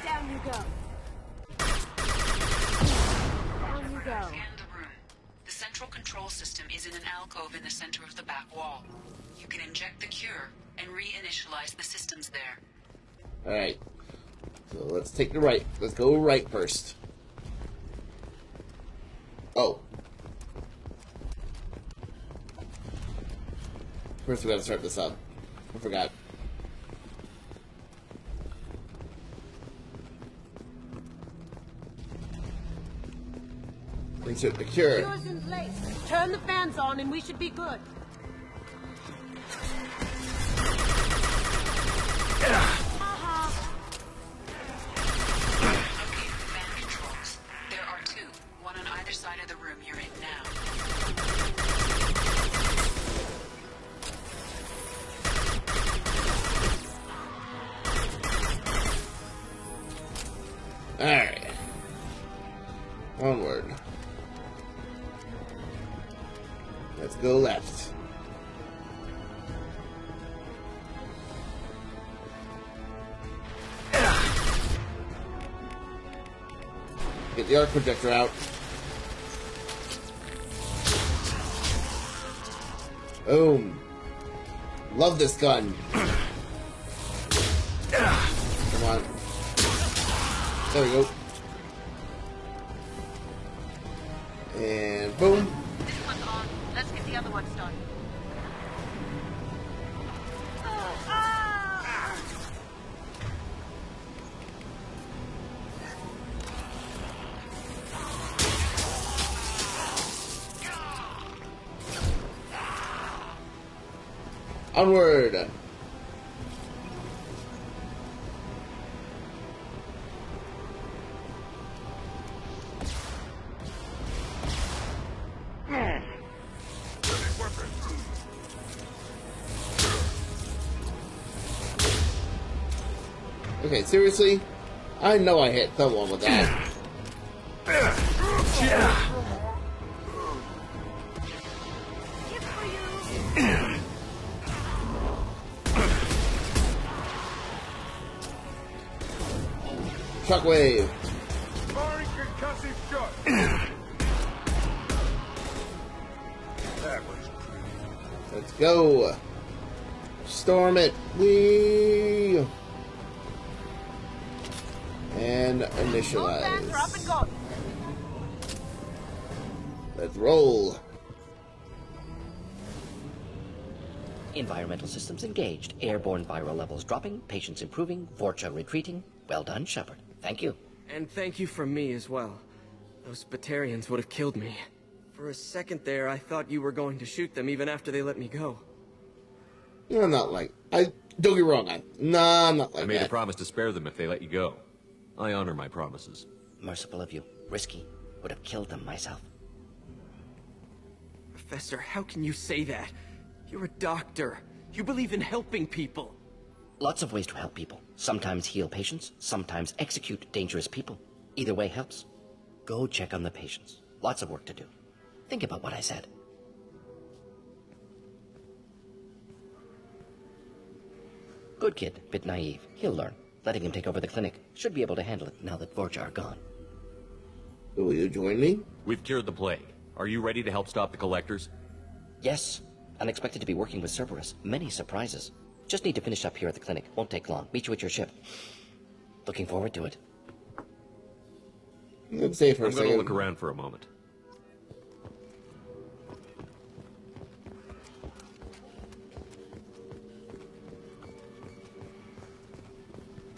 [SPEAKER 20] Down you go. Down you go.
[SPEAKER 17] Scan the room. The central control system is in an alcove in the center of the back wall. You can inject the cure and reinitialize the systems there.
[SPEAKER 2] Alright. So let's take the right. Let's go right first. Oh. First we gotta start this up. I forgot. Insert the cure.
[SPEAKER 20] Cure's in place. Turn the fans on and we should be good.
[SPEAKER 17] There are two, one on either side of the room you're in now.
[SPEAKER 2] Alright. Onward. Let's go left. Get the arc projector out. Boom. Love this gun. Come on. There we go. And boom.
[SPEAKER 20] This one's on. Let's get the other one started.
[SPEAKER 2] Onward. Okay, seriously? I know I hit someone with that. Shockwave.
[SPEAKER 10] Firing concussive shot. That was pretty.
[SPEAKER 2] Let's go. Storm it. Whee! And initialize. Let's roll.
[SPEAKER 21] Environmental systems engaged. Airborne viral levels dropping. Patients improving. Vorcha retreating. Well done, Shepard. Thank you.
[SPEAKER 6] And thank you from me as well. Those Batarians would have killed me. For a second there, I thought you were going to shoot them even after they let me go.
[SPEAKER 2] I'm not like... Don't get me wrong, I'm not like that.
[SPEAKER 1] I made a promise to spare them if they let you go. I honor my promises.
[SPEAKER 21] Merciful of you. Risky. Would have killed them myself.
[SPEAKER 6] Professor, how can you say that? You're a doctor. You believe in helping people.
[SPEAKER 21] Lots of ways to help people. Sometimes heal patients, sometimes execute dangerous people. Either way helps. Go check on the patients. Lots of work to do. Think about what I said. Good kid, bit naive. He'll learn. Letting him take over the clinic. Should be able to handle it now that Vorcha are gone.
[SPEAKER 2] Will you join me?
[SPEAKER 1] We've cured the plague. Are you ready to help stop the collectors?
[SPEAKER 21] Yes. Unexpected to be working with Cerberus. Many surprises. Just need to finish up here at the clinic. Won't take long. Meet you at your ship. Looking forward to it.
[SPEAKER 2] Let's stay for a second.
[SPEAKER 1] I'm going to look around for a moment.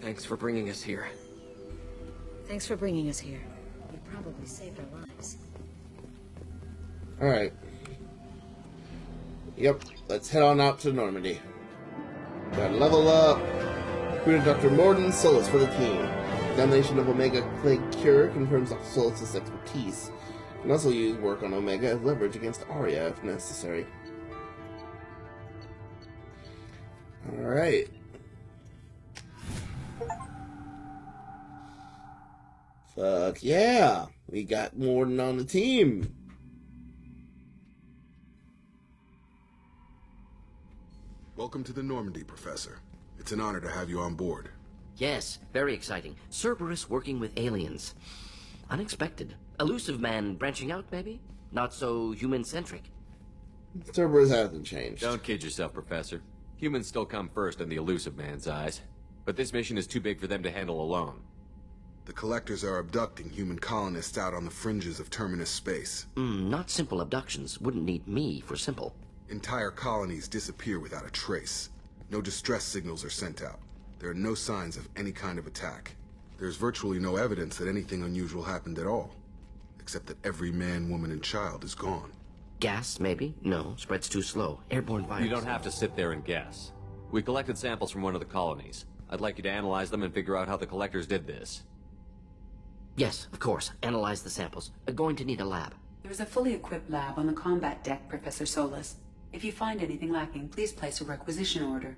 [SPEAKER 6] Thanks for bringing us here.
[SPEAKER 3] Thanks for bringing us here. You probably saved our lives.
[SPEAKER 2] Alright. Yep, let's head on out to Normandy. Gotta level up. Recruited Dr. Morden Solus for the team. Examination of Omega Plague Cure confirms Solus's expertise. Can also use work on Omega as leverage against Arya if necessary. Alright. Fuck yeah! We got Morden on the team.
[SPEAKER 4] Welcome to the Normandy, Professor. It's an honor to have you on board.
[SPEAKER 21] Yes, very exciting. Cerberus working with aliens. Unexpected. Elusive man branching out, maybe? Not so human-centric.
[SPEAKER 2] Cerberus hasn't changed.
[SPEAKER 1] Don't kid yourself, Professor. Humans still come first in the elusive man's eyes. But this mission is too big for them to handle alone.
[SPEAKER 4] The Collectors are abducting human colonists out on the fringes of Terminus space.
[SPEAKER 21] Not simple abductions. Wouldn't need me for simple.
[SPEAKER 4] Entire colonies disappear without a trace. No distress signals are sent out. There are no signs of any kind of attack. There's virtually no evidence that anything unusual happened at all. Except that every man, woman, and child is gone.
[SPEAKER 21] Gas, maybe? No, spreads too slow. Airborne virus.
[SPEAKER 1] You don't have to sit there and guess. We collected samples from one of the colonies. I'd like you to analyze them and figure out how the Collectors did this.
[SPEAKER 21] Yes, of course. Analyze the samples. Going to need a lab.
[SPEAKER 17] There's a fully equipped lab on the combat deck, Professor Solus. If you find anything lacking, please place a requisition order.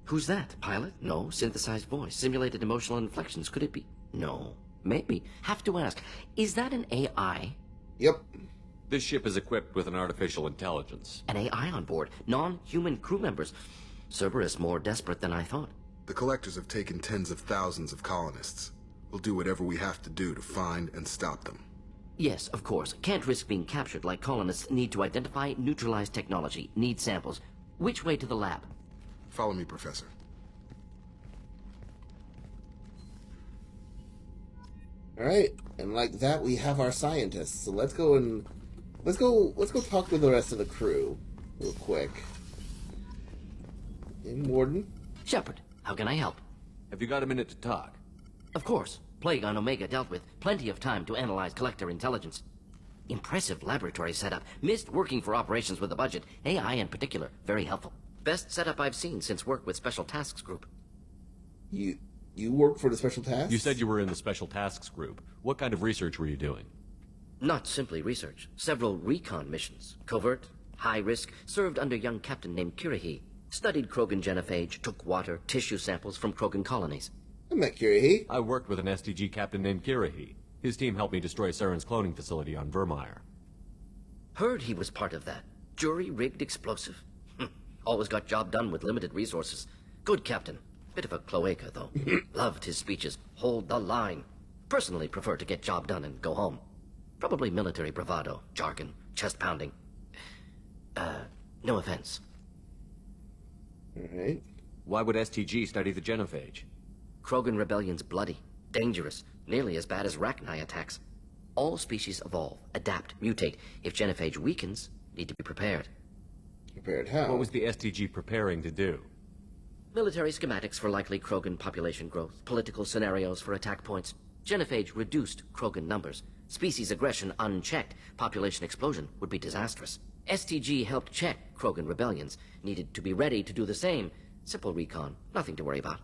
[SPEAKER 21] Who's that? Pilot? No. Synthesized voice. Simulated emotional inflections. Could it be? No. Maybe. Have to ask. Is that an AI?
[SPEAKER 2] Yep.
[SPEAKER 1] This ship is equipped with an artificial intelligence.
[SPEAKER 21] An AI on board. Non-human crew members. Cerberus more desperate than I thought.
[SPEAKER 4] The Collectors have taken tens of thousands of colonists. We'll do whatever we have to do to find and stop them.
[SPEAKER 21] Yes, of course. Can't risk being captured like colonists need to identify, neutralize technology, need samples. Which way to the lab?
[SPEAKER 4] Follow me, Professor.
[SPEAKER 2] Alright, and like that we have our scientists. So let's go talk with the rest of the crew real quick. Hey, Morden.
[SPEAKER 21] Shepard, how can I help?
[SPEAKER 1] Have you got a minute to talk?
[SPEAKER 21] Of course. Plague on Omega dealt with. Plenty of time to analyze Collector intelligence. Impressive laboratory setup. Missed working for operations with a budget. AI in particular. Very helpful. Best setup I've seen since work with Special Tasks Group.
[SPEAKER 2] You work for the Special Tasks?
[SPEAKER 1] You said you were in the Special Tasks Group. What kind of research were you doing?
[SPEAKER 21] Not simply research. Several recon missions. Covert, high risk, served under young captain named Kirihi. Studied Krogan genophage, took water, tissue samples from Krogan colonies.
[SPEAKER 2] I met Kirihi.
[SPEAKER 1] I worked with an STG captain named Kirihi. His team helped me destroy Saren's cloning facility on Vermeer.
[SPEAKER 21] Heard he was part of that. Jury-rigged explosive. Always got job done with limited resources. Good captain. Bit of a cloaca, though. Loved his speeches. Hold the line. Personally prefer to get job done and go home. Probably military bravado, jargon, chest-pounding. No offense.
[SPEAKER 2] Alright.
[SPEAKER 1] Why would STG study the genophage?
[SPEAKER 21] Krogan rebellion's bloody, dangerous, nearly as bad as Rachni attacks. All species evolve, adapt, mutate. If genophage weakens, need to be prepared.
[SPEAKER 2] Prepared how?
[SPEAKER 1] What was the STG preparing to do?
[SPEAKER 21] Military schematics for likely Krogan population growth, political scenarios for attack points. Genophage reduced Krogan numbers. Species aggression unchecked, population explosion would be disastrous. STG helped check Krogan rebellions, needed to be ready to do the same. Simple recon, nothing to worry about.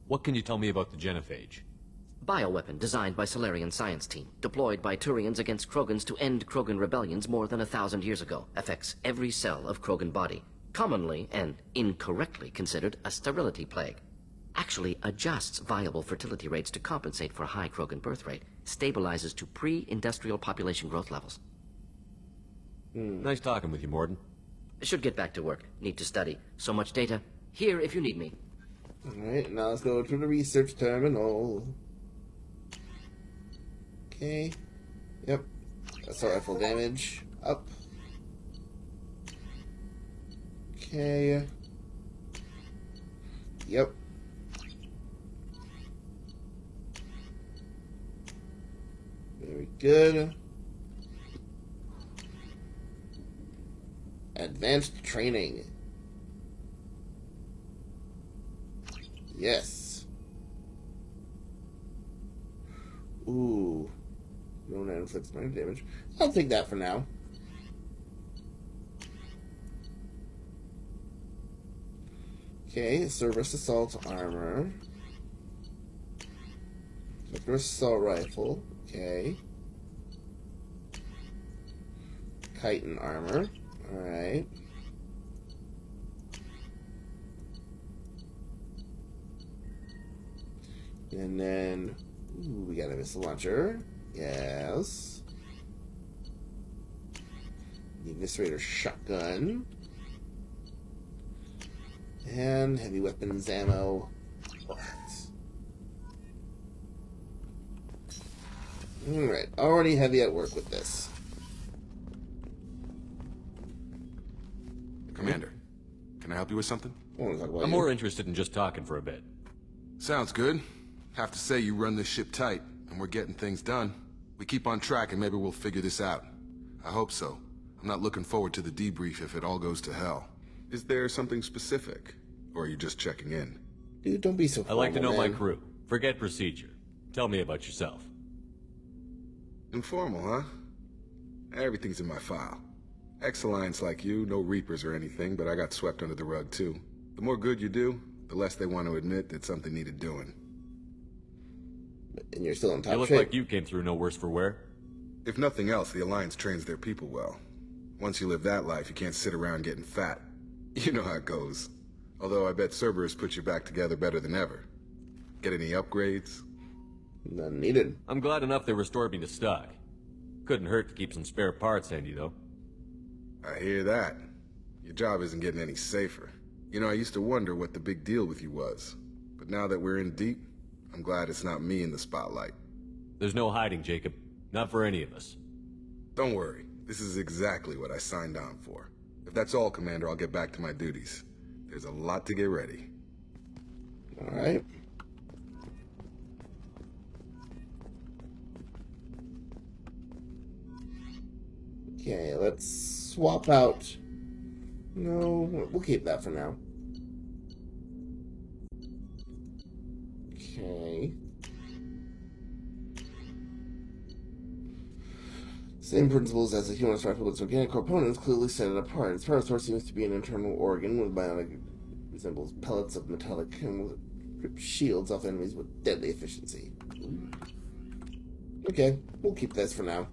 [SPEAKER 1] What can you tell me about the genophage?
[SPEAKER 21] Bioweapon designed by Solarian science team, deployed by Turians against Krogans to end Krogan rebellions more than 1,000 years ago. Affects every cell of Krogan body. Commonly and incorrectly considered a sterility plague. Actually adjusts viable fertility rates to compensate for a high Krogan birth rate. Stabilizes to pre-industrial population growth levels.
[SPEAKER 1] Nice talking with you, Morden.
[SPEAKER 21] Should get back to work. Need to study. So much data. Here if you need me.
[SPEAKER 2] Alright, now let's go to the research terminal. Okay. Yep. Assault rifle damage. Up. Okay. Yep. Very good. Advanced training. Yes. Ooh. No inflicts minor damage. I'll take that for now. Okay, service assault armor. Service assault rifle. Okay. Chitin armor. Alright. And then, ooh, we got a missile launcher. Yes. The Eviscerator shotgun. And heavy weapons ammo. Alright, already heavy at work with this.
[SPEAKER 4] Commander, can I help you with something?
[SPEAKER 1] I'm more interested in just talking for a bit.
[SPEAKER 4] Sounds good. Have to say you run this ship tight, and we're getting things done. We keep on track and maybe we'll figure this out. I hope so. I'm not looking forward to the debrief if it all goes to hell. Is there something specific? Or are you just checking in?
[SPEAKER 2] Dude, don't be so formal,
[SPEAKER 1] I like to know my
[SPEAKER 2] man.
[SPEAKER 1] crew. Forget procedure. Tell me about yourself.
[SPEAKER 4] Informal, huh? Everything's in my file. Ex-Alliance like you, no Reapers or anything, but I got swept under the rug too. The more good you do, the less they want to admit that something needed doing.
[SPEAKER 2] And you're still in top
[SPEAKER 1] You look
[SPEAKER 2] shape.
[SPEAKER 1] like you came through no worse for wear.
[SPEAKER 4] If nothing else, the Alliance trains their people well. Once you live that life, you can't sit around getting fat. You know how it goes. Although I bet Cerberus put you back together better than ever. Get any upgrades?
[SPEAKER 2] None needed.
[SPEAKER 1] I'm glad enough they restored me to stock. Couldn't hurt to keep some spare parts handy, though.
[SPEAKER 4] I hear that. Your job isn't getting any safer. You know, I used to wonder what the big deal with you was. But now that we're in deep, I'm glad it's not me in the spotlight.
[SPEAKER 1] There's no hiding, Jacob. Not for any of us.
[SPEAKER 4] Don't worry. This is exactly what I signed on for. If that's all, Commander, I'll get back to my duties. There's a lot to get ready.
[SPEAKER 2] Alright. Okay, let's swap out. No, we'll keep that for now. Okay. Same principles as the human rifle, its organic components clearly set it apart. Its power source seems to be an internal organ with bionic resembles pellets of metallic and rip shields off enemies with deadly efficiency. Ooh. Okay, we'll keep this for now.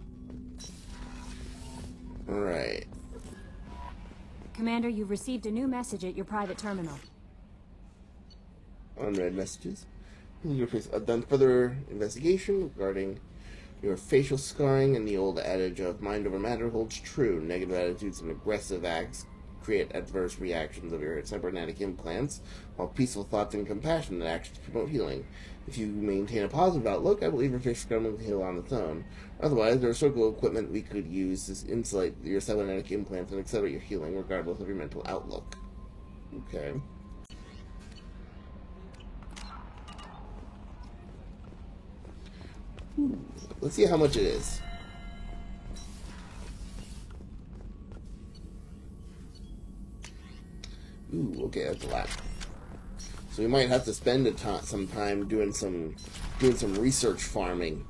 [SPEAKER 2] Alright.
[SPEAKER 8] Commander, you've received a new message at your private terminal.
[SPEAKER 2] Unread messages. I've done further investigation regarding your facial scarring, and the old adage of mind over matter holds true. Negative attitudes and aggressive acts create adverse reactions of your cybernetic implants, while peaceful thoughts and compassionate actions promote healing. If you maintain a positive outlook, I believe your facial scarring will heal on its own. Otherwise, there is surgical equipment we could use to insulate your cybernetic implants and accelerate your healing, regardless of your mental outlook. Okay. Let's see how much it is. Okay, that's a lot. So we might have to spend some time doing some research farming.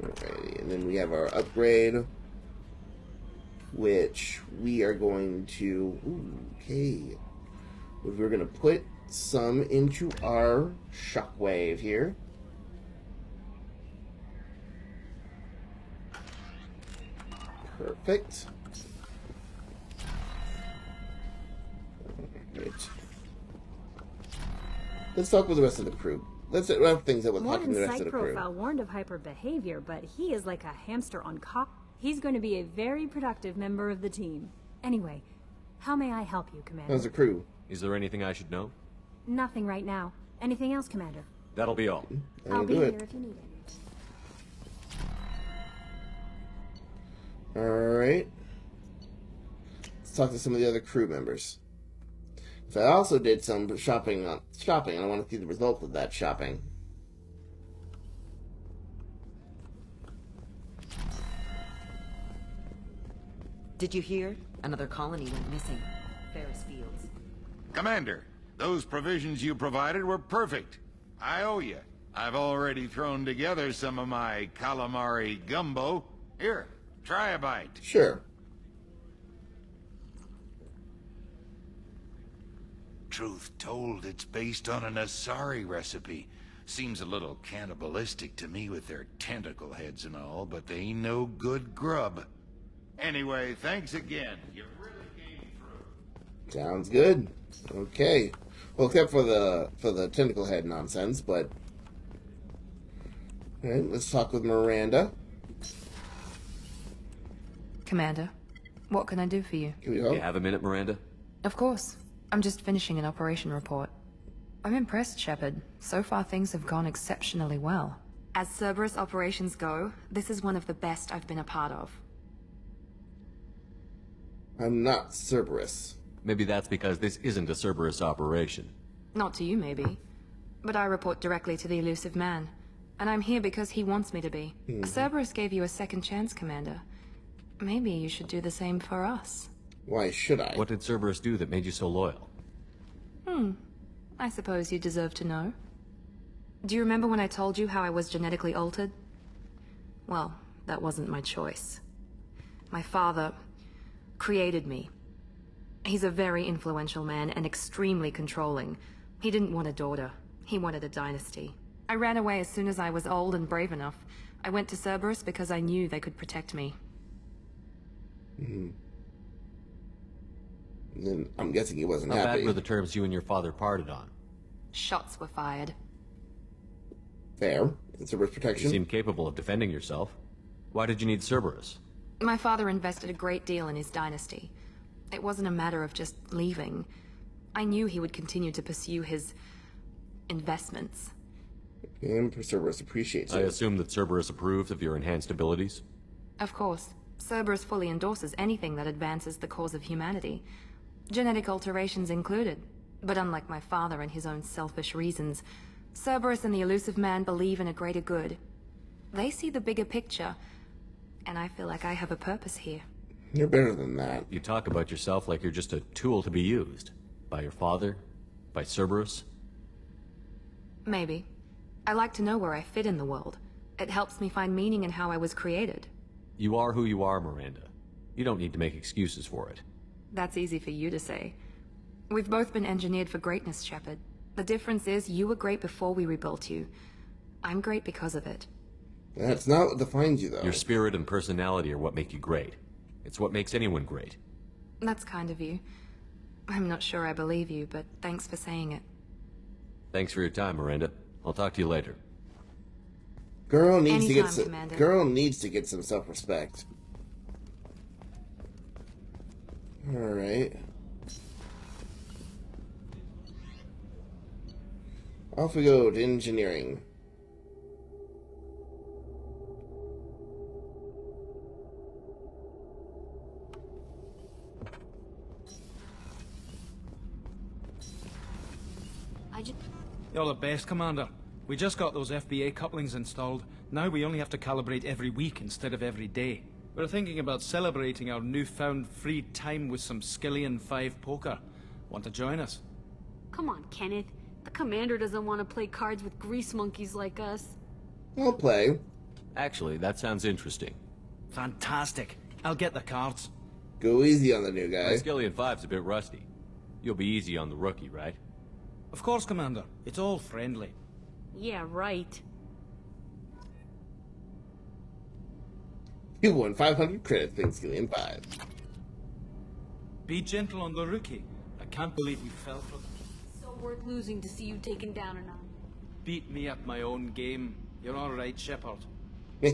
[SPEAKER 2] Alrighty, and then we have our upgrade, which we are going to. Okay, we're going to put some into our shockwave here. Perfect. Right. Let's talk with the rest of the crew. Let's wrap things up with talking to the rest of the crew.
[SPEAKER 8] Profile warned of hyper behavior, but he is like a hamster on cock. He's going to be a very productive member of the team. Anyway, how may I help you, Commander?
[SPEAKER 2] How's the crew?
[SPEAKER 1] Is there anything I should know?
[SPEAKER 8] Nothing right now. Anything else, Commander?
[SPEAKER 1] That'll be all.
[SPEAKER 8] I'll be here if you need it.
[SPEAKER 2] Alright. Let's talk to some of the other crew members. So I also did some shopping, and I want to see the results of that shopping.
[SPEAKER 7] Did you hear? Another colony went missing. Ferris Fields.
[SPEAKER 9] Commander, those provisions you provided were perfect. I owe you. I've already thrown together some of my calamari gumbo. Here, try a bite.
[SPEAKER 2] Sure.
[SPEAKER 9] Truth told, it's based on an Asari recipe. Seems a little cannibalistic to me with their tentacle heads and all, but they ain't no good grub. Anyway, thanks again. You really came through.
[SPEAKER 2] Sounds good. Okay. Well, except for the tentacle head nonsense, but... Alright, let's talk with Miranda.
[SPEAKER 11] Commander, what can I do for you?
[SPEAKER 1] You have a minute, Miranda?
[SPEAKER 11] Of course. I'm just finishing an operation report. I'm impressed, Shepard. So far things have gone exceptionally well. As Cerberus operations go, this is one of the best I've been a part of.
[SPEAKER 2] I'm not Cerberus.
[SPEAKER 1] Maybe that's because this isn't a Cerberus operation.
[SPEAKER 11] Not to you, maybe. But I report directly to the elusive man. And I'm here because he wants me to be. Cerberus gave you a second chance, Commander. Maybe you should do the same for us.
[SPEAKER 2] Why should I?
[SPEAKER 1] What did Cerberus do that made you so loyal?
[SPEAKER 11] I suppose you deserve to know. Do you remember when I told you how I was genetically altered? Well, that wasn't my choice. My father created me. He's a very influential man and extremely controlling. He didn't want a daughter. He wanted a dynasty. I ran away as soon as I was old and brave enough. I went to Cerberus because I knew they could protect me.
[SPEAKER 2] Then I'm guessing he wasn't
[SPEAKER 1] How
[SPEAKER 2] happy.
[SPEAKER 1] bad were the terms you and your father parted on?
[SPEAKER 11] Shots were fired.
[SPEAKER 2] Fair. It's Cerberus protection.
[SPEAKER 1] You seem capable of defending yourself. Why did you need Cerberus?
[SPEAKER 11] My father invested a great deal in his dynasty. It wasn't a matter of just leaving. I knew he would continue to pursue his investments.
[SPEAKER 2] And Cerberus appreciates it.
[SPEAKER 1] I assume that Cerberus approved of your enhanced abilities?
[SPEAKER 11] Of course. Cerberus fully endorses anything that advances the cause of humanity. Genetic alterations included. But unlike my father and his own selfish reasons, Cerberus and the elusive man believe in a greater good. They see the bigger picture, and I feel like I have a purpose here.
[SPEAKER 2] You're better than that.
[SPEAKER 1] You talk about yourself like you're just a tool to be used. By your father? By Cerberus?
[SPEAKER 11] Maybe. I like to know where I fit in the world. It helps me find meaning in how I was created.
[SPEAKER 1] You are who you are, Miranda. You don't need to make excuses for it.
[SPEAKER 11] That's easy for you to say. We've both been engineered for greatness, Shepard. The difference is you were great before we rebuilt you. I'm great because of it.
[SPEAKER 2] That's not what defines you, though.
[SPEAKER 1] Your spirit and personality are what make you great. It's what makes anyone great.
[SPEAKER 11] That's kind of you. I'm not sure I believe you, but thanks for saying it.
[SPEAKER 1] Thanks for your time, Miranda. I'll talk to you later.
[SPEAKER 2] Girl needs
[SPEAKER 11] Anytime,
[SPEAKER 2] to get some.
[SPEAKER 11] Commander.
[SPEAKER 2] Girl needs to get some self-respect. All right. Off we go to engineering.
[SPEAKER 15] You're the best, Commander. We just got those FBA couplings installed.
[SPEAKER 16] Now we only have to calibrate every week instead of every day. We're thinking about celebrating our newfound free time with some Skillian 5 poker. Want to join us?
[SPEAKER 19] Come on, Kenneth. The commander doesn't want to play cards with grease monkeys like us.
[SPEAKER 2] I'll play.
[SPEAKER 1] Actually, that sounds interesting.
[SPEAKER 16] Fantastic. I'll get the cards.
[SPEAKER 2] Go easy on the new guy.
[SPEAKER 1] My Skillian 5's a bit rusty. You'll be easy on the rookie, right?
[SPEAKER 16] Of course, Commander. It's all friendly.
[SPEAKER 19] Yeah, right.
[SPEAKER 2] You won 500 credits, thanks, Skillian 5.
[SPEAKER 16] Be gentle on the rookie. I can't believe you fell for them.
[SPEAKER 19] So worth losing to see you taken down a notch.
[SPEAKER 16] Beat me at my own game. You're all right, Shepard.
[SPEAKER 2] Like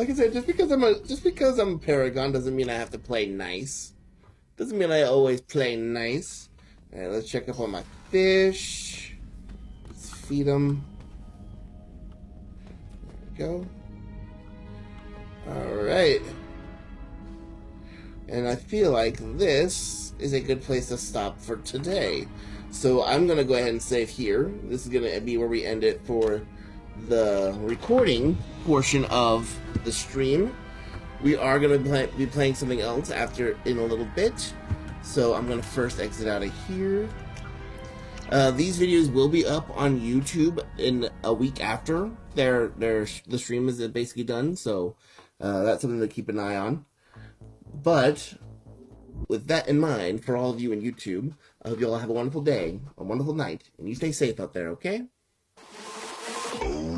[SPEAKER 2] I said, just because I'm a Paragon doesn't mean I have to play nice. Doesn't mean I always play nice. Alright, let's check up on my fish. Let's feed them. There we go. Alright. And I feel like this is a good place to stop for today. So I'm going to go ahead and save here. This is going to be where we end it for the recording portion of the stream. We are going to be playing something else in a little bit. So I'm going to first exit out of here. These videos will be up on YouTube in a week after the stream is basically done. So that's something to keep an eye on. But with that in mind, for all of you in YouTube, I hope you all have a wonderful day, a wonderful night, and you stay safe out there, okay?
[SPEAKER 5] Oh